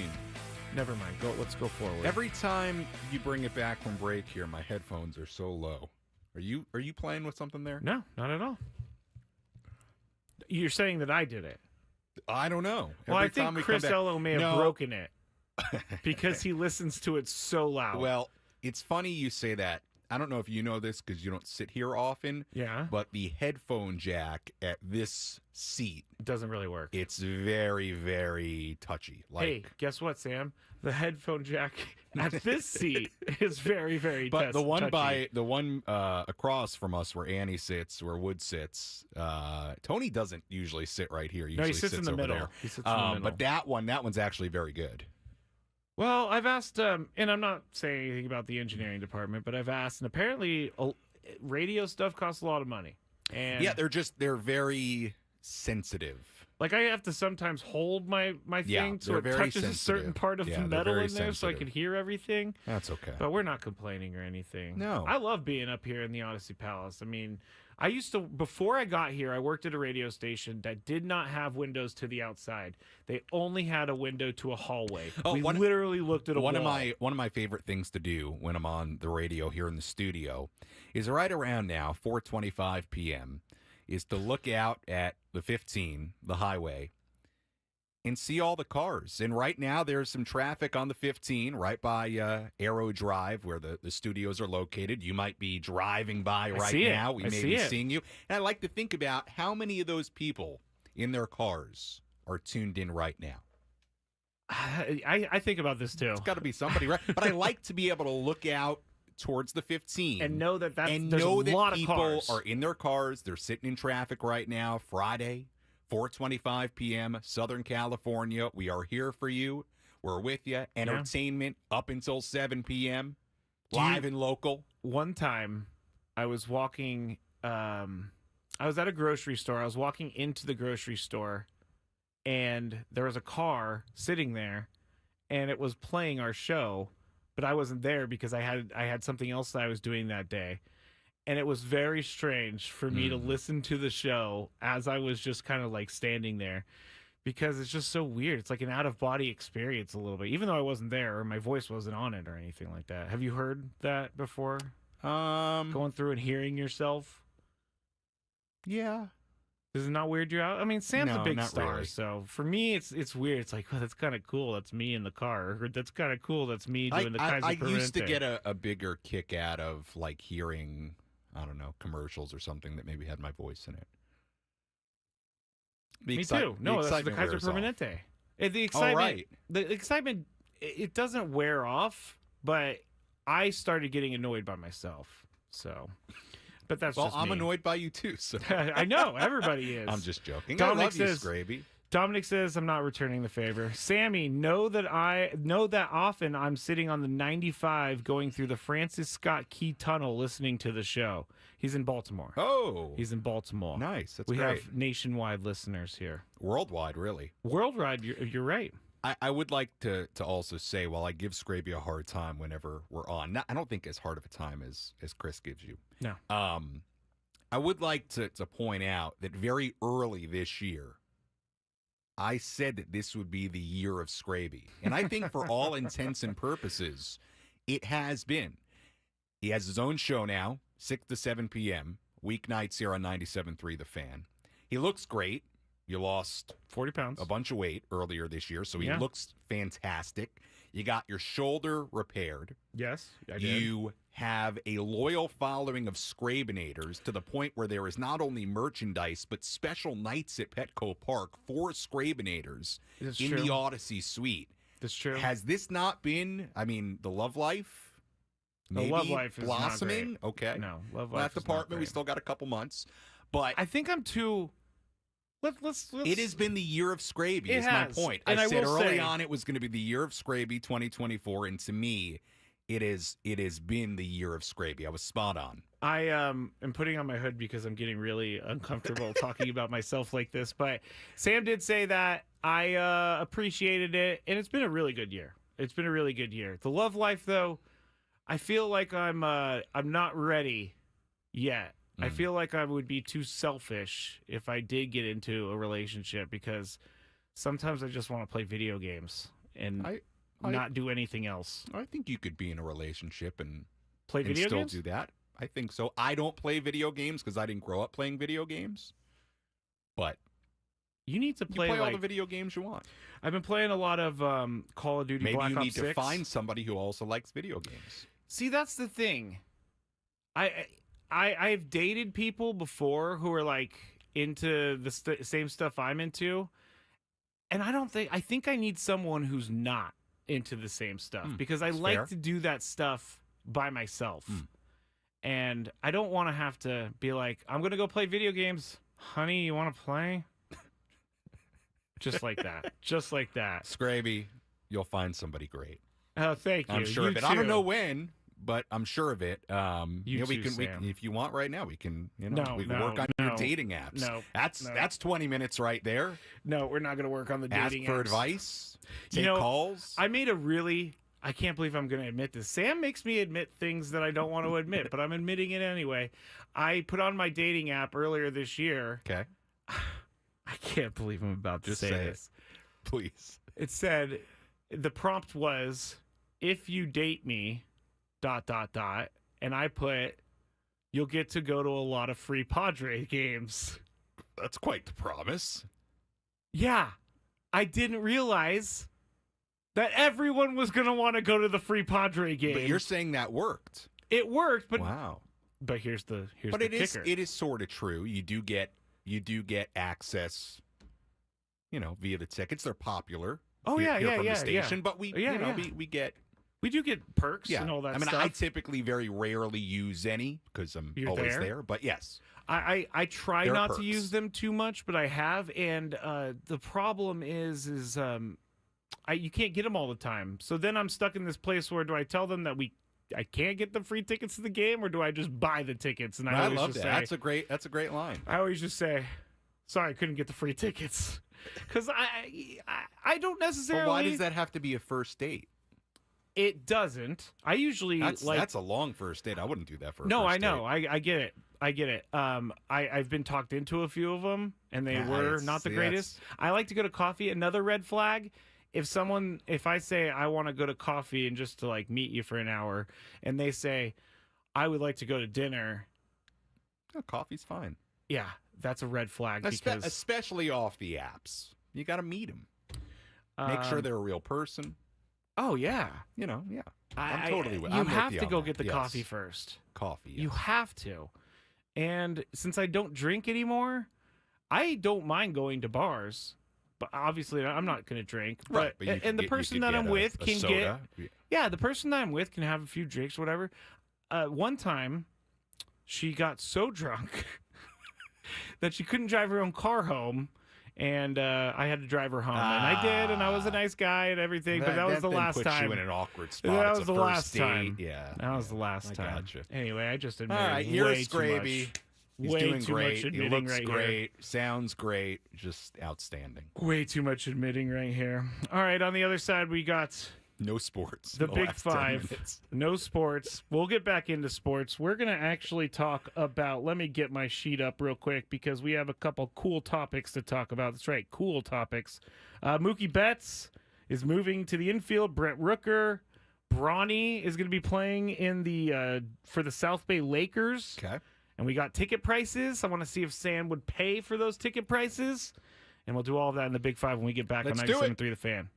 mean? Never mind. Let's go forward. Every time you bring it back from break here, my headphones are so low. Are you playing with something there? No, not at all. You're saying that I did it. I don't know. Well, Every I think time we Chris come back- Ello may have No. broken it because he listens to it so loud. Well, it's funny you say that. I don't know if you know this because you don't sit here often. Yeah. But the headphone jack at this seat doesn't really work. It's very, very touchy. Hey, guess what, Sam? The headphone jack at this seat is very, very But the one touchy. across from us where Annie sits, where Wood sits, Tony doesn't usually sit right here. No, he Usually sits in the over middle. there. He sits in the middle. But that one's actually very good. Well, I've asked, and I'm not saying anything about the engineering department, but I've asked, and apparently radio stuff costs a lot of money. And Yeah, they're very sensitive. like I have to sometimes hold my thing so they're it very touches a certain sensitive. part of Yeah, the they're metal very in there so I sensitive. can hear everything. That's okay. But we're not complaining or anything. No. I love being up here in the Odyssey Palace. I mean, I used to, before I got here, I worked at a radio station that did not have windows to the outside. They only had a window to a hallway. We literally looked at a one wall. of my favorite things to do when I'm on the radio here in the studio is right around now, 4:25 p.m., is to look out at the 15, the highway, and see all the cars. And right now there's some traffic on the 15 right by Arrow Drive where the studios are located. You might be driving by right see it. now. We I may see be it. seeing you. And I like to think about how many of those people in their cars are tuned in right now. I think about this too. It's got to be somebody, right? But I like to be able to look out towards the 15 And know that there's know a that lot of people cars. are in their cars. They're sitting in traffic right now. Friday, 4:25 p.m., Southern California. We are here for you. We're with you. Entertainment up until 7 p.m. Live and local. One time, I was walking. I was at a grocery store. I was walking into the grocery store, and there was a car sitting there, and it was playing our show, but I wasn't there because I had something else that I was doing that day. And it was very strange for me to listen to the show as I was just kind of like standing there because it's just so weird. It's like an out-of-body experience a little bit, even though I wasn't there or my voice wasn't on it or anything like that. Have you heard that before? Going through and hearing yourself? Yeah. Does it not weird you out? I mean, Sam's a No, big not star, really. so for me, it's weird. It's like, oh, that's kind of cool. That's me in the car. Or that's kind of cool. That's me doing the Kaiser I used to Permanente. get a bigger kick out of like hearing, I don't know, commercials or something that maybe had my voice in it. Me too. No, that's the Kaiser Permanente. The excitement, right. the excitement, it doesn't wear off, but I started getting annoyed by myself. So, but that's Well, just I'm me. annoyed by you too. So I know everybody is. I'm just joking. Dominic I love says, you, Skraby. Dominic says I'm not returning the favor. Sammy, know that often I'm sitting on the 95 going through the Francis Scott Key Tunnel listening to the show. He's in Baltimore. Oh, He's in Baltimore. nice. That's we great. have nationwide listeners here. Worldwide, really. Worldwide, you're right. I would like to also say, while I give Skraby a hard time whenever we're on, I don't think as hard of a time as Chris gives you. No. I would like to point out that very early this year, I said that this would be the year of Skraby. And I think for all intents and purposes, it has been. He has his own show now, 6 to 7 p.m., weeknights here on 97.3 The Fan. He looks great. You lost 40 pounds, a bunch of weight earlier this year, so he Yeah. looks fantastic. You got your shoulder repaired. Yes, I did. You have a loyal following of Skrabinators to the point where there is not only merchandise, but special nights at Petco Park for Skrabinators That's in true. the Odyssey Suite. That's true. Has this not been, I mean, the love life? The Maybe love life is not blossoming? great. Okay. No, love Well, life that is not department, we great. still got a couple months. But I think I'm too. Let's. it has been the year of Skraby, It is has. my point. And I I said will early say- on it was going to be the year of Skraby 2024, and to me, it has been the year of Skraby. I was spot on. I am putting on my hood because I'm getting really uncomfortable talking about myself like this. But Sam did say that I appreciated it, and it's been a really good year. It's been a really good year. The love life, though, I feel like I'm not ready yet. I feel like I would be too selfish if I did get into a relationship because sometimes I just want to play video games. and not do anything else. I think you could be in a relationship and play video still games. Do that. I think so. I don't play video games because I didn't grow up playing video games. But you need to play, all the video games you want. I've been playing a lot of Call of Duty. Maybe Black you Ops need 6. to find somebody who also likes video games. See, that's the thing. I've dated people before who are like into the same stuff I'm into, and I think I need someone who's not into the same stuff because I like fair. to do that stuff by myself. And I don't want to have to be like, I'm going to go play video games. Honey, you want to play? Just like that. Just like that. Skraby, you'll find somebody great. Oh, thank you. I'm sure You of it. too. I don't know when, but I'm sure of it. You we too, can, Sam. if you want right now, we can, we can No, work on your dating apps. No, That's 20 minutes right there. No, we're not going to work on the Ask dating for apps. advice. Take You know, calls. I can't believe I'm going to admit this. Sam makes me admit things that I don't want to admit, but I'm admitting it anyway. I put on my dating app earlier this year. Okay. I can't believe I'm about to Just say say this. it. Please. It said, the prompt was, if you date me, ... And I put, you'll get to go to a lot of free Padre games. That's quite the promise. Yeah. I didn't realize that everyone was going to want to go to the free Padre game. But you're saying that worked. It worked, but wow. But here's the but the it is kicker. it is sort of true. You do get access, via the tickets. They're popular. Oh here yeah, from yeah, the station, yeah. but we we do get perks and all that I mean, stuff. I typically very rarely use any because I'm always there. But yes, I try there are not perks. to use them too much, but I have, and the problem is you can't get them all the time. So then I'm stuck in this place where do I tell them that I can't get the free tickets to the game, or do I just buy the tickets? And I always love just that. say, That's a great line. I always just say, sorry, I couldn't get the free tickets because I don't necessarily. But why does that have to be a first date? It doesn't. I usually that's a long first date. I wouldn't do that for a No, first I know. date. I get it. I get it. I've been talked into a few of them, and they were not the greatest. I like to go to coffee. Another red flag. If I say I want to go to coffee and just to like meet you for an hour, and they say I would like to go to dinner, coffee's fine. Yeah, that's a red flag because especially off the apps, you got to meet them. Make sure they're a real person. Oh yeah, yeah. I'm totally with you. I'm have with to on go that. get the Yes. coffee first. Coffee. Yes. You have to. And since I don't drink anymore, I don't mind going to bars. But obviously, I'm not going to drink. Right, But, but and the person that I'm with can soda. Yeah, the person that I'm with can have a few drinks, whatever. One time, she got so drunk that she couldn't drive her own car home. And I had to drive her home, and I did, and I was a nice guy and everything. But that was the last puts time. you in an awkward spot. That It's was a the first last date. time. Yeah, that was the last time. Gotcha. Anyway, I just admitted All right, way here's too Skraby. much. He's Way doing too great. much He admitting looks right great. Sounds great. Just outstanding. Way too much admitting right here. All right, on the other side, we got no sports. The Big last 10 Five. minutes. No sports. We'll get back into sports. We're going to actually talk about, let me get my sheet up real quick because we have a couple cool topics to talk about. That's right, cool topics. Mookie Betts is moving to the infield. Brent Rooker. Bronny is going to be playing in the for the South Bay Lakers. Okay. And we got ticket prices. I want to see if Sam would pay for those ticket prices. And we'll do all of that in the Big Five when we get back Let's on do it. 97.3 The Fan.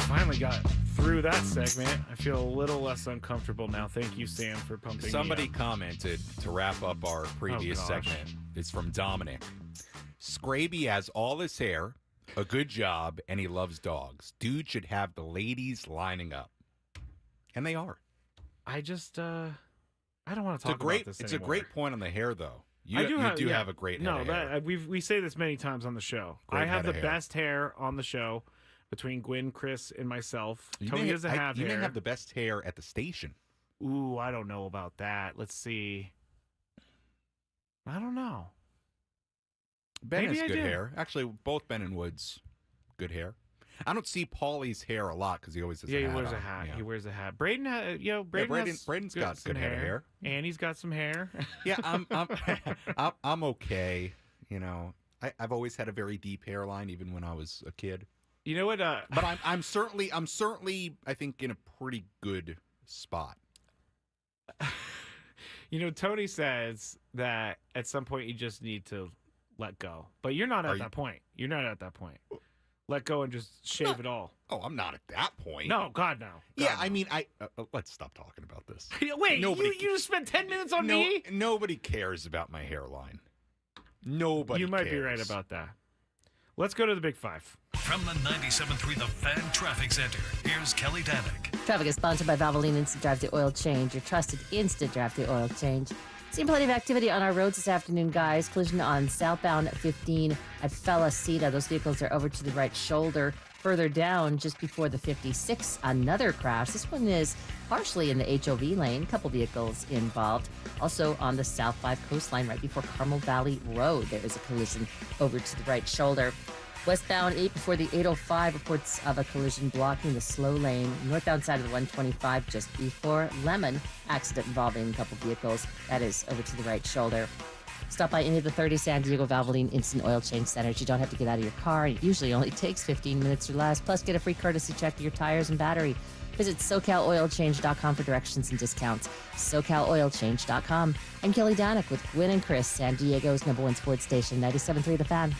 finally got through that segment. I feel a little less uncomfortable now. Thank you, Sam, for pumping Somebody me up. commented to wrap up our previous segment. It's from Dominic. Skraby has all his hair, a good job, and he loves dogs. Dude should have the ladies lining up. And they are. I just, I don't want to talk about this It's anymore. a great point on the hair, though. You I do have a great head of hair. We say this many times on the show. Great I have head the of hair. best hair on the show between Gwynn, Chris, and myself. You Tony may doesn't have hair. You may have the best hair at the station. Ooh, I don't know about that. Let's see. I don't know. Ben Maybe has I good do. hair. Actually, both Ben and Woods, good hair. I don't see Paulie's hair a lot because he always has a hat He wears a on. hat. Yeah. He wears a hat. Braden, Braden's got some good head of hair. and he's got some hair. Yeah, I'm okay. You know, I've always had a very deep hairline, even when I was a kid. You know what? But I'm certainly, I think, in a pretty good spot. You know, Tony says that at some point you just need to let go, but you're not at that point. You're not at that point. Let go and just shave it all. Oh, I'm not at that point. No, God, no. Yeah, I mean, let's stop talking about this. Wait, you just spent 10 minutes on me? Nobody cares about my hairline. Nobody You might cares. be right about that. Let's go to the Big Five. From the 97.3 The Fan Traffic Center, here's Kelly Danick. Traffic is sponsored by Valvoline Instant Drive the Oil Change, your trusted instant drive the oil change. Seen plenty of activity on our roads this afternoon, guys. Collision on southbound 15 at Felicita. Those vehicles are over to the right shoulder. Further down, just before the 56, another crash. This one is partially in the HOV lane. A couple vehicles involved. Also on the South 5 coastline, right before Carmel Valley Road, there is a collision over to the right shoulder. Westbound 8 before the 805, reports of a collision blocking the slow lane. Northbound side of the 125 just before Lemon, accident involving a couple vehicles. That is over to the right shoulder. Stop by any of the 30 San Diego Valvoline Instant Oil Change Centers. You don't have to get out of your car. It usually only takes 15 minutes or less. Plus, get a free courtesy check of your tires and battery. Visit SoCalOilChange.com for directions and discounts. SoCalOilChange.com. I'm Kelly Danick with Gwynn and Chris, San Diego's #1 sports station, 97.3 The Fan.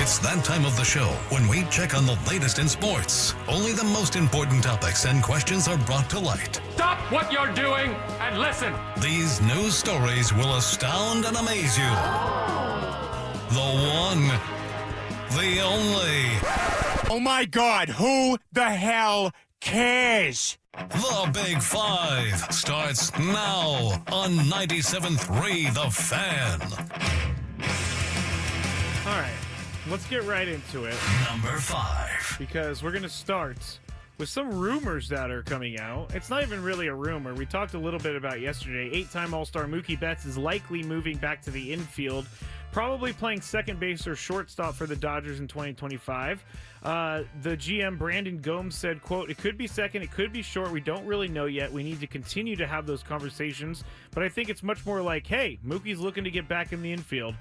It's that time of the show when we check on the latest in sports. Only the most important topics and questions are brought to light. Stop what you're doing and listen. These news stories will astound and amaze you. The one, the only. Oh my God, who the hell cares? The Big Five starts now on 97.3 The Fan. All right, let's get right into it. Number 5. Because we're going to start with some rumors that are coming out. It's not even really a rumor. We talked a little bit about yesterday. 8-time All-Star Mookie Betts is likely moving back to the infield, probably playing second base or shortstop for the Dodgers in 2025. The GM, Brandon Gomes, said, quote, "It could be second, it could be short. We don't really know yet. We need to continue to have those conversations. But I think it's much more like, hey, Mookie's looking to get back in the infield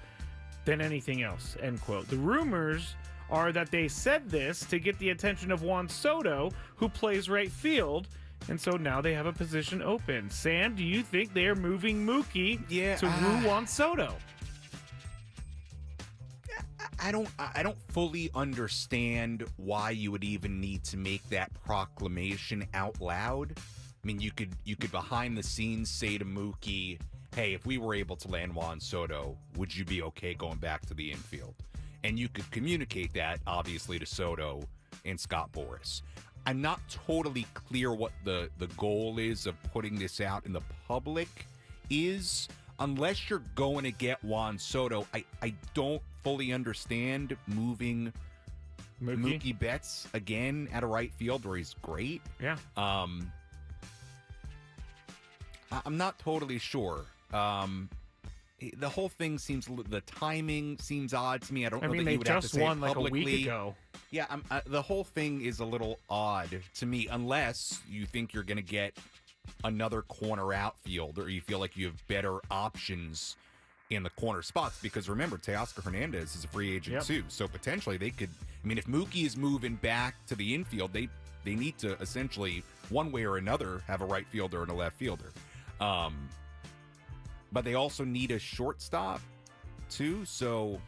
than anything else," end quote. The rumors are that they said this to get the attention of Juan Soto, who plays right field, and so now they have a position open. Sam, do you think they're moving Mookie to woo Juan Soto? I don't fully understand why you would even need to make that proclamation out loud. I mean, you could behind the scenes say to Mookie, hey, if we were able to land Juan Soto, would you be okay going back to the infield? And you could communicate that, obviously, to Soto and Scott Boras. I'm not totally clear what the goal is of putting this out in the public is. Unless you're going to get Juan Soto, I don't fully understand moving Mookie Betts again at a right field where he's great. Yeah. I'm not totally sure. The whole thing the timing seems odd to me. I don't know that they you would have to just say won it like publicly. a week ago. Yeah, the whole thing is a little odd to me, unless you think you're going to get another corner outfield or you feel like you have better options in the corner spots. Because remember, Teoscar Hernandez is a free agent too, so potentially they could. I mean, if Mookie is moving back to the infield, they need to essentially one way or another have a right fielder and a left fielder. But they also need a shortstop too, so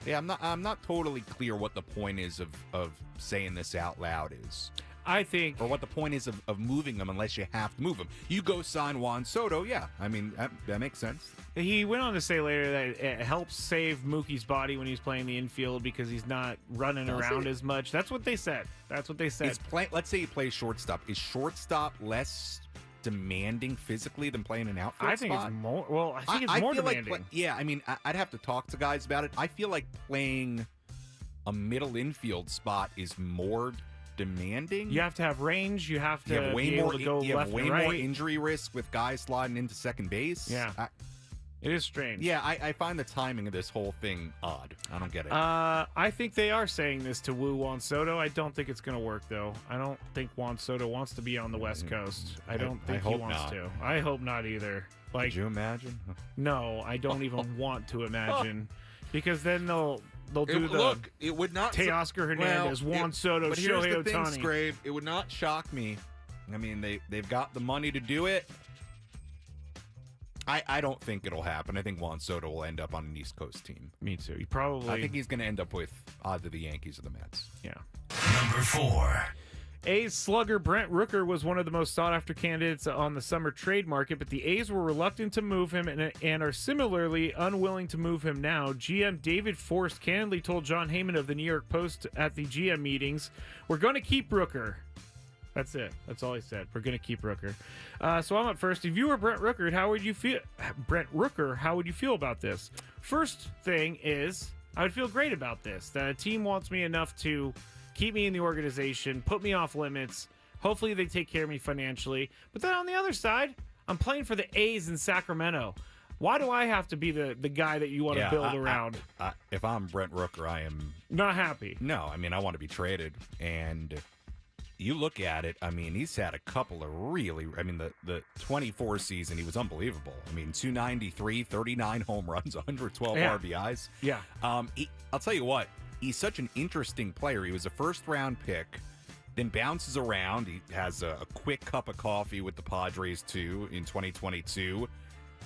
Yeah, I'm not totally clear what the point is of saying this out loud is. I think, or what the point is of moving him unless you have to move him. You go sign Juan Soto, yeah. I mean, that makes sense. He went on to say later that it helps save Mookie's body when he's playing the infield because he's not running around as much. That's what they said. Let's say he plays shortstop. Is shortstop less demanding physically than playing an outfield I think spot? it's more. Well, I think it's more demanding. Yeah, I mean, I'd have to talk to guys about it. I feel like playing a middle infield spot is more demanding. You have to have range. You have to be able to go left and right. You have way more injury risk with guys sliding into second base. Yeah. It is strange. Yeah, I find the timing of this whole thing odd. I don't get it. I think they are saying this to woo Juan Soto. I don't think it's going to work, though. I don't think Juan Soto wants to be on the West Coast. I don't think he wants to. I hope not either. Like, could you imagine? No, I don't even want to imagine. Because then they'll do it would not Teoscar Hernandez, Juan Soto, but here's Shohei the thing, Ohtani. Skrabe, it would not shock me. I mean, they've got the money to do it. I don't think it'll happen. I think Juan Soto will end up on an East Coast team. Me too. I think he's going to end up with either the Yankees or the Mets. Yeah. Number 4. A's slugger Brent Rooker was one of the most sought-after candidates on the summer trade market, but the A's were reluctant to move him and are similarly unwilling to move him now. GM David Forst candidly told John Heyman of the New York Post at the GM meetings, "We're going to keep Rooker." That's it. That's all he said. We're going to keep Rooker. So I'm up first. If you were Brent Rooker, how would you feel about this? First thing is, I would feel great about this. That a team wants me enough to keep me in the organization, put me off limits. Hopefully they take care of me financially. But then on the other side, I'm playing for the A's in Sacramento. Why do I have to be the guy that you want to build around? If I'm Brent Rooker, I am not happy. No, I mean, I want to be traded. And you look at it, I mean, he's had a couple of the 24 season, he was unbelievable. I mean, 293, 39 home runs, 112 RBIs. Yeah. I'll tell you what, he's such an interesting player. He was a first-round pick, then bounces around. He has a quick cup of coffee with the Padres, too, in 2022.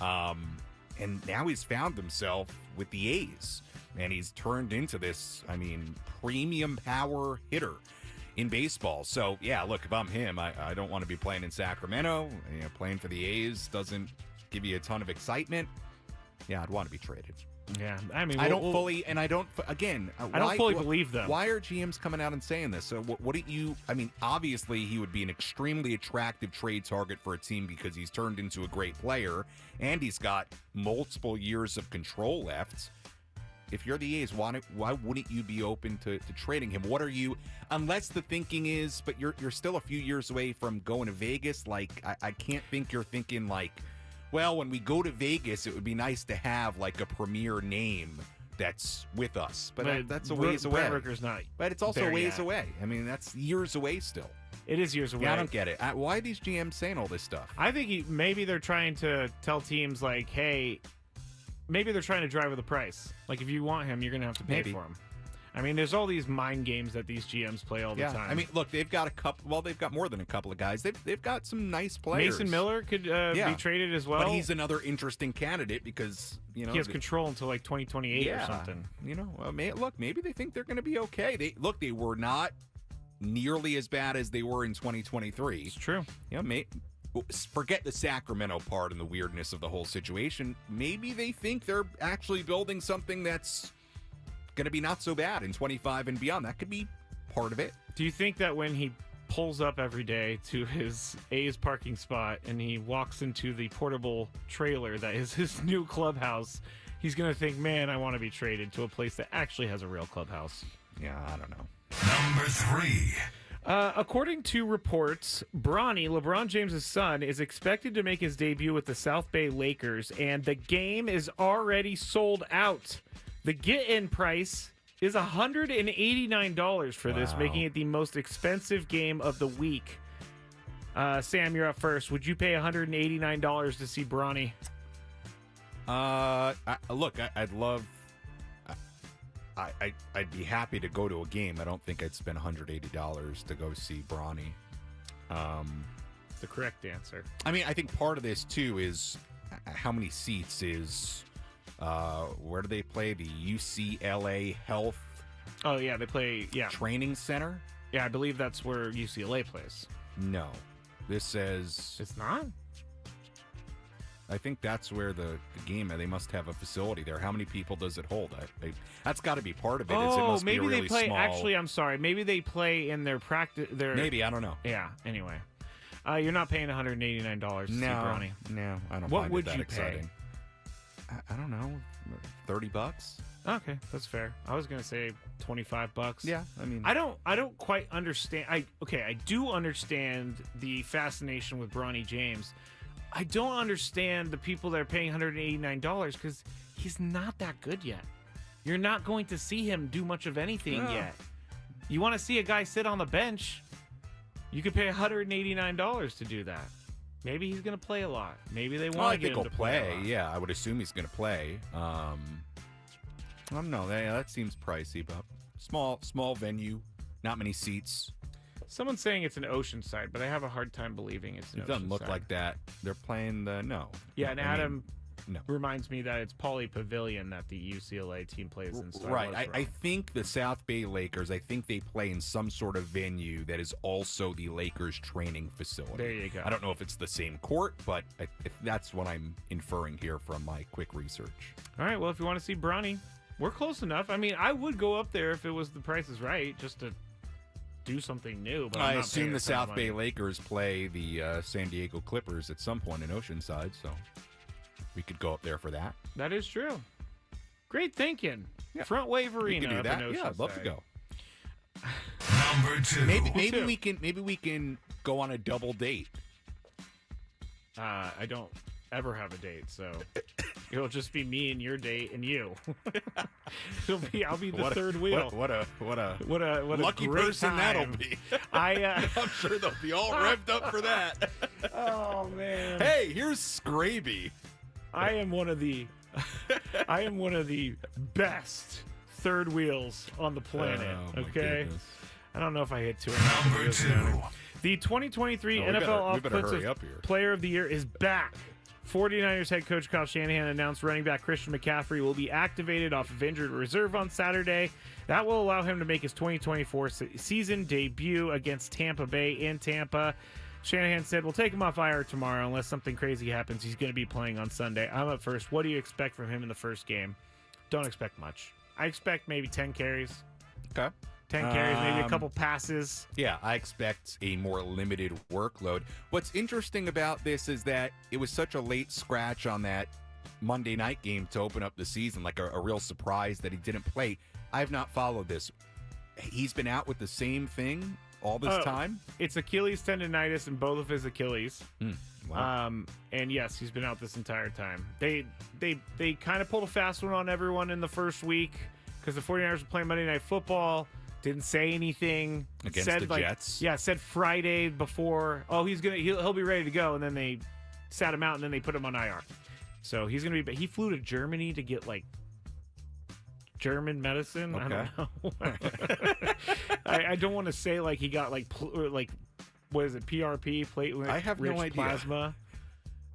And now he's found himself with the A's. And he's turned into this, premium power hitter in baseball. So, yeah, look, if I'm him, I don't want to be playing in Sacramento. Playing for the A's doesn't give you a ton of excitement. Yeah, I'd want to be traded. Yeah, I don't fully believe them. Why are GMs coming out and saying this? So what do you, obviously he would be an extremely attractive trade target for a team because he's turned into a great player and he's got multiple years of control left. If you're the A's, why wouldn't you be open to trading him? What are you, unless the thinking is, but you're still a few years away from going to Vegas, like, I can't think you're thinking like, well, when we go to Vegas, it would be nice to have like a premier name that's with us. But that's a ways away. Rooker's not. But it's also ways away. That's years away still. It is years away. Yeah, I don't get it. Why are these GMs saying all this stuff? I think maybe they're trying to tell teams like, hey, maybe they're trying to drive with the price. Like, if you want him, you're going to have to pay for him. There's all these mind games that these GMs play all the time. Look, they've got they've got more than a couple of guys. They've got some nice players. Mason Miller could be traded as well. But he's another interesting candidate because, he has control until like 2028 or something. Maybe they think they're going to be okay. They were not nearly as bad as they were in 2023. It's true. Forget the Sacramento part and the weirdness of the whole situation. Maybe they think they're actually building something that's going to be not so bad in 25 and beyond. That could be part of it. Do you think that when he pulls up every day to his A's parking spot and he walks into the portable trailer that is his new clubhouse, he's going to think, man, I want to be traded to a place that actually has a real clubhouse? Yeah, I don't know. Number 3. According to reports, Bronny, LeBron James' son, is expected to make his debut with the South Bay Lakers, and the game is already sold out. The get-in price is $189 for this, making it the most expensive game of the week. Sam, you're up first. Would you pay $189 to see Bronny? Look, I'd love... I'd be happy to go to a game. I don't think I'd spend $180 to go see Bronny. The correct answer. I think part of this, too, is how many seats is Where do they play? The UCLA Health Oh, yeah, they play, Training Center? Yeah, I believe that's where UCLA plays. No. This says... It's not? I think that's where the game, they must have a facility there. How many people does it hold? That's got to be part of it. It must maybe be a really they play, small... actually, I'm sorry. Maybe they play in their practice. Maybe, I don't know. Yeah, anyway. You're not paying $189 to see Bronny. No, I don't What find would it that you exciting. pay? I don't know, $30? Okay, that's fair. I was gonna say $25. Yeah, I mean, I don't quite understand. I do understand the fascination with Bronny James. I don't understand the people that are paying $189 because he's not that good yet. You're not going to see him do much of anything yet. You want to see a guy sit on the bench? You could pay $189 to do that. Maybe he's going to play a lot. Maybe they want to get him to play a lot. Yeah, I would assume he's going to play. I don't know. That seems pricey, but small venue, not many seats. Someone's saying it's an Oceanside, but I have a hard time believing it's an Oceanside. It doesn't look like that. They're playing no. Yeah, and Adam no. reminds me that it's Pauley Pavilion that the UCLA team plays in. So Right. I think the South Bay Lakers, I think they play in some sort of venue that is also the Lakers training facility. There you go. I don't know if it's the same court, but that's what I'm inferring here from my quick research. All right, well, if you want to see Bronny, we're close enough. I mean, I would go up there if it was the price is right, just to do something new. But I assume the South Bay Lakers play the San Diego Clippers at some point in Oceanside, so we could go up there for that. That is true. Great thinking. Yeah. Front Wave Arena. We can do up that. in Yeah, I'd love to go. Number 2. Maybe we can go on a double date. I don't ever have a date, so it'll just be me and your date and you. I'll be the third wheel. What a lucky great person time. that'll be. I'm sure they'll be all revved up for that. Oh man! Hey, here's Skraby. I am one of the best third wheels on the planet. Oh, okay, goodness. I don't know if I hit 2. Number 2. The 2023 we NFL better hurry Offensive up here. Player of the Year is back. 49ers head coach Kyle Shanahan announced running back Christian McCaffrey will be activated off of injured reserve on Saturday. That will allow him to make his 2024 season debut against Tampa Bay in Tampa. Shanahan said, we'll take him off IR tomorrow unless something crazy happens. He's going to be playing on Sunday. I'm up first. What do you expect from him in the first game? Don't expect much. I expect maybe 10 carries. Okay. 10 carries, maybe a couple passes. Yeah, I expect a more limited workload. What's interesting about this is that it was such a late scratch on that Monday night game to open up the season, like a real surprise that he didn't play. I have not followed this. He's been out with the same thing all this time? It's Achilles tendonitis in both of his Achilles. Wow. And yes, he's been out this entire time. They kind of pulled a fast one on everyone in the first week because the 49ers were playing Monday Night Football. Didn't say anything against said, the Jets. Yeah, said Friday before. Oh, he'll be ready to go, and then they sat him out, and then they put him on IR. So he's gonna be. He flew to Germany to get like German medicine. Okay. I don't know. I don't want to say like he got like what is it? PRP, platelet. I have no idea. Plasma.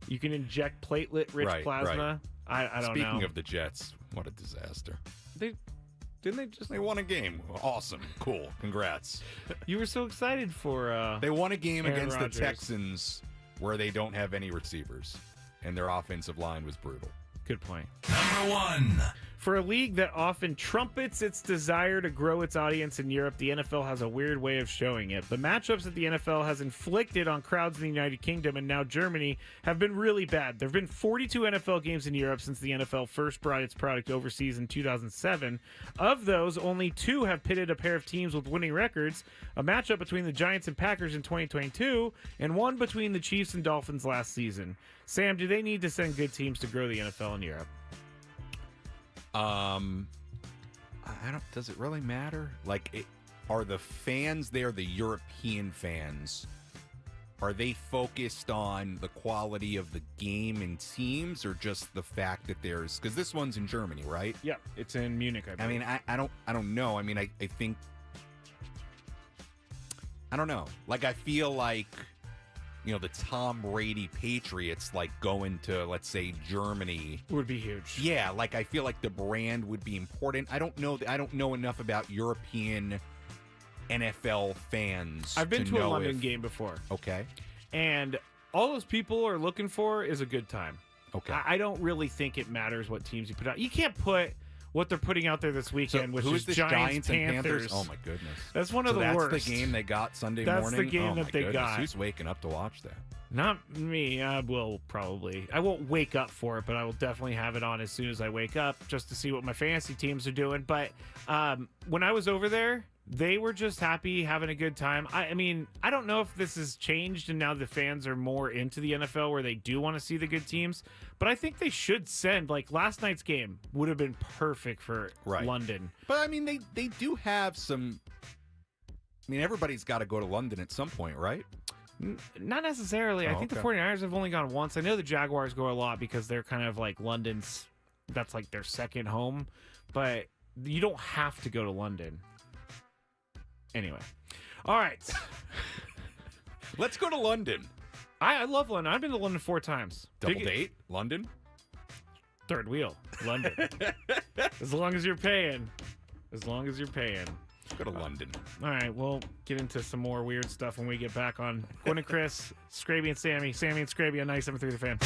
You can inject platelet-rich plasma. Right. I don't know. Speaking of the Jets, what a disaster. They won a game. Awesome. Cool. Congrats. You were so excited for they won a game Aaron against Rodgers. the Texans where they don't have any receivers and their offensive line was brutal. Good point. Number 1. For a league that often trumpets its desire to grow its audience in Europe, the NFL has a weird way of showing it. The matchups that the NFL has inflicted on crowds in the United Kingdom and now Germany have been really bad. There have been 42 NFL games in Europe since the NFL first brought its product overseas in 2007. Of those, only 2 have pitted a pair of teams with winning records, a matchup between the Giants and Packers in 2022, and one between the Chiefs and Dolphins last season. Sam, do they need to send good teams to grow the NFL in Europe? I don't. Does it really matter? Are the fans there, the European fans, are they focused on the quality of the game and teams, or just the fact that there's? Because this one's in Germany, right? Yeah, it's in Munich. I believe. mean, I don't know. I mean, I think. I don't know. I feel like the Tom Brady Patriots, like going to, let's say, Germany. Would be huge. Yeah, like I feel like the brand would be important. I don't know enough about European NFL fans. I've been to a know London game before. Okay. And all those people are looking for is a good time. Okay. I don't really think it matters what teams you put out. You can't put what they're putting out there this weekend, which is this Giants and Panthers. Oh my goodness. That's one of the worst. That's the game they got Sunday That's morning. the game oh that my they goodness. got. Who's waking up to watch that? Not me. I will probably. I won't wake up for it, but I will definitely have it on as soon as I wake up just to see what my fantasy teams are doing. But when I was over there, they were just happy, having a good time. I mean, I don't know if this has changed and now the fans are more into the NFL where they do want to see the good teams, but I think they should send, like last night's game would have been perfect for London. But I mean, they do have some. I mean, everybody's got to go to London at some point, right? Not necessarily. I think the okay. 49ers have only gone once. I know the Jaguars go a lot because they're kind of like London's, that's like their second home, but you don't have to go to London. Anyway. All right. Let's go to London. I love London. I've been to London 4 times. Double date? London? Third wheel. London. As long as you're paying. As long as you're paying. Go to London. All right. We'll get into some more weird stuff when we get back on Gwynn and Chris, Skraby and Sammy. Sammy and Skraby on 97.3 The Fan.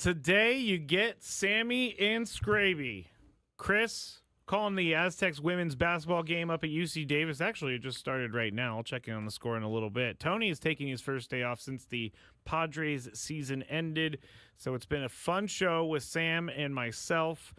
today you get Sammy and Skraby. Chris calling the Aztecs women's basketball game up at UC Davis. Actually, it just started right now. I'll check in on the score in a little bit. Tony is taking his first day off since the Padres season ended. So it's been a fun show with Sam and myself.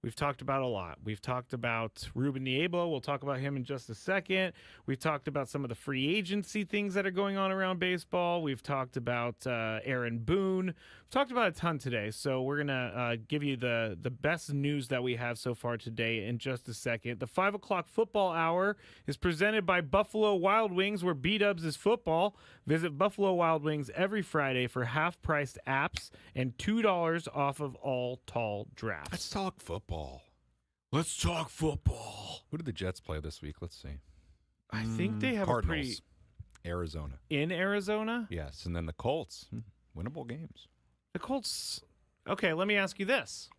We've talked about a lot. We've talked about Ruben Niebla. We'll talk about him in just a second. We've talked about some of the free agency things that are going on around baseball. We've talked about Aaron Boone. We've talked about a ton today. So we're going to give you the best news that we have so far today in just a second. The 5 o'clock football hour is presented by Buffalo Wild Wings, where B-Dubs is football. Visit Buffalo Wild Wings every Friday for half-priced apps and $2 off of all tall drafts. Let's talk football. Let's talk football. Who did the Jets play this week? Let's see. I think they have Cardinals, a pretty... Arizona. In Arizona? Yes, and then the Colts. Winnable games. The Colts... Okay, let me ask you this.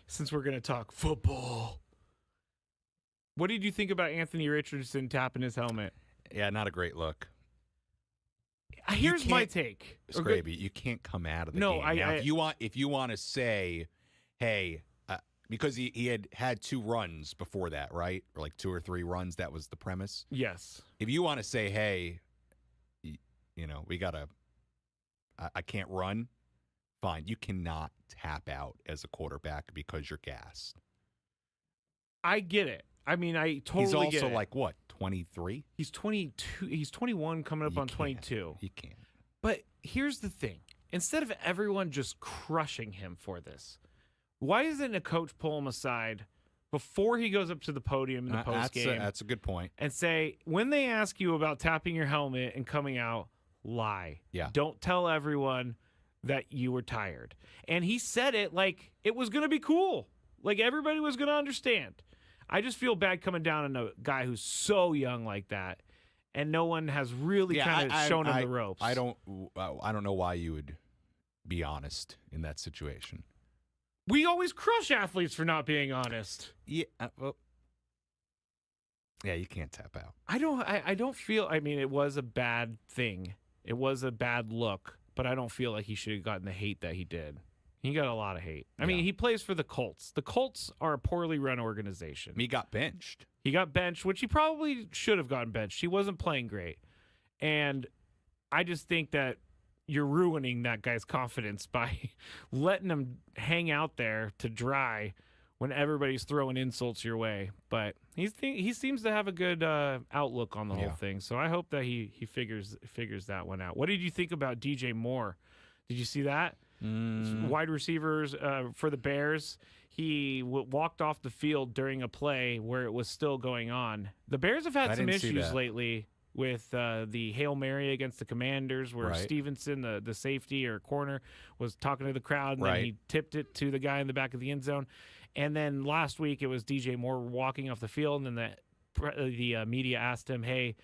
Since we're going to talk football. What did you think about Anthony Richardson tapping his helmet? Yeah, not a great look. Here's my take. Skraby, you can't come out of the game. Now, if you want to say, hey, because he had 2 runs before that, right? Or like 2 or 3 runs. That was the premise. Yes. If you want to say, hey, we got to, I can't run, fine. You cannot tap out as a quarterback because you're gassed. I get it. I mean, I totally get it. He's also like, what, 23? He's 22. He's 21 coming up on 22. He can't. But here's the thing. Instead of everyone just crushing him for this, why isn't a coach pull him aside before he goes up to the podium in the postgame? That's a good point. And say, when they ask you about tapping your helmet and coming out, lie. Yeah. Don't tell everyone that you were tired. And he said it like it was going to be cool. Like everybody was going to understand. I just feel bad coming down on a guy who's so young like that, and no one has really kind of shown him the ropes. I don't know why you would be honest in that situation. We always crush athletes for not being honest. Yeah, you can't tap out. I don't feel. I mean, it was a bad thing. It was a bad look, but I don't feel like he should have gotten the hate that he did. He got a lot of hate. I mean, he plays for the Colts. The Colts are a poorly run organization. He got benched. He got benched, which he probably should have gotten benched. He wasn't playing great. And I just think that you're ruining that guy's confidence by letting him hang out there to dry when everybody's throwing insults your way. But he seems to have a good outlook on the whole thing. So I hope that he figures that one out. What did you think about DJ Moore? Did you see that? Wide receivers for the Bears. He walked off the field during a play where it was still going on. The Bears have had some issues lately with the Hail Mary against the Commanders, where Stevenson, the safety or corner, was talking to the crowd, and then he tipped it to the guy in the back of the end zone. And then last week it was DJ Moore walking off the field, and then the media asked him, hey,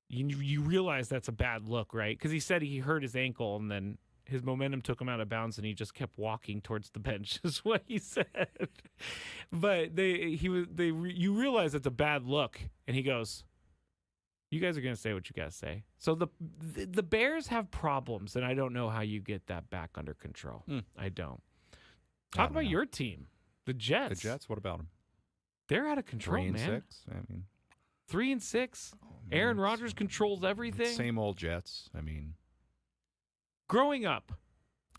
you realize that's a bad look, right? Because he said he hurt his ankle, and then his momentum took him out of bounds, and he just kept walking towards the bench, is what he said. But you realize it's a bad look, and he goes, you guys are going to say what you got to say. So the Bears have problems, and I don't know how you get that back under control. I don't. Talk about your team, the Jets. The Jets, what about them? They're out of control, 3-6. I mean, 3-6. Aaron Rodgers controls everything. Same old Jets. I mean, growing up,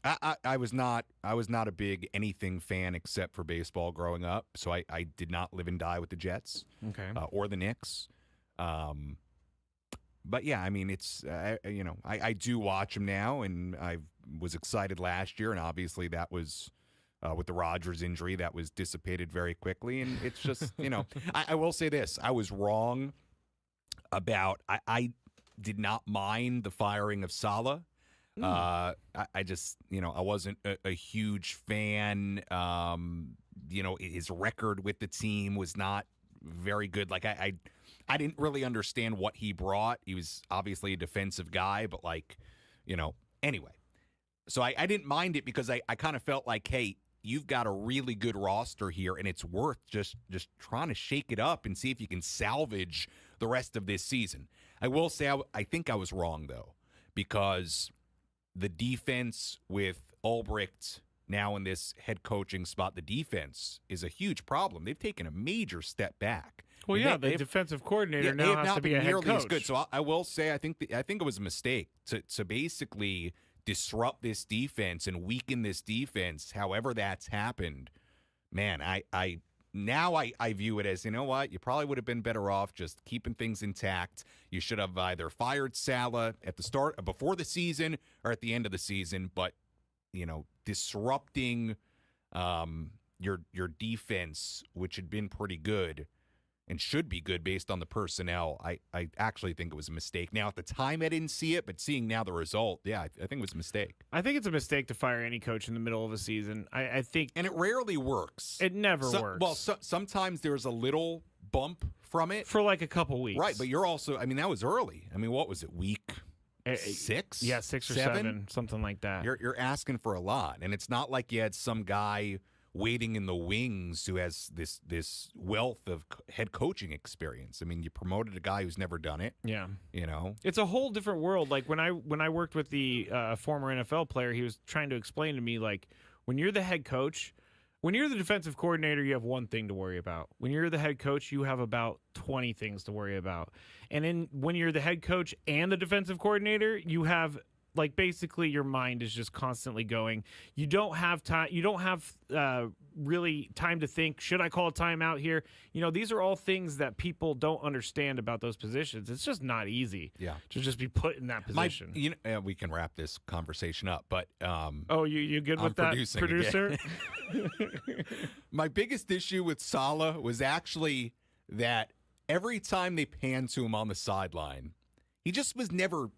I was not a big anything fan except for baseball growing up. So I did not live and die with the Jets, or the Knicks. But yeah, I mean, it's I do watch them now, and I was excited last year, and obviously that was with the Rodgers injury that was dissipated very quickly, and it's just I will say this: I was wrong about I did not mind the firing of Saleh. I just I wasn't a huge fan. His record with the team was not very good. Like I didn't really understand what he brought. He was obviously a defensive guy, but anyway. So I didn't mind it because I kind of felt like, hey, you've got a really good roster here, and it's worth just trying to shake it up and see if you can salvage the rest of this season. I will say I think I was wrong, though, because the defense with Ulbricht now in this head coaching spot, the defense is a huge problem. They've taken a major step back. Well, And yeah, the defensive coordinator now has to be a head nearly as coach. good. So I will say, I think it was a mistake to basically disrupt this defense and weaken this defense. However that's happened, man, I view it as, you know what, you probably would have been better off just keeping things intact. You should have either fired Salah at the start, before the season, or at the end of the season. But disrupting your defense, which had been pretty good and should be good based on the personnel, I actually think it was a mistake. Now, at the time, I didn't see it, but seeing now the result, yeah, I think it was a mistake. I think it's a mistake to fire any coach in the middle of a season. I think, and it rarely works. It never works. Well, sometimes there's a little bump from it for like a couple weeks, right? But you're also, I mean, that was early. I mean, what was it, week 6? Yeah, 6 or 7, something like that. You're asking for a lot, and it's not like you had some guy waiting in the wings who has this wealth of head coaching experience. I mean, you promoted a guy who's never done it. Yeah, it's a whole different world. Like when I worked with the former NFL player, he was trying to explain to me, like, when you're the head coach, when you're the defensive coordinator, you have one thing to worry about. When you're the head coach, you have about 20 things to worry about. And when you're the head coach and the defensive coordinator, you have, like, basically your mind is just constantly going. You don't have time. You don't have really time to think, should I call a timeout here? These are all things that people don't understand about those positions. It's just not easy to just be put in that position. We can wrap this conversation up, but you good with that, producer? My biggest issue with Salah was actually that every time they panned to him on the sideline, he just was never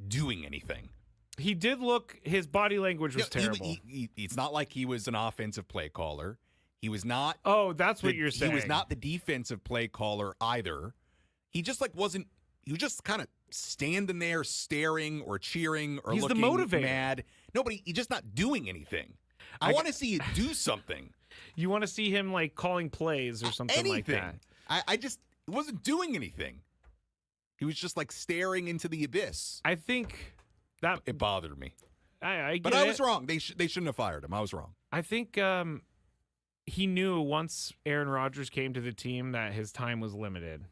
doing anything. He did look, his body language was terrible. It's not like he was an offensive play caller. He was not. Oh, that's what you're saying. He was not the defensive play caller either. He just wasn't. He was just kind of standing there staring or cheering or looking the motivator. Mad. Nobody. He's just not doing anything. I want to see you do something. You want to see him like calling plays or something like that. I just wasn't doing anything. He was just like staring into the abyss. I think that it bothered me. I was wrong. They shouldn't have fired him. I was wrong. I think he knew once Aaron Rodgers came to the team that his time was limited.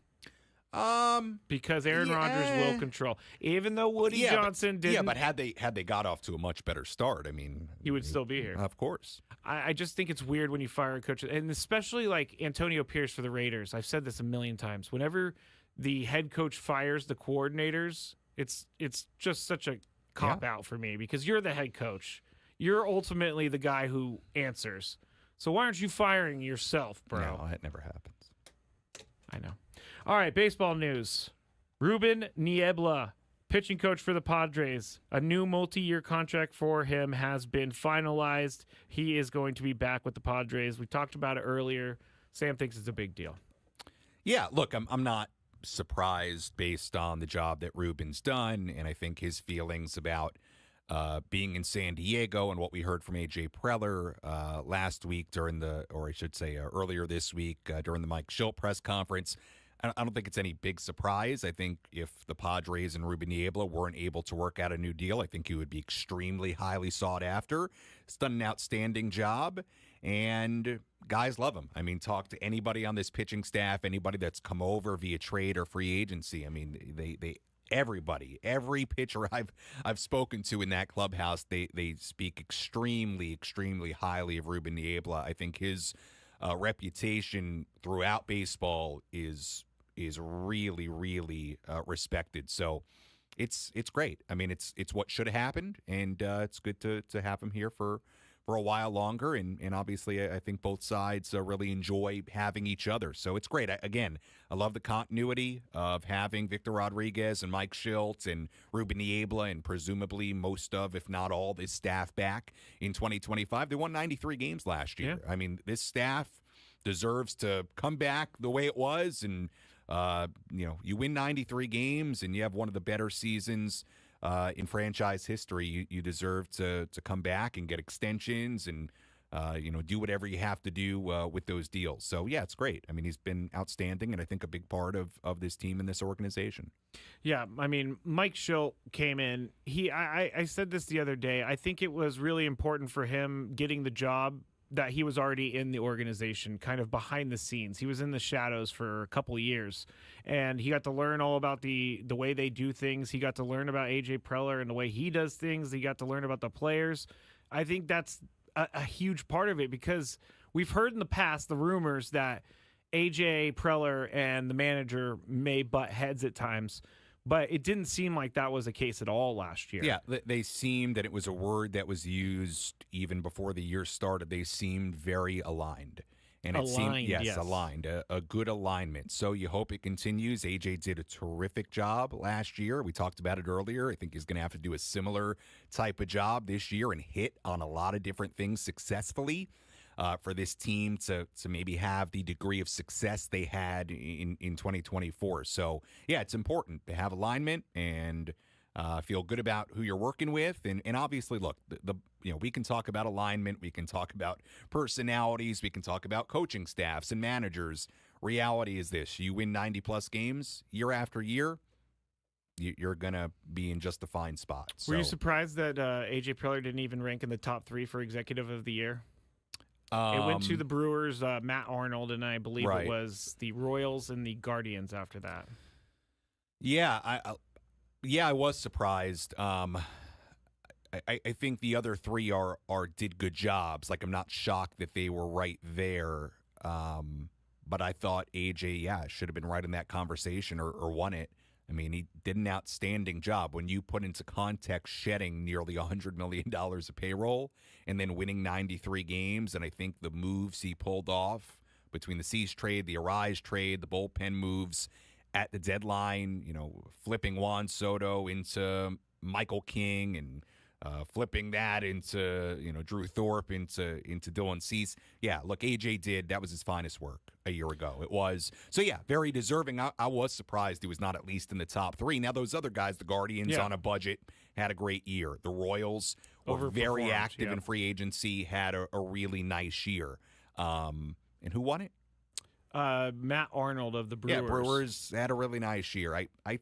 Because Aaron Rodgers will control. Even though Woody Johnson didn't. Yeah, but had they got off to a much better start, I mean, he would still be here. Of course. I just think it's weird when you fire a coach, and especially like Antonio Pierce for the Raiders. I've said this a million times. Whenever the head coach fires the coordinators, it's just such a cop out for me, because you're the head coach. You're ultimately the guy who answers. So why aren't you firing yourself, bro? No, that never happens. I know. All right, baseball news. Ruben Niebla, pitching coach for the Padres. A new multi-year contract for him has been finalized. He is going to be back with the Padres. We talked about it earlier. Sam thinks it's a big deal. Yeah, look, I'm not surprised based on the job that Ruben's done, and I think his feelings about being in San Diego and what we heard from A.J. Preller last week earlier this week during the Mike Schilt press conference. I don't think it's any big surprise. I think if the Padres and Ruben Niebla weren't able to work out a new deal, I think he would be extremely highly sought after. He's done an outstanding job, and guys love him. I mean, talk to anybody on this pitching staff, anybody that's come over via trade or free agency. I mean, everybody, every pitcher I've spoken to in that clubhouse, they speak extremely, extremely highly of Ruben Niebla. I think his reputation throughout baseball is really, really respected. So it's great. I mean, it's what should have happened, and it's good to have him here for a while longer. And obviously, I think both sides really enjoy having each other. So it's great. I love the continuity of having Victor Rodriguez and Mike Schilt and Ruben Niebla and presumably most of, if not all, this staff back in 2025. They won 93 games last year. Yeah. I mean, this staff deserves to come back the way it was. And, you win 93 games and you have one of the better seasons in franchise history. You deserve to come back and get extensions and do whatever you have to do with those deals. So, yeah, it's great. I mean, he's been outstanding and I think a big part of this team and this organization. Yeah, I mean, Mike Schilt came in. I said this the other day. I think it was really important for him getting the job that he was already in the organization, kind of behind the scenes. He was in the shadows for a couple of years, and he got to learn all about the way they do things. He got to learn about AJ Preller and the way he does things. He got to learn about the players. I think that's a huge part of it, because we've heard in the past the rumors that AJ Preller and the manager may butt heads at times, but it didn't seem like that was the case at all last year. Yeah, they seemed that it was a word that was used even before the year started. They seemed very aligned. And it seemed, yes, aligned, a good alignment. So you hope it continues. AJ did a terrific job last year. We talked about it earlier. I think he's going to have to do a similar type of job this year and hit on a lot of different things successfully for this team to maybe have the degree of success they had in 2024. So, yeah, it's important to have alignment and feel good about who you're working with. And obviously, look, we can talk about alignment. We can talk about personalities. We can talk about coaching staffs and managers. Reality is this. You win 90-plus games year after year, you're going to be in just a fine spot. So. Were you surprised that AJ Preller didn't even rank in the top 3 for Executive of the Year? It went to the Brewers, Matt Arnold, and I believe it was the Royals and the Guardians after that. Yeah, I was surprised. I think the other 3 did good jobs. Like, I'm not shocked that they were right there. But I thought AJ, should have been right in that conversation or won it. I mean, he did an outstanding job. When you put into context shedding nearly $100 million of payroll and then winning 93 games, and I think the moves he pulled off between the Cease trade, the Arise trade, the bullpen moves at the deadline, flipping Juan Soto into Michael King and flipping that into, Drew Thorpe into Dylan Cease. Yeah, look, AJ that was his finest work a year ago. It was. So, yeah, very deserving. I was surprised he was not at least in the top 3. Now, those other guys, the Guardians on a budget, had a great year. The Royals were very active in free agency, had a really nice year. And who won it? Matt Arnold of the Brewers. Yeah, Brewers had a really nice year. I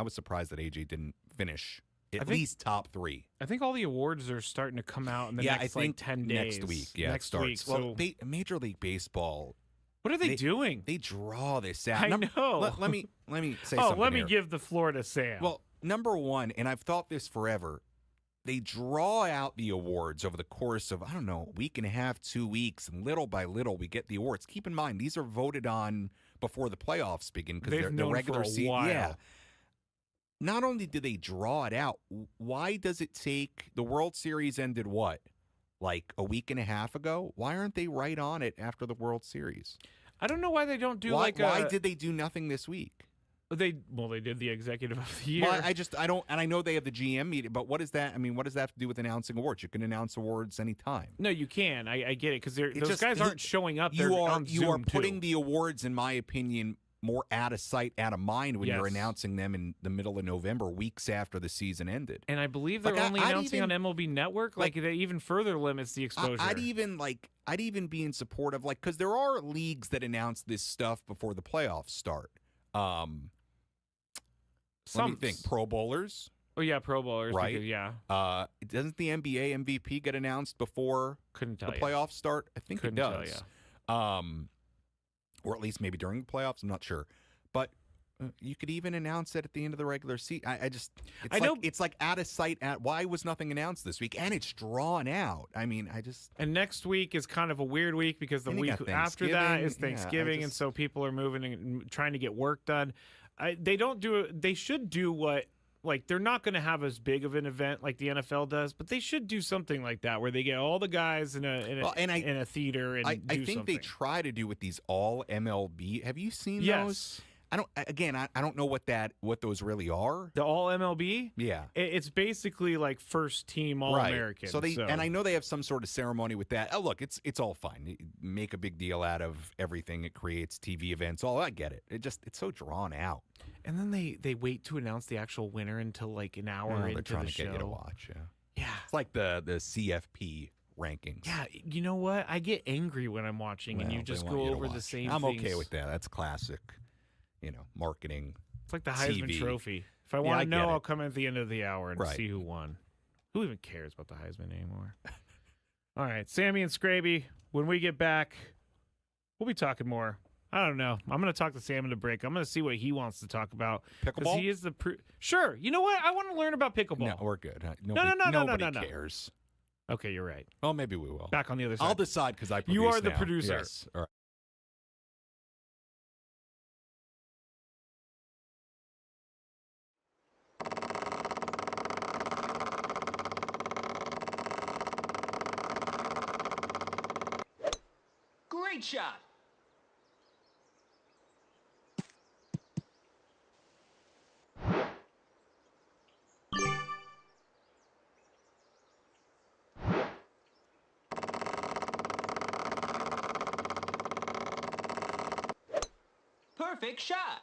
was surprised that AJ didn't finish at least top 3. I think all the awards are starting to come out in the next 10 days. Next week. Yeah, next it starts. week. So Major League Baseball. What are they doing? They draw this out. I know. Let me say something. Let me here. give the floor to Sam. Well, number one, and I've thought this forever, they draw out the awards over the course of, I don't know, a week and a half, 2 weeks, and little by little we get the awards. Keep in mind, these are voted on before the playoffs begin because they're the regular season. Yeah. Not only do they draw it out, why does it take the World Series ended what? Like a week and a half ago? Why aren't they right on it after the World Series? I don't know why they don't do why did they do nothing this week? They did the Executive of the Year. Well, I don't, and I know they have the GM meeting, but what is that? I mean, what does that have to do with announcing awards? You can announce awards anytime. No, you can. I get it because those guys aren't showing up. You They're are putting the awards, in my opinion, more out of sight, out of mind when you're announcing them in the middle of November, weeks after the season ended. And I believe they're only announcing on MLB Network. Like that even further limits the exposure. I'd even be in support of because there are leagues that announce this stuff before the playoffs start. Let me think. Pro Bowlers. Oh yeah, Pro Bowlers. Right. Because, doesn't the NBA MVP get announced before the playoffs start? I think it does. Or at least maybe during the playoffs. I'm not sure. But you could even announce it at the end of the regular season. It's like out of sight. Why was nothing announced this week? And it's drawn out. I mean, And next week is kind of a weird week because the week after that is Thanksgiving, and so people are moving and trying to get work done. They should do what. Like, they're not going to have as big of an event like the NFL does, but they should do something like that where they get all the guys in a theater and I think they try to do with these all MLB. Have you seen those? I don't know what those really are. The all MLB? Yeah. It's basically like first team all American. So and I know they have some sort of ceremony with that. Oh, look, it's all fine. You make a big deal out of everything. It creates TV events. I get it. It's so drawn out. And then they wait to announce the actual winner until like an hour into they're trying the to get show. you to watch. Yeah. It's like the CFP rankings. Yeah, you know what? I get angry when I'm watching and Well, you they just want go you to over the watch. same I'm things. okay with that. That's classic, marketing. It's like the Heisman TV. Trophy. If I Yeah, want I to get know, it. I'll come at the end of the hour and Right. see who won. Who even cares about the Heisman anymore? All right, Sammy and Skraby, when we get back, we'll be talking more. I don't know. I'm going to talk to Sam in the break. I'm going to see what he wants to talk about. Pickleball? He is the Sure. You know what? I want to learn about pickleball. No, we're good. No. Nobody cares. Okay, you're right. Well, maybe we will. Back on the other side. I'll decide because I produce You are the now. producer. Yes. All right. Great shot. Perfect shot.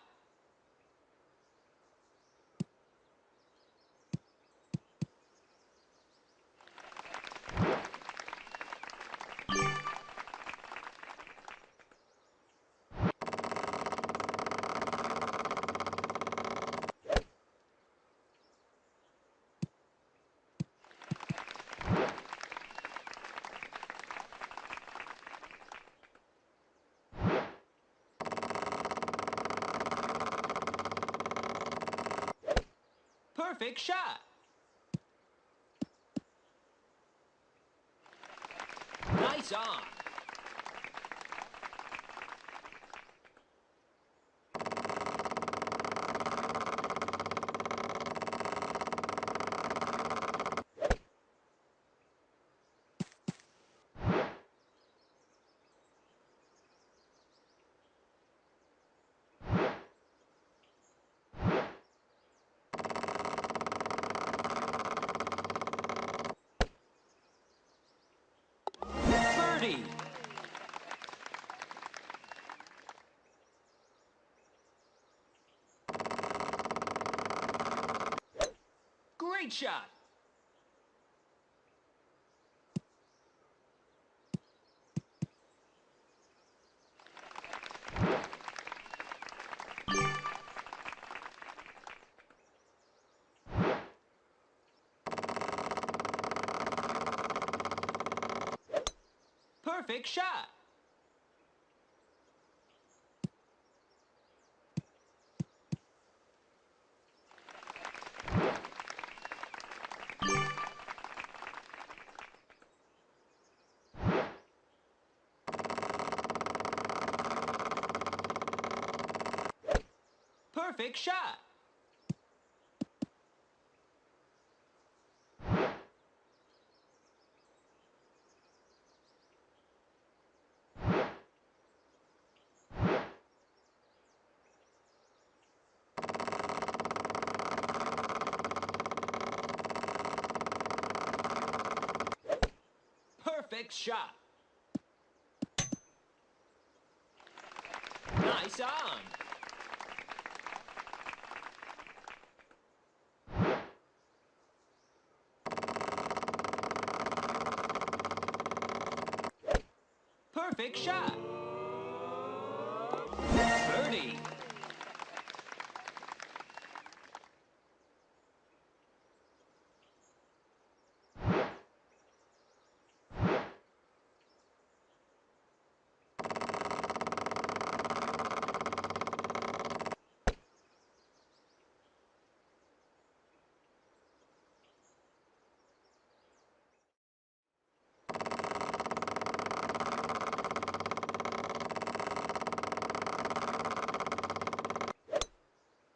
Perfect shot. Nice on. Birdie. Great shot. Perfect shot. Perfect shot. Perfect shot. Nice on. Perfect shot. Birdie.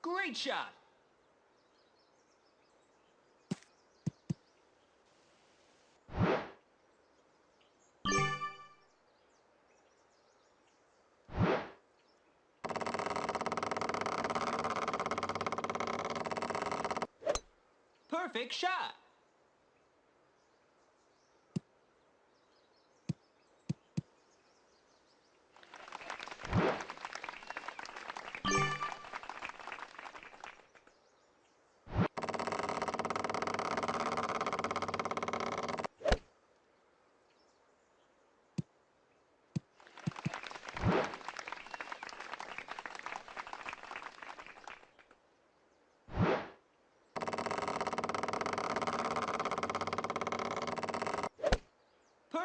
Great shot. Perfect shot.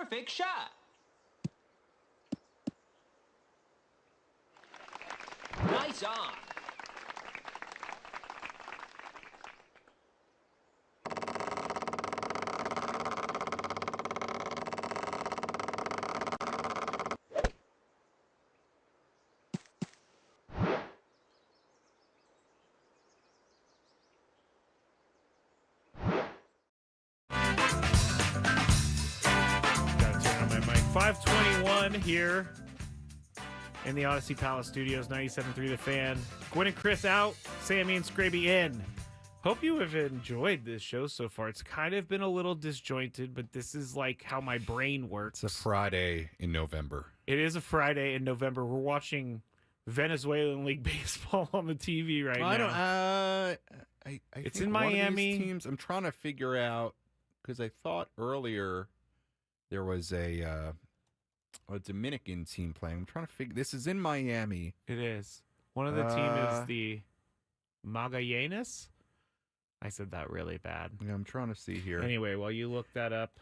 Perfect shot. Nice on. Gotta turn on my mic. 521 here in the Odyssey Palace Studios, 97.3 The Fan. Gwynn and Chris out, Sammy and Skraby in. Hope you have enjoyed this show so far. It's kind of been a little disjointed, but this is like how my brain works. It's a Friday in November. It is a Friday in November. We're watching Venezuelan League Baseball on the TV right now. I don't. I It's think in one of these Miami. teams. I'm trying to figure out because I thought earlier there was a Dominican team playing. I'm trying to figure. This is in Miami. It is. One of the team is the Magallanes. I said that really bad. Yeah, I'm trying to see here. Anyway, while you look that up.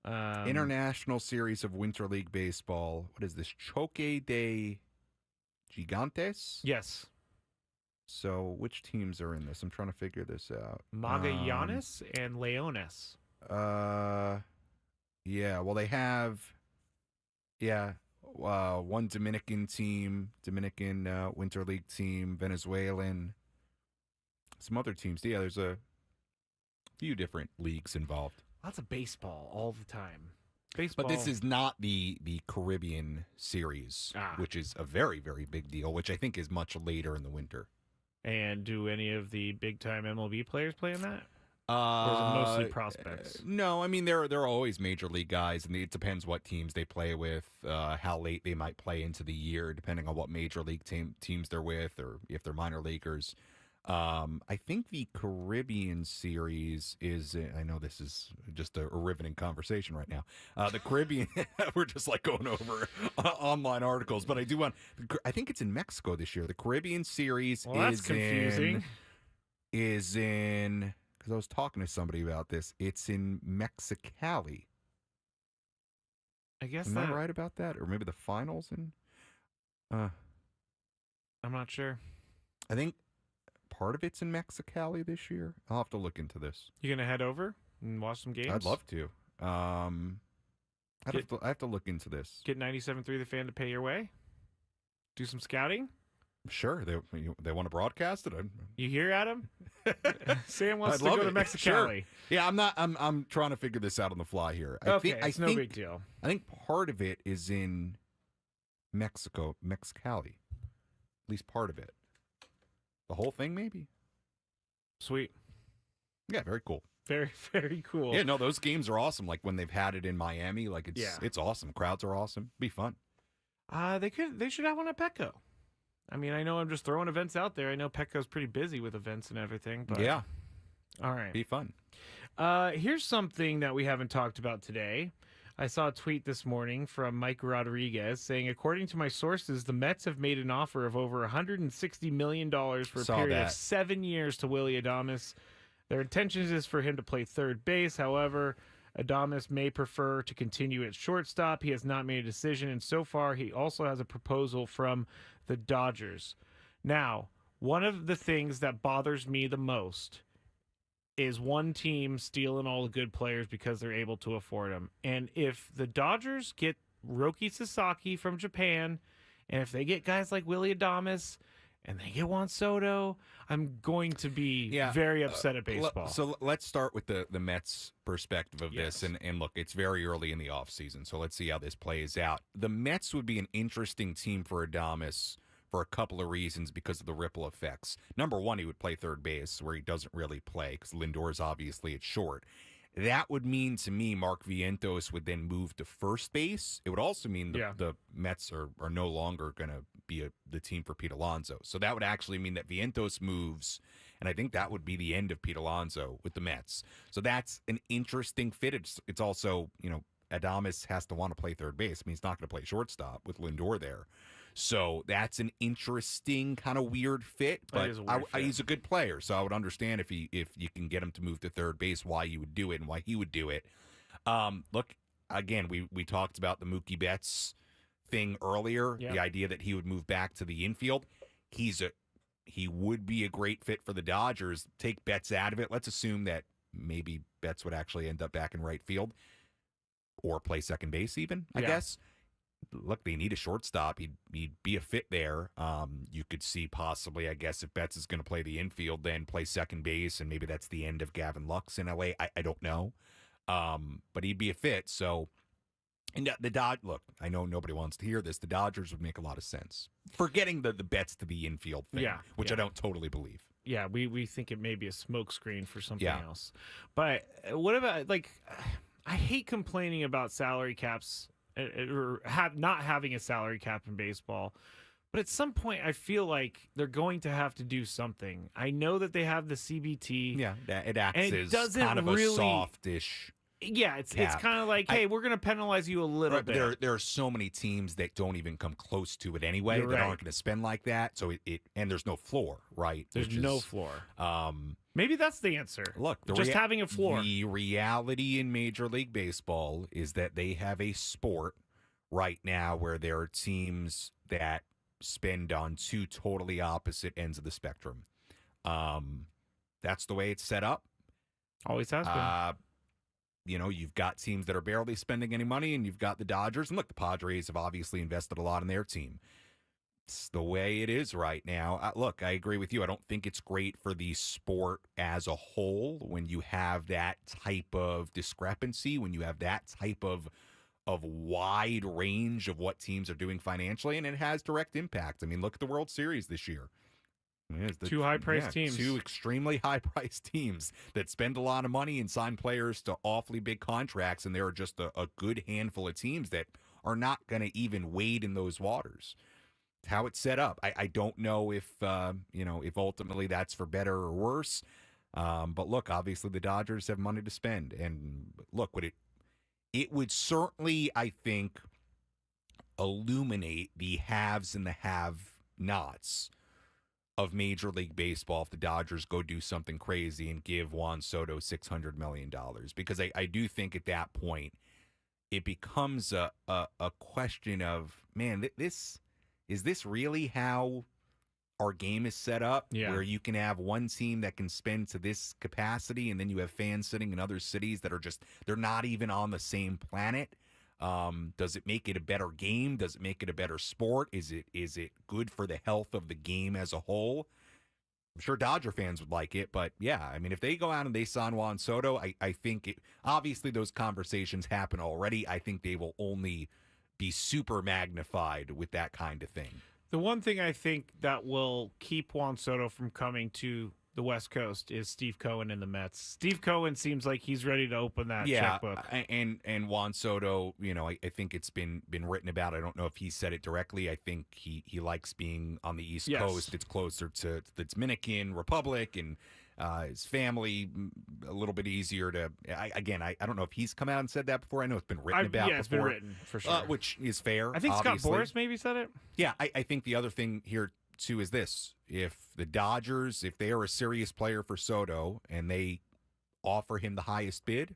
International Series of Winter League Baseball. What is this? Choque de Gigantes? Yes. So which teams are in this? I'm trying to figure this out. Magallanes and Leones. Yeah, well, they have, one Dominican team, Winter League team, Venezuelan, some other teams. Yeah, there's a few different leagues involved. Lots of baseball all the time. Baseball. But this is not the Caribbean series, which is a very, very big deal, which I think is much later in the winter. And do any of the big-time MLB players play in that? Or is it mostly prospects? No, I mean, there are always major league guys, and it depends what teams they play with, how late they might play into the year, depending on what major league teams they're with, or if they're minor leaguers. I think the Caribbean series is, I know this is just a riveting conversation right now. The Caribbean, we're just like going over online articles, but I think it's in Mexico this year. The Caribbean series that's confusing. Is in, because I was talking to somebody about this, it's in Mexicali. I guess Am I right about that? Or maybe the finals in? I'm not sure. I think part of it's in Mexicali this year. I'll have to look into this. You gonna head over and watch some games? I'd love to. I have to look into this. Get 97.3 The Fan to pay your way. Do some scouting. Sure, they want to broadcast it. You hear, Adam? Sam wants to love go to it. Mexicali. Sure. Yeah, I'm trying to figure this out on the fly here. It's no big deal. I think part of it is in Mexico, Mexicali. At least part of it. The whole thing, maybe. Sweet. Yeah, very cool. Very, very cool. Yeah, no, those games are awesome. Like when they've had it in Miami, like it's awesome. Crowds are awesome. Be fun. They should have one at Petco. I mean, I know I'm just throwing events out there. I know Petco's pretty busy with events and everything, but yeah. All right. Be fun. Here's something that we haven't talked about today. I saw a tweet this morning from Mike Rodriguez saying, according to my sources, the Mets have made an offer of over $160 million for a period of 7 years to Willy Adames. Their intention is for him to play third base. However, Adames may prefer to continue at shortstop. He has not made a decision, and so far he also has a proposal from the Dodgers. Now, one of the things that bothers me the most is one team stealing all the good players because they're able to afford them. And if the Dodgers get Roki Sasaki from Japan, and if they get guys like Willy Adames, and they get Juan Soto, I'm going to be very upset at baseball. So let's start with the Mets perspective of this. And look, it's very early in the offseason, so let's see how this plays out. The Mets would be an interesting team for Adames for a couple of reasons because of the ripple effects. Number one, he would play third base where he doesn't really play because Lindor's obviously at short. That would mean to me Mark Vientos would then move to first base. It would also mean the Mets are no longer going to be the team for Pete Alonso. So that would actually mean that Vientos moves, and I think that would be the end of Pete Alonso with the Mets. So that's an interesting fit. It's also, Adames has to want to play third base. I mean, he's not going to play shortstop with Lindor there. So that's an interesting kind of weird fit, but he's a good player, so I would understand if you can get him to move to third base, why you would do it and why he would do it. Look, again, we talked about the Mookie Betts thing earlier, the idea that he would move back to the infield. He would be a great fit for the Dodgers. Take Betts out of it. Let's assume that maybe Betts would actually end up back in right field or play second base even, I guess. Look, they need a shortstop. He'd be a fit there. You could see possibly, I guess, if Betts is going to play the infield, then play second base, and maybe that's the end of Gavin Lux in LA. I don't know. But he'd be a fit. So, and look, I know nobody wants to hear this. The Dodgers would make a lot of sense. Forgetting the Betts to the infield thing, which I don't totally believe. Yeah, we think it may be a smokescreen for something else. But what about, like, I hate complaining about salary caps or not having a salary cap in baseball. But at some point, I feel like they're going to have to do something. I know that they have the CBT. Yeah, it acts as kind of a softish. Yeah, it's kind of like, hey, we're going to penalize you a little bit. There are so many teams that don't even come close to it anyway. You're that right. aren't going to spend like that. So and there's no floor, right? There's no floor. Maybe that's the answer. Look, just having a floor. The reality in Major League Baseball is that they have a sport right now where there are teams that spend on two totally opposite ends of the spectrum. That's the way it's set up. Always has been. You've got teams that are barely spending any money, and you've got the Dodgers. And look, the Padres have obviously invested a lot in their team. It's the way it is right now. Look, I agree with you. I don't think it's great for the sport as a whole when you have that type of discrepancy, when you have that type of wide range of what teams are doing financially, and it has direct impact. I mean, look at the World Series this year. Two high-priced teams. Two extremely high-priced teams that spend a lot of money and sign players to awfully big contracts, and there are just a good handful of teams that are not going to even wade in those waters. How it's set up. I don't know if ultimately that's for better or worse. But look, obviously the Dodgers have money to spend, and look, it would certainly, I think, illuminate the haves and the have-nots of Major League Baseball if the Dodgers go do something crazy and give Juan Soto $600 million. Because I do think at that point it becomes a question of, man, is this really how our game is set up? Yeah. Where you can have one team that can spend to this capacity, and then you have fans sitting in other cities that are they're not even on the same planet. Does it make it a better game? Does it make it a better sport? Is it good for the health of the game as a whole? I'm sure Dodger fans would like it, but yeah, I mean, if they go out and they sign Juan Soto, I think obviously those conversations happen already. I think they will only be super magnified with that kind of thing. The one thing I think that will keep Juan Soto from coming to the West Coast is Steve Cohen and the Mets. Steve Cohen seems like he's ready to open that checkbook. And Juan Soto, I think it's been written about. I don't know if he said it directly. I think he likes being on the East Coast. It's closer to the Dominican Republic, and his family a little bit easier to. I don't know if he's come out and said that before. I know it's been written about. Yeah, it's before, been written for sure, which is fair. I think obviously. Scott Boras maybe said it. Yeah, I think the other thing here too is this: if the Dodgers, if they are a serious player for Soto and they offer him the highest bid,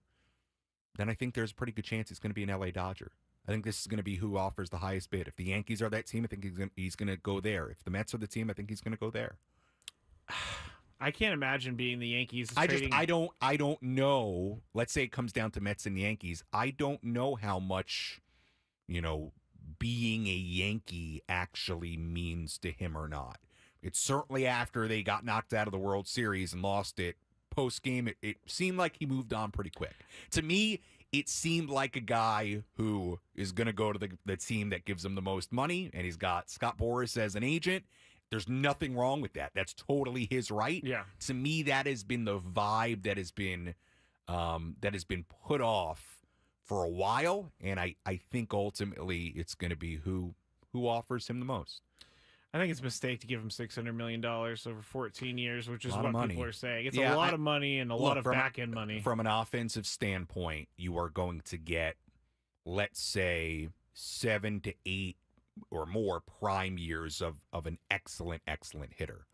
then I think there's a pretty good chance it's going to be an LA Dodger. I think this is going to be who offers the highest bid. If the Yankees are that team, I think he's going to go there. If the Mets are the team, I think he's going to go there. I can't imagine being the Yankees. I don't know. Let's say it comes down to Mets and Yankees. I don't know how much, being a Yankee actually means to him or not. It's certainly after they got knocked out of the World Series and lost it post-game, it seemed like he moved on pretty quick. To me, it seemed like a guy who is going to go to the team that gives him the most money, and he's got Scott Boras as an agent. There's nothing wrong with that. That's totally his right. Yeah. To me, that has been the vibe that has been put off for a while, and I think ultimately it's going to be who offers him the most. I think it's a mistake to give him $600 million over 14 years, which is what people are saying. It's a lot of money and a lot of back-end money. From an offensive standpoint, you are going to get, let's say, 7 to 8 or more prime years of an excellent hitter.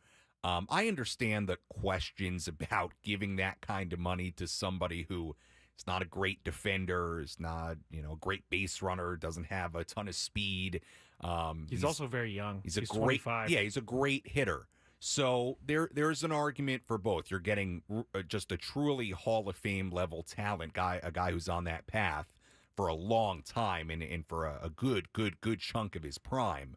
I understand the questions about giving that kind of money to somebody who He's not a great defender. He's not, a great base runner. Doesn't have a ton of speed. He's also very young. He's a great, 25. Yeah, he's a great hitter. So there's an argument for both. You're getting just a truly Hall of Fame level talent guy, a guy who's on that path for a long time and for a good chunk of his prime.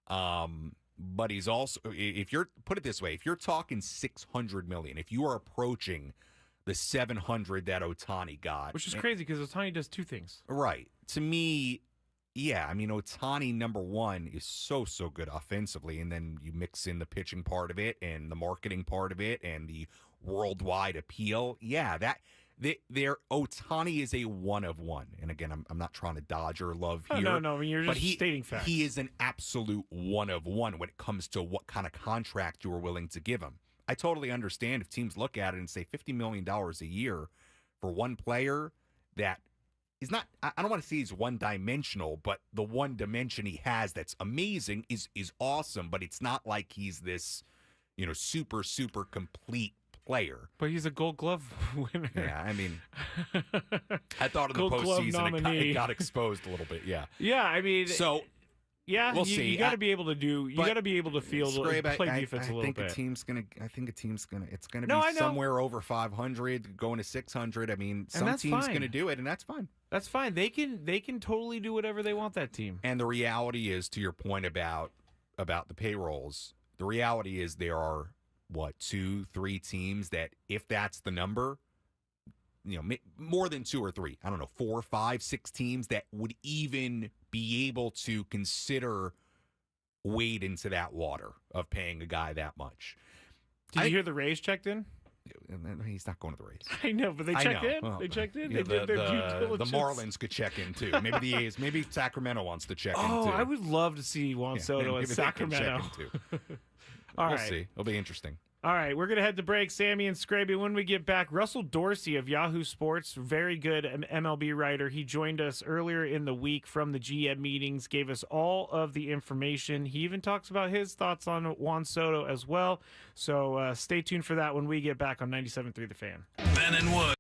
But he's also, if you're, put it this way, if you're talking $600 million, if you are approaching the 700 that Ohtani got, which is crazy because Ohtani does two things. Right. To me, yeah, I mean, Ohtani, number one, is so good offensively, and then you mix in the pitching part of it and the marketing part of it and the worldwide appeal. Yeah, their Ohtani is a one of one. And again, I'm not trying to dodge or love here. No, I mean, you're just stating facts. He is an absolute one of one when it comes to what kind of contract you are willing to give him. I totally understand if teams look at it and say $50 million a year for one player that is not, I don't want to say he's one-dimensional, but the one dimension he has that's amazing is awesome, but it's not like he's this, super complete player. But he's a Gold Glove winner. Yeah, I mean, I thought in the postseason it got exposed a little bit, yeah. Yeah, I mean... So... Yeah, we'll see. You got to be able to do. You got to be able to play defense a little bit. I think a team's gonna. It's gonna be somewhere over 500, going to 600. I mean, some team's gonna do it, and that's fine. That's fine. They can totally do whatever they want. That team. And the reality is, to your point about the payrolls, the reality is there are 2-3 teams that, if that's the number, more than 2 or 3. I don't know, 4, 5, 6 teams that would even be able to consider wade into that water of paying a guy that much. Did you hear the Rays checked in? He's not going to the Rays. I know, but they checked in. Well, they checked in. They did their due diligence. The Marlins could check in too. Maybe the A's. Maybe Sacramento wants to check in too. Oh, I would love to see Juan Soto in Sacramento. We'll see. It'll be interesting. All right, we're going to head to break. Sammy and Skraby. When we get back, Russell Dorsey of Yahoo Sports, very good MLB writer. He joined us earlier in the week from the GM meetings, gave us all of the information. He even talks about his thoughts on Juan Soto as well. So stay tuned for that when we get back on 97.3 The Fan. Ben and Wood.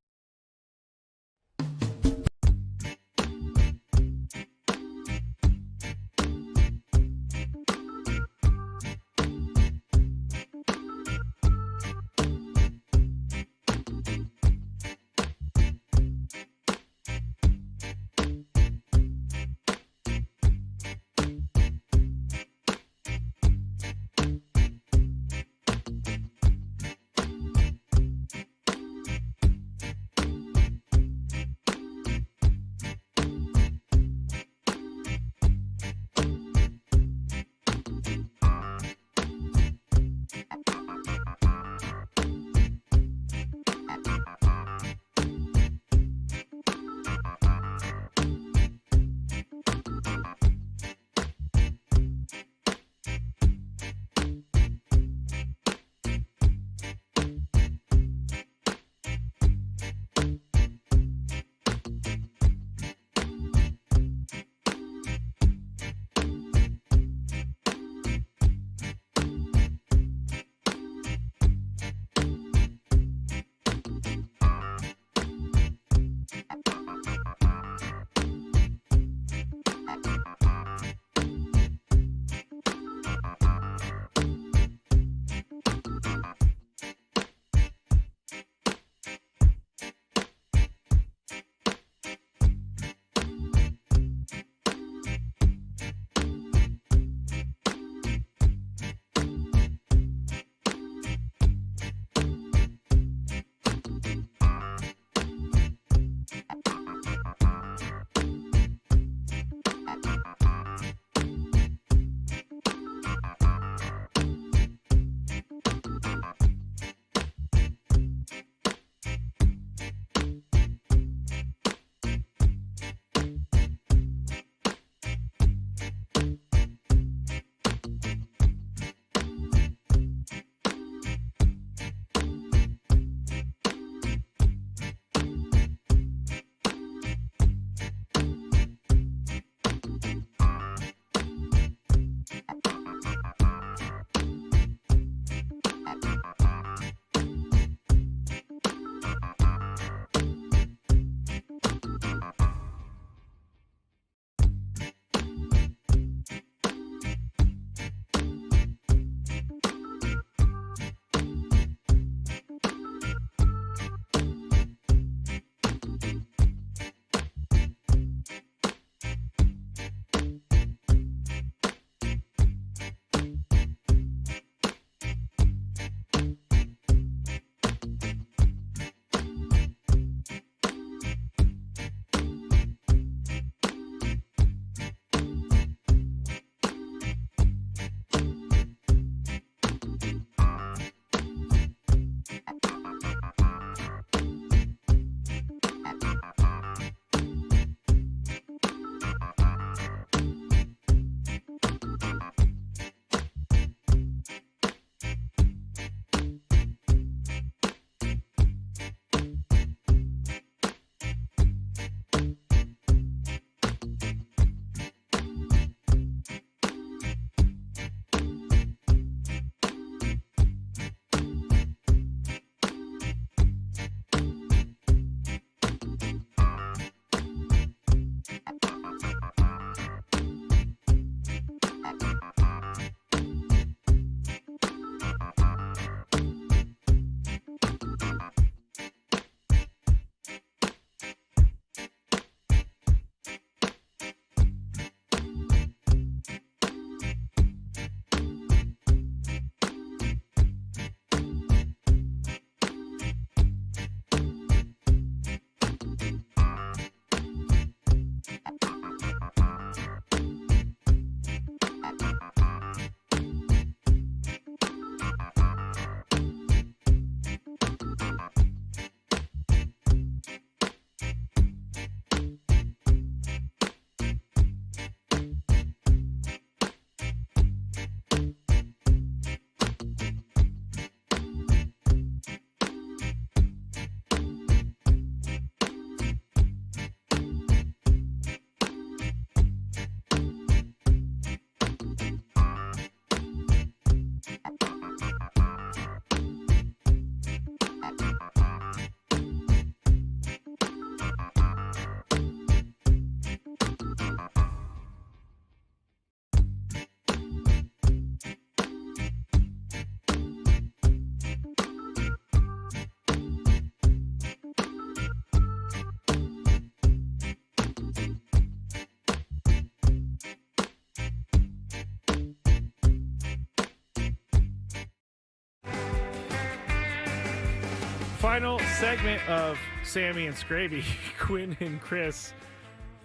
final segment of Sammy and Skraby. Gwynn and Chris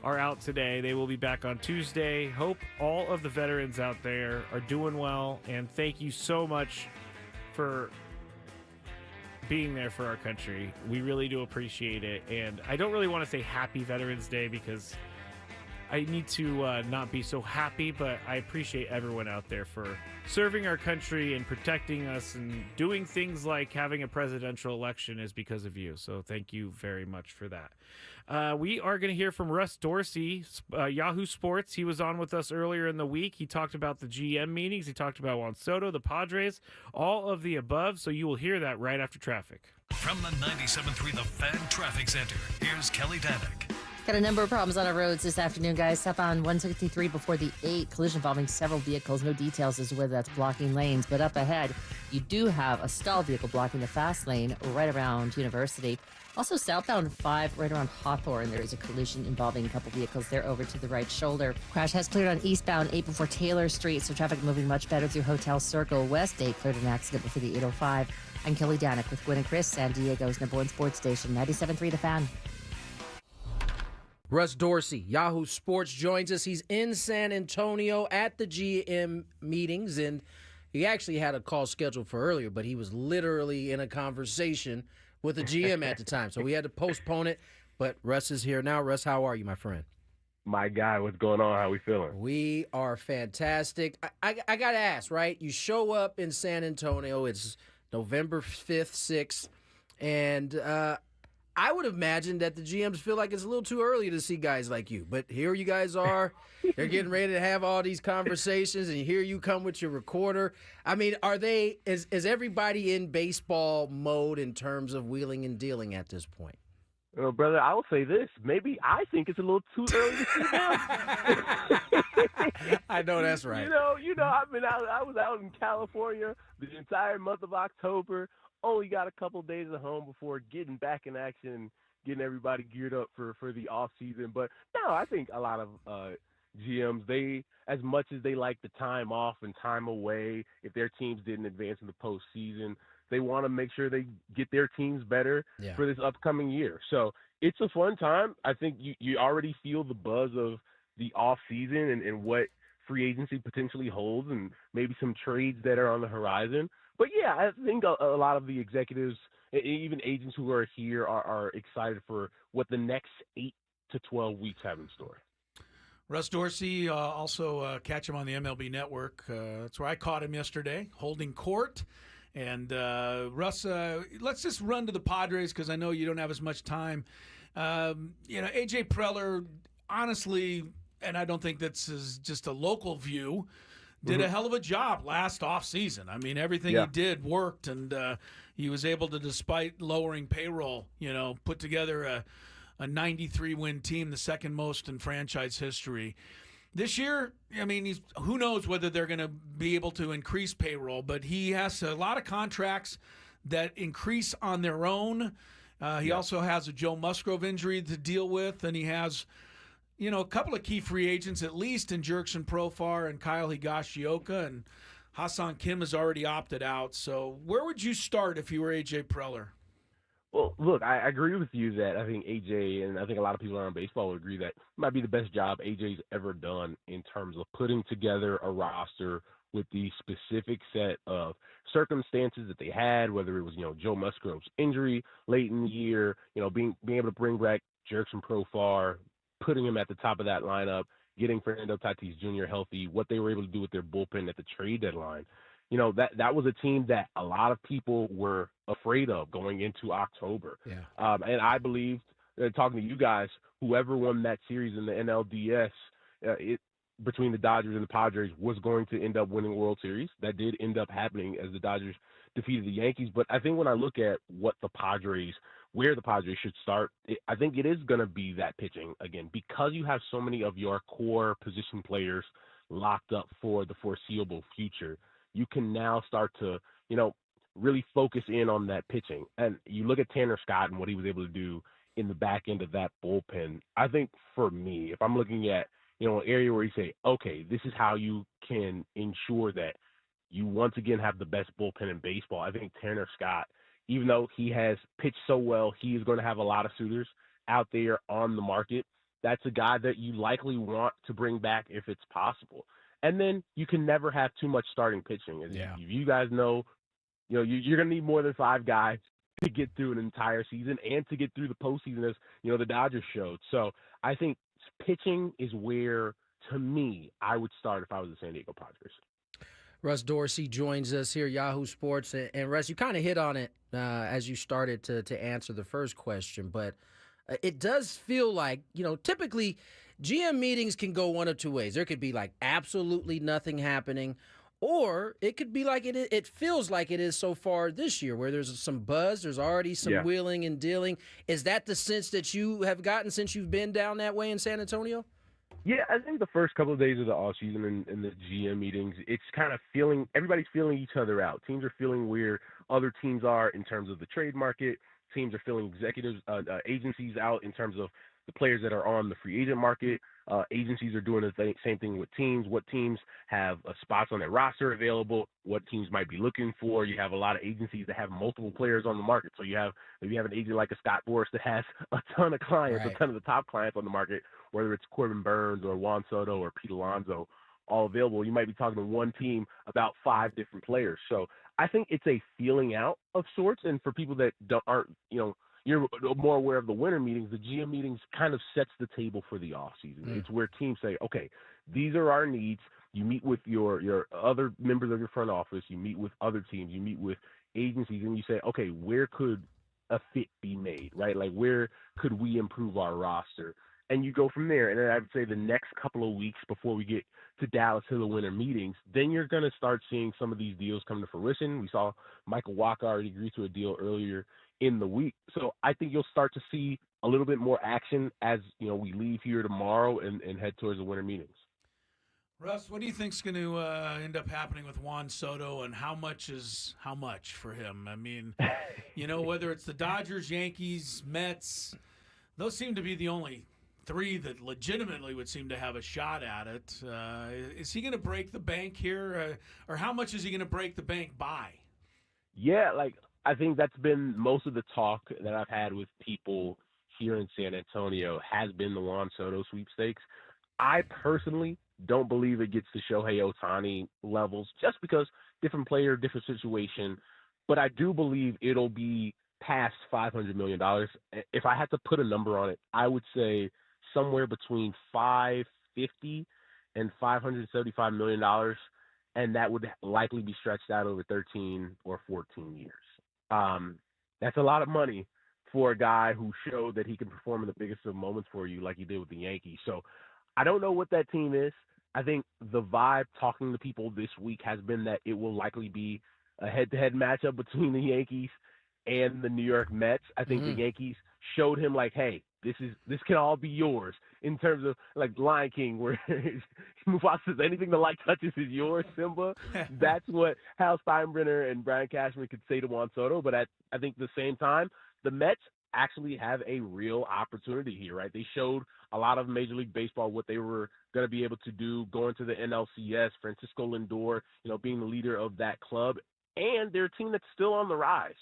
are out today. They will be back on Tuesday. Hope all of the veterans out there are doing well, and thank you so much for being there for our country. We really do appreciate it, and I don't really want to say Happy Veterans Day because I need to not be so happy, but I appreciate everyone out there for serving our country and protecting us, and doing things like having a presidential election is because of you. So thank you very much for that. We are going to hear from Russ Dorsey, Yahoo Sports. He was on with us earlier in the week. He talked about the GM meetings. He talked about Juan Soto, the Padres, all of the above. So you will hear that right after traffic. From the 97.3 The Fan Traffic Center, here's Kelly Danick. Got a number of problems on our roads this afternoon, guys. Up on 163 before the 8, collision involving several vehicles. No details as to whether that's blocking lanes, but up ahead, you do have a stalled vehicle blocking the fast lane right around University. Also, southbound 5 right around Hawthorne, there is a collision involving a couple vehicles there over to the right shoulder. Crash has cleared on eastbound 8 before Taylor Street, so traffic moving much better through Hotel Circle. West 8 cleared an accident before the 805. I'm Kelly Danick with Gwynn and Chris, San Diego's #1 sports station, 97.3 The Fan. Russ Dorsey, Yahoo Sports, joins us. He's in San Antonio at the GM meetings, and he actually had a call scheduled for earlier, but he was literally in a conversation with the GM at the time, so we had to postpone it. But Russ is here now. Russ, how are you, my friend? My guy, what's going on? How we feeling? We are fantastic. I got to ask, right? You show up in San Antonio. It's November 5th, 6th, and I would imagine that the GMs feel like it's a little too early to see guys like you. But here you guys are. They're getting ready to have all these conversations, and here you come with your recorder. I mean, is everybody in baseball mode in terms of wheeling and dealing at this point? Well, brother, I will say this. Maybe I think it's a little too early to see them. I know that's right. You know. I mean, I was out in California the entire month of October. Only got a couple days at home before getting back in action, getting everybody geared up for the off season. But no, I think a lot of GMs, they, as much as they like the time off and time away, if their teams didn't advance in the postseason, they want to make sure they get their teams better for this upcoming year. So it's a fun time. I think you already feel the buzz of the off season and what free agency potentially holds, and maybe some trades that are on the horizon. But yeah, I think a lot of the executives, even agents who are here, are excited for what the next 8 to 12 weeks have in store. Russ Dorsey, also catch him on the MLB Network. That's where I caught him yesterday, holding court. And Russ, let's just run to the Padres because I know you don't have as much time. AJ Preller, honestly, and I don't think this is just a local view, did a hell of a job last offseason. I mean, everything he did worked, and he was able to, despite lowering payroll, put together a 93-win team, the second most in franchise history. This year, I mean, who knows whether they're going to be able to increase payroll, but he has a lot of contracts that increase on their own. He also has a Joe Musgrove injury to deal with, and he has a couple of key free agents, at least in Jurickson Profar and Kyle Higashioka, and Ha-Seong Kim has already opted out. So where would you start if you were A.J. Preller? Well, look, I agree with you that I think A.J., and I think a lot of people around baseball would agree that it might be the best job A.J.'s ever done in terms of putting together a roster with the specific set of circumstances that they had, whether it was, Joe Musgrove's injury late in the year, being able to bring back Jurickson Profar, putting him at the top of that lineup, getting Fernando Tatis Jr. healthy, what they were able to do with their bullpen at the trade deadline. That was a team that a lot of people were afraid of going into October. Yeah. And I believed, talking to you guys, whoever won that series in the NLDS, between the Dodgers and the Padres, was going to end up winning World Series. That did end up happening as the Dodgers defeated the Yankees. But I think when I look at where the Padres should start, I think it is going to be that pitching again, because you have so many of your core position players locked up for the foreseeable future. You can now start to, really focus in on that pitching. And you look at Tanner Scott and what he was able to do in the back end of that bullpen. I think for me, if I'm looking at, an area where you say, okay, this is how you can ensure that you once again have the best bullpen in baseball, I think Tanner Scott, even though he has pitched so well, he is going to have a lot of suitors out there on the market. That's a guy that you likely want to bring back if it's possible. And then you can never have too much starting pitching. As you guys know, you're going to need more than 5 guys to get through an entire season and to get through the postseason, as the Dodgers showed. So I think pitching is where, to me, I would start if I was the San Diego Padres. Russ Dorsey joins us here, Yahoo Sports. And Russ, you kind of hit on it as you started to answer the first question, but it does feel like, typically GM meetings can go one of two ways. There could be like absolutely nothing happening, or it could be like it feels like it is so far this year, where there's some buzz, there's already some wheeling and dealing. Is that the sense that you have gotten since you've been down that way in San Antonio? Yeah, I think the first couple of days of the offseason and the GM meetings, it's kind of everybody's feeling each other out. Teams are feeling where other teams are in terms of the trade market. Teams are feeling agencies out in terms of the players that are on the free agent market. Agencies are doing the same thing with teams. What teams have spots on their roster available? What teams might be looking for? You have a lot of agencies that have multiple players on the market. So you have an agent like a Scott Boras that has a ton of clients, a ton of the top clients on the market, whether it's Corbin Burns or Juan Soto or Pete Alonso, all available. You might be talking to one team about 5 different players. So I think it's a feeling out of sorts. And for people that aren't, you're more aware of the winter meetings, the GM meetings kind of sets the table for the offseason. It's where teams say, okay, these are our needs. You meet with your other members of your front office. You meet with other teams. You meet with agencies, and you say, okay, where could a fit be made, right? Like, where could we improve our roster? And you go from there. And then I would say the next couple of weeks before we get to Dallas to the winter meetings, then you're going to start seeing some of these deals come to fruition. We saw Michael Wacha already agree to a deal earlier in the week. So I think you'll start to see a little bit more action as, we leave here tomorrow and head towards the winter meetings. Russ, what do you think's going to end up happening with Juan Soto, and how much is how much for him? I mean, whether it's the Dodgers, Yankees, Mets, those seem to be the only 3 that legitimately would seem to have a shot at it. Is he going to break the bank here, or how much is he going to break the bank by? Yeah, I think that's been most of the talk that I've had with people here in San Antonio has been the Juan Soto sweepstakes. I personally don't believe it gets to Shohei Ohtani levels, just because different player, different situation. But I do believe it'll be past $500 million. If I had to put a number on it, I would say somewhere between $550 and $575 million, and that would likely be stretched out over 13 or 14 years. That's a lot of money for a guy who showed that he can perform in the biggest of moments for you, like he did with the Yankees. So I don't know what that team is. I think the vibe talking to people this week has been that it will likely be a head-to-head matchup between the Yankees and the New York Mets. I think the Yankees showed him hey, this can all be yours, in terms of like Lion King, where Mufasa says anything the light touches is yours, Simba. That's what Hal Steinbrenner and Brian Cashman could say to Juan Soto. But I think at the same time, the Mets actually have a real opportunity here, right? They showed a lot of Major League Baseball what they were going to be able to do going to the NLCS, Francisco Lindor, being the leader of that club. And they're a team that's still on the rise.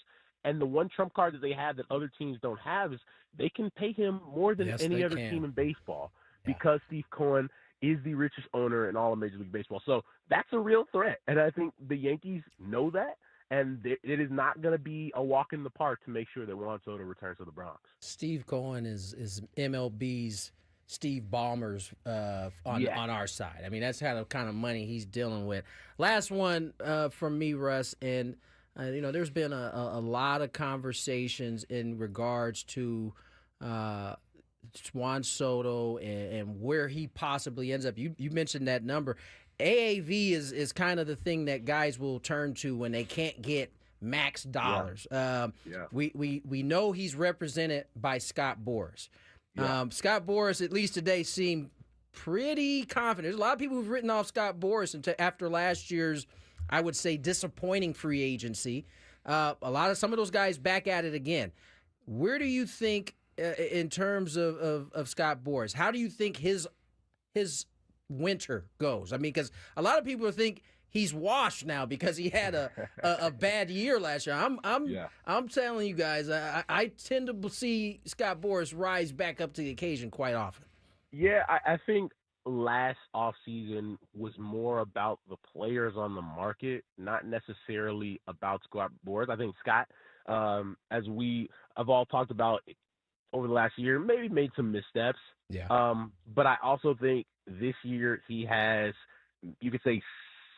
And the one trump card that they have that other teams don't have is they can pay him more than any other team in baseball, because Steve Cohen is the richest owner in all of Major League Baseball. So that's a real threat. And I think the Yankees know that. And it is not going to be a walk in the park to make sure that Juan Soto returns to the Bronx. Steve Cohen is MLB's Steve Ballmer's on our side. I mean, that's kind of money he's dealing with. Last one from me, Russ, and there's been a lot of conversations in regards to Juan Soto and where he possibly ends up. You mentioned that number. AAV is kind of the thing that guys will turn to when they can't get max dollars. We know he's represented by Scott Boras. Scott Boras, at least today, seemed pretty confident. There's a lot of people who've written off Scott Boras after last year's, I would say, disappointing free agency. Some of those guys back at it again. Where do you think, in terms of Scott Boras, how do you think his winter goes? I mean, because a lot of people think he's washed now because he had a bad year last year. I'm telling you guys, I tend to see Scott Boras rise back up to the occasion quite often. Yeah, I think last offseason was more about the players on the market, not necessarily about Scott Boras. I think Scott, as we have all talked about over the last year, maybe made some missteps. Yeah. But I also think this year he has, you could say,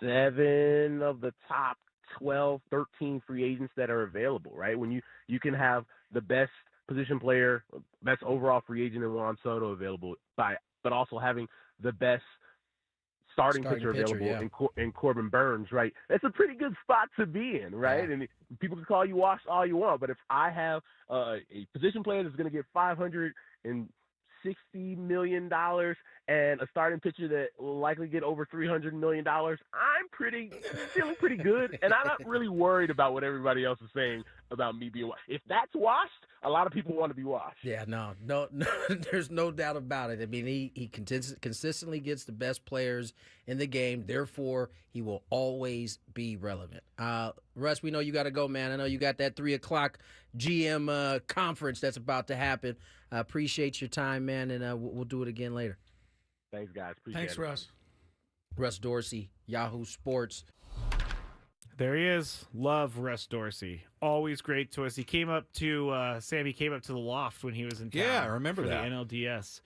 7 of the top 12, 13 free agents that are available, right? When you can have the best position player, best overall free agent in Juan Soto available, but also having the best starting pitcher available in Corbin Burns, right? That's a pretty good spot to be in, right? Yeah. And people can call you washed all you want, but if I have a position player that's going to get $560 million and a starting pitcher that will likely get over $300 million, I'm feeling pretty good, and I'm not really worried about what everybody else is saying about me being washed. If that's washed, a lot of people want to be washed. Yeah, no, there's no doubt about it. I mean, he consistently gets the best players in the game. Therefore, he will always be relevant. Russ, we know you got to go, man. I know you got that 3:00 GM conference that's about to happen. I appreciate your time, man, and we'll do it again later. Thanks, guys. Appreciate it. Thanks, Russ. Russ Dorsey, Yahoo Sports. There he is. Love Russ Dorsey. Always great to us. He came up to Sammy came up to the loft when he was in town. Yeah, I remember for that. The NLDS.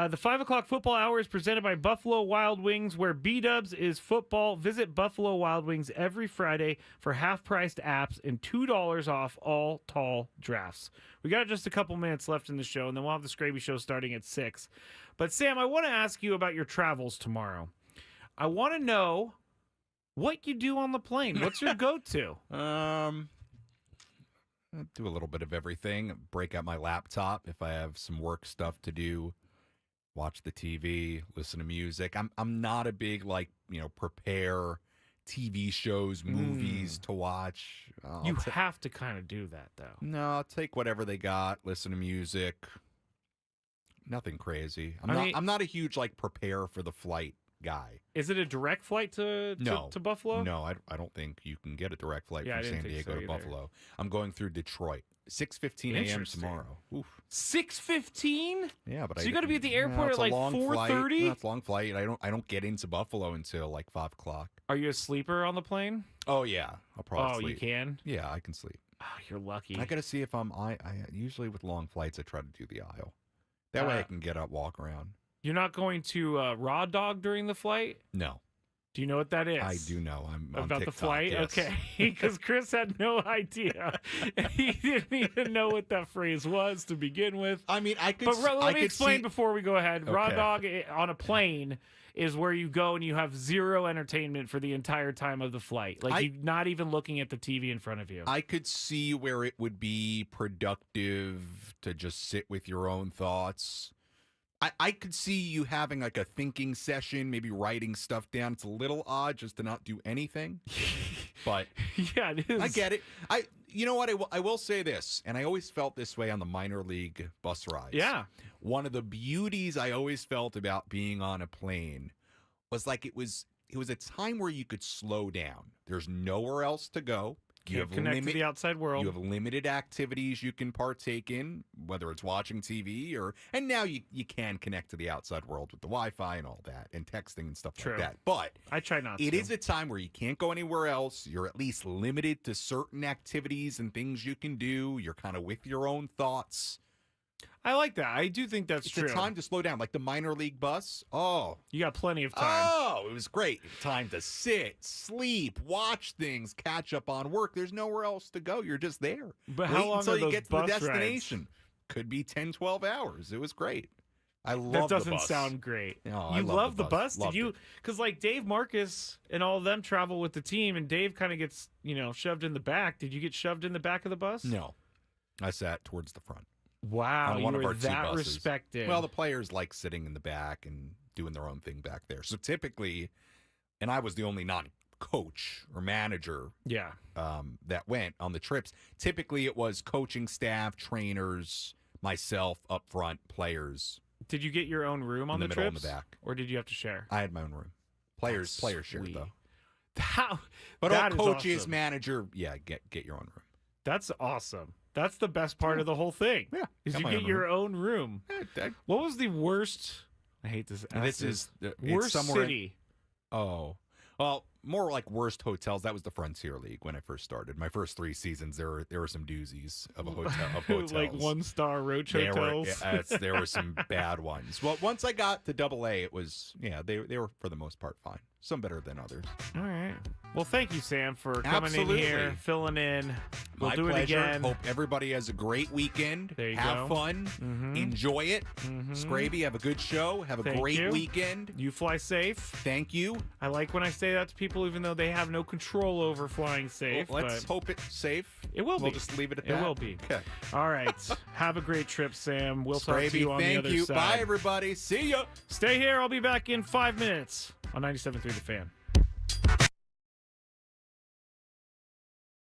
The 5 o'clock football hour is presented by Buffalo Wild Wings, where B-Dubs is football. Visit Buffalo Wild Wings every Friday for half-priced apps and $2 off all tall drafts. We got just a couple minutes left in the show, and then we'll have the Skraby Show starting at 6. But Sam, I want to ask you about your travels tomorrow. I want to know what you do on the plane. What's your go-to? I do a little bit of everything. Break out my laptop if I have some work stuff to do. Watch the TV, listen to music. I'm not a big prepare TV shows, movies to watch. You have to kind of do that though. No, I'll take whatever they got. Listen to music. Nothing crazy. I'm not a huge prepare for the flight guy. Is it a direct flight to Buffalo? No, I don't think you can get a direct flight from San Diego to Buffalo. I'm going through Detroit. 6:15 a.m. tomorrow. 6:15? Yeah, but so you got to be at the airport at 4:30. That's a long flight. I don't get into Buffalo until 5 o'clock. Are you a sleeper on the plane? Oh yeah, I'll probably sleep. You can? Yeah, I can sleep. Oh, you're lucky. I got to see if I usually with long flights I try to do the aisle. That way I can get up, walk around. You're not going to Raw Dog during the flight? No. Do you know what that is? I do know. I'm on about TikTok, the flight. yes. Okay, because Chris had no idea. He didn't even know what that phrase was to begin with. I mean, I could. But let me explain before we go ahead. Okay. Raw Dog on a plane is where you go and you have zero entertainment for the entire time of the flight. You're not even looking at the TV in front of you. I could see where it would be productive to just sit with your own thoughts. I could see you having a thinking session, maybe writing stuff down. It's a little odd just to not do anything, but yeah, it is. I get it. You know what? I will say this, and I always felt this way on the minor league bus rides. Yeah. One of the beauties I always felt about being on a plane was it was a time where you could slow down. There's nowhere else to go. You have connect to the outside world. You have limited activities you can partake in, whether it's watching TV and now you can connect to the outside world with the Wi-Fi and all that and texting and stuff like that. But I try not to. It is a time where you can't go anywhere else. You're at least limited to certain activities and things you can do. You're kind of with your own thoughts. I like that. I do think that's true. It's a time to slow down, like the minor league bus. Oh, you got plenty of time. Oh, it was great. Time to sit, sleep, watch things, catch up on work. There's nowhere else to go. You're just there. But how long until are you those get to bus the destination? rides? Could be 10, 12 hours. It was great. I love that doesn't the bus. sound great. No, you I love the bus? Loved Did you? it. Because Dave Marcus and all of them travel with the team, and Dave kind of gets shoved in the back. Did you get shoved in the back of the bus? No, I sat towards the front. Wow, on one you of were our two that buses. respected. Well, the players like sitting in the back and doing their own thing back there. So typically, and I was the only non-coach or manager that went on the trips. Typically, it was coaching staff, trainers, myself up front, players. Did you get your own room on in the the middle trips? and the back. or did you have to share? I had my own room. Players shared though. How? But that all is coaches, awesome. manager, get your own room. That's awesome. That's the best part of the whole thing. Yeah, is got you my get own your own room. What was the worst? I hate this. This is worst somewhere city. Oh, well, more like worst hotels. That was the Frontier League when I first started. My first 3 seasons, there were some doozies of hotels. Like 1-star roach There hotels. there were some bad ones. Well, once I got to AA, it was they were for the most part fine. Some better than others. All right. Well, thank you, Sam, for coming Absolutely. in here, filling in. We'll My do pleasure. it again. Hope everybody has a great weekend. There you have go. fun. Mhm. Enjoy it. Scraby, have a good show. Have a Thank great you. weekend. You fly safe. Thank you. I like when I say that to people, even though they have no control over flying safe. Well, let's but hope it's safe. It will We'll be. just leave it at It that. will be. Okay. All right. Have a great trip, Sam. We'll talk to Scraby, you on the thank other you. side. Bye, everybody. See ya. Stay here. I'll be back in 5 minutes on 97.3 The Fan.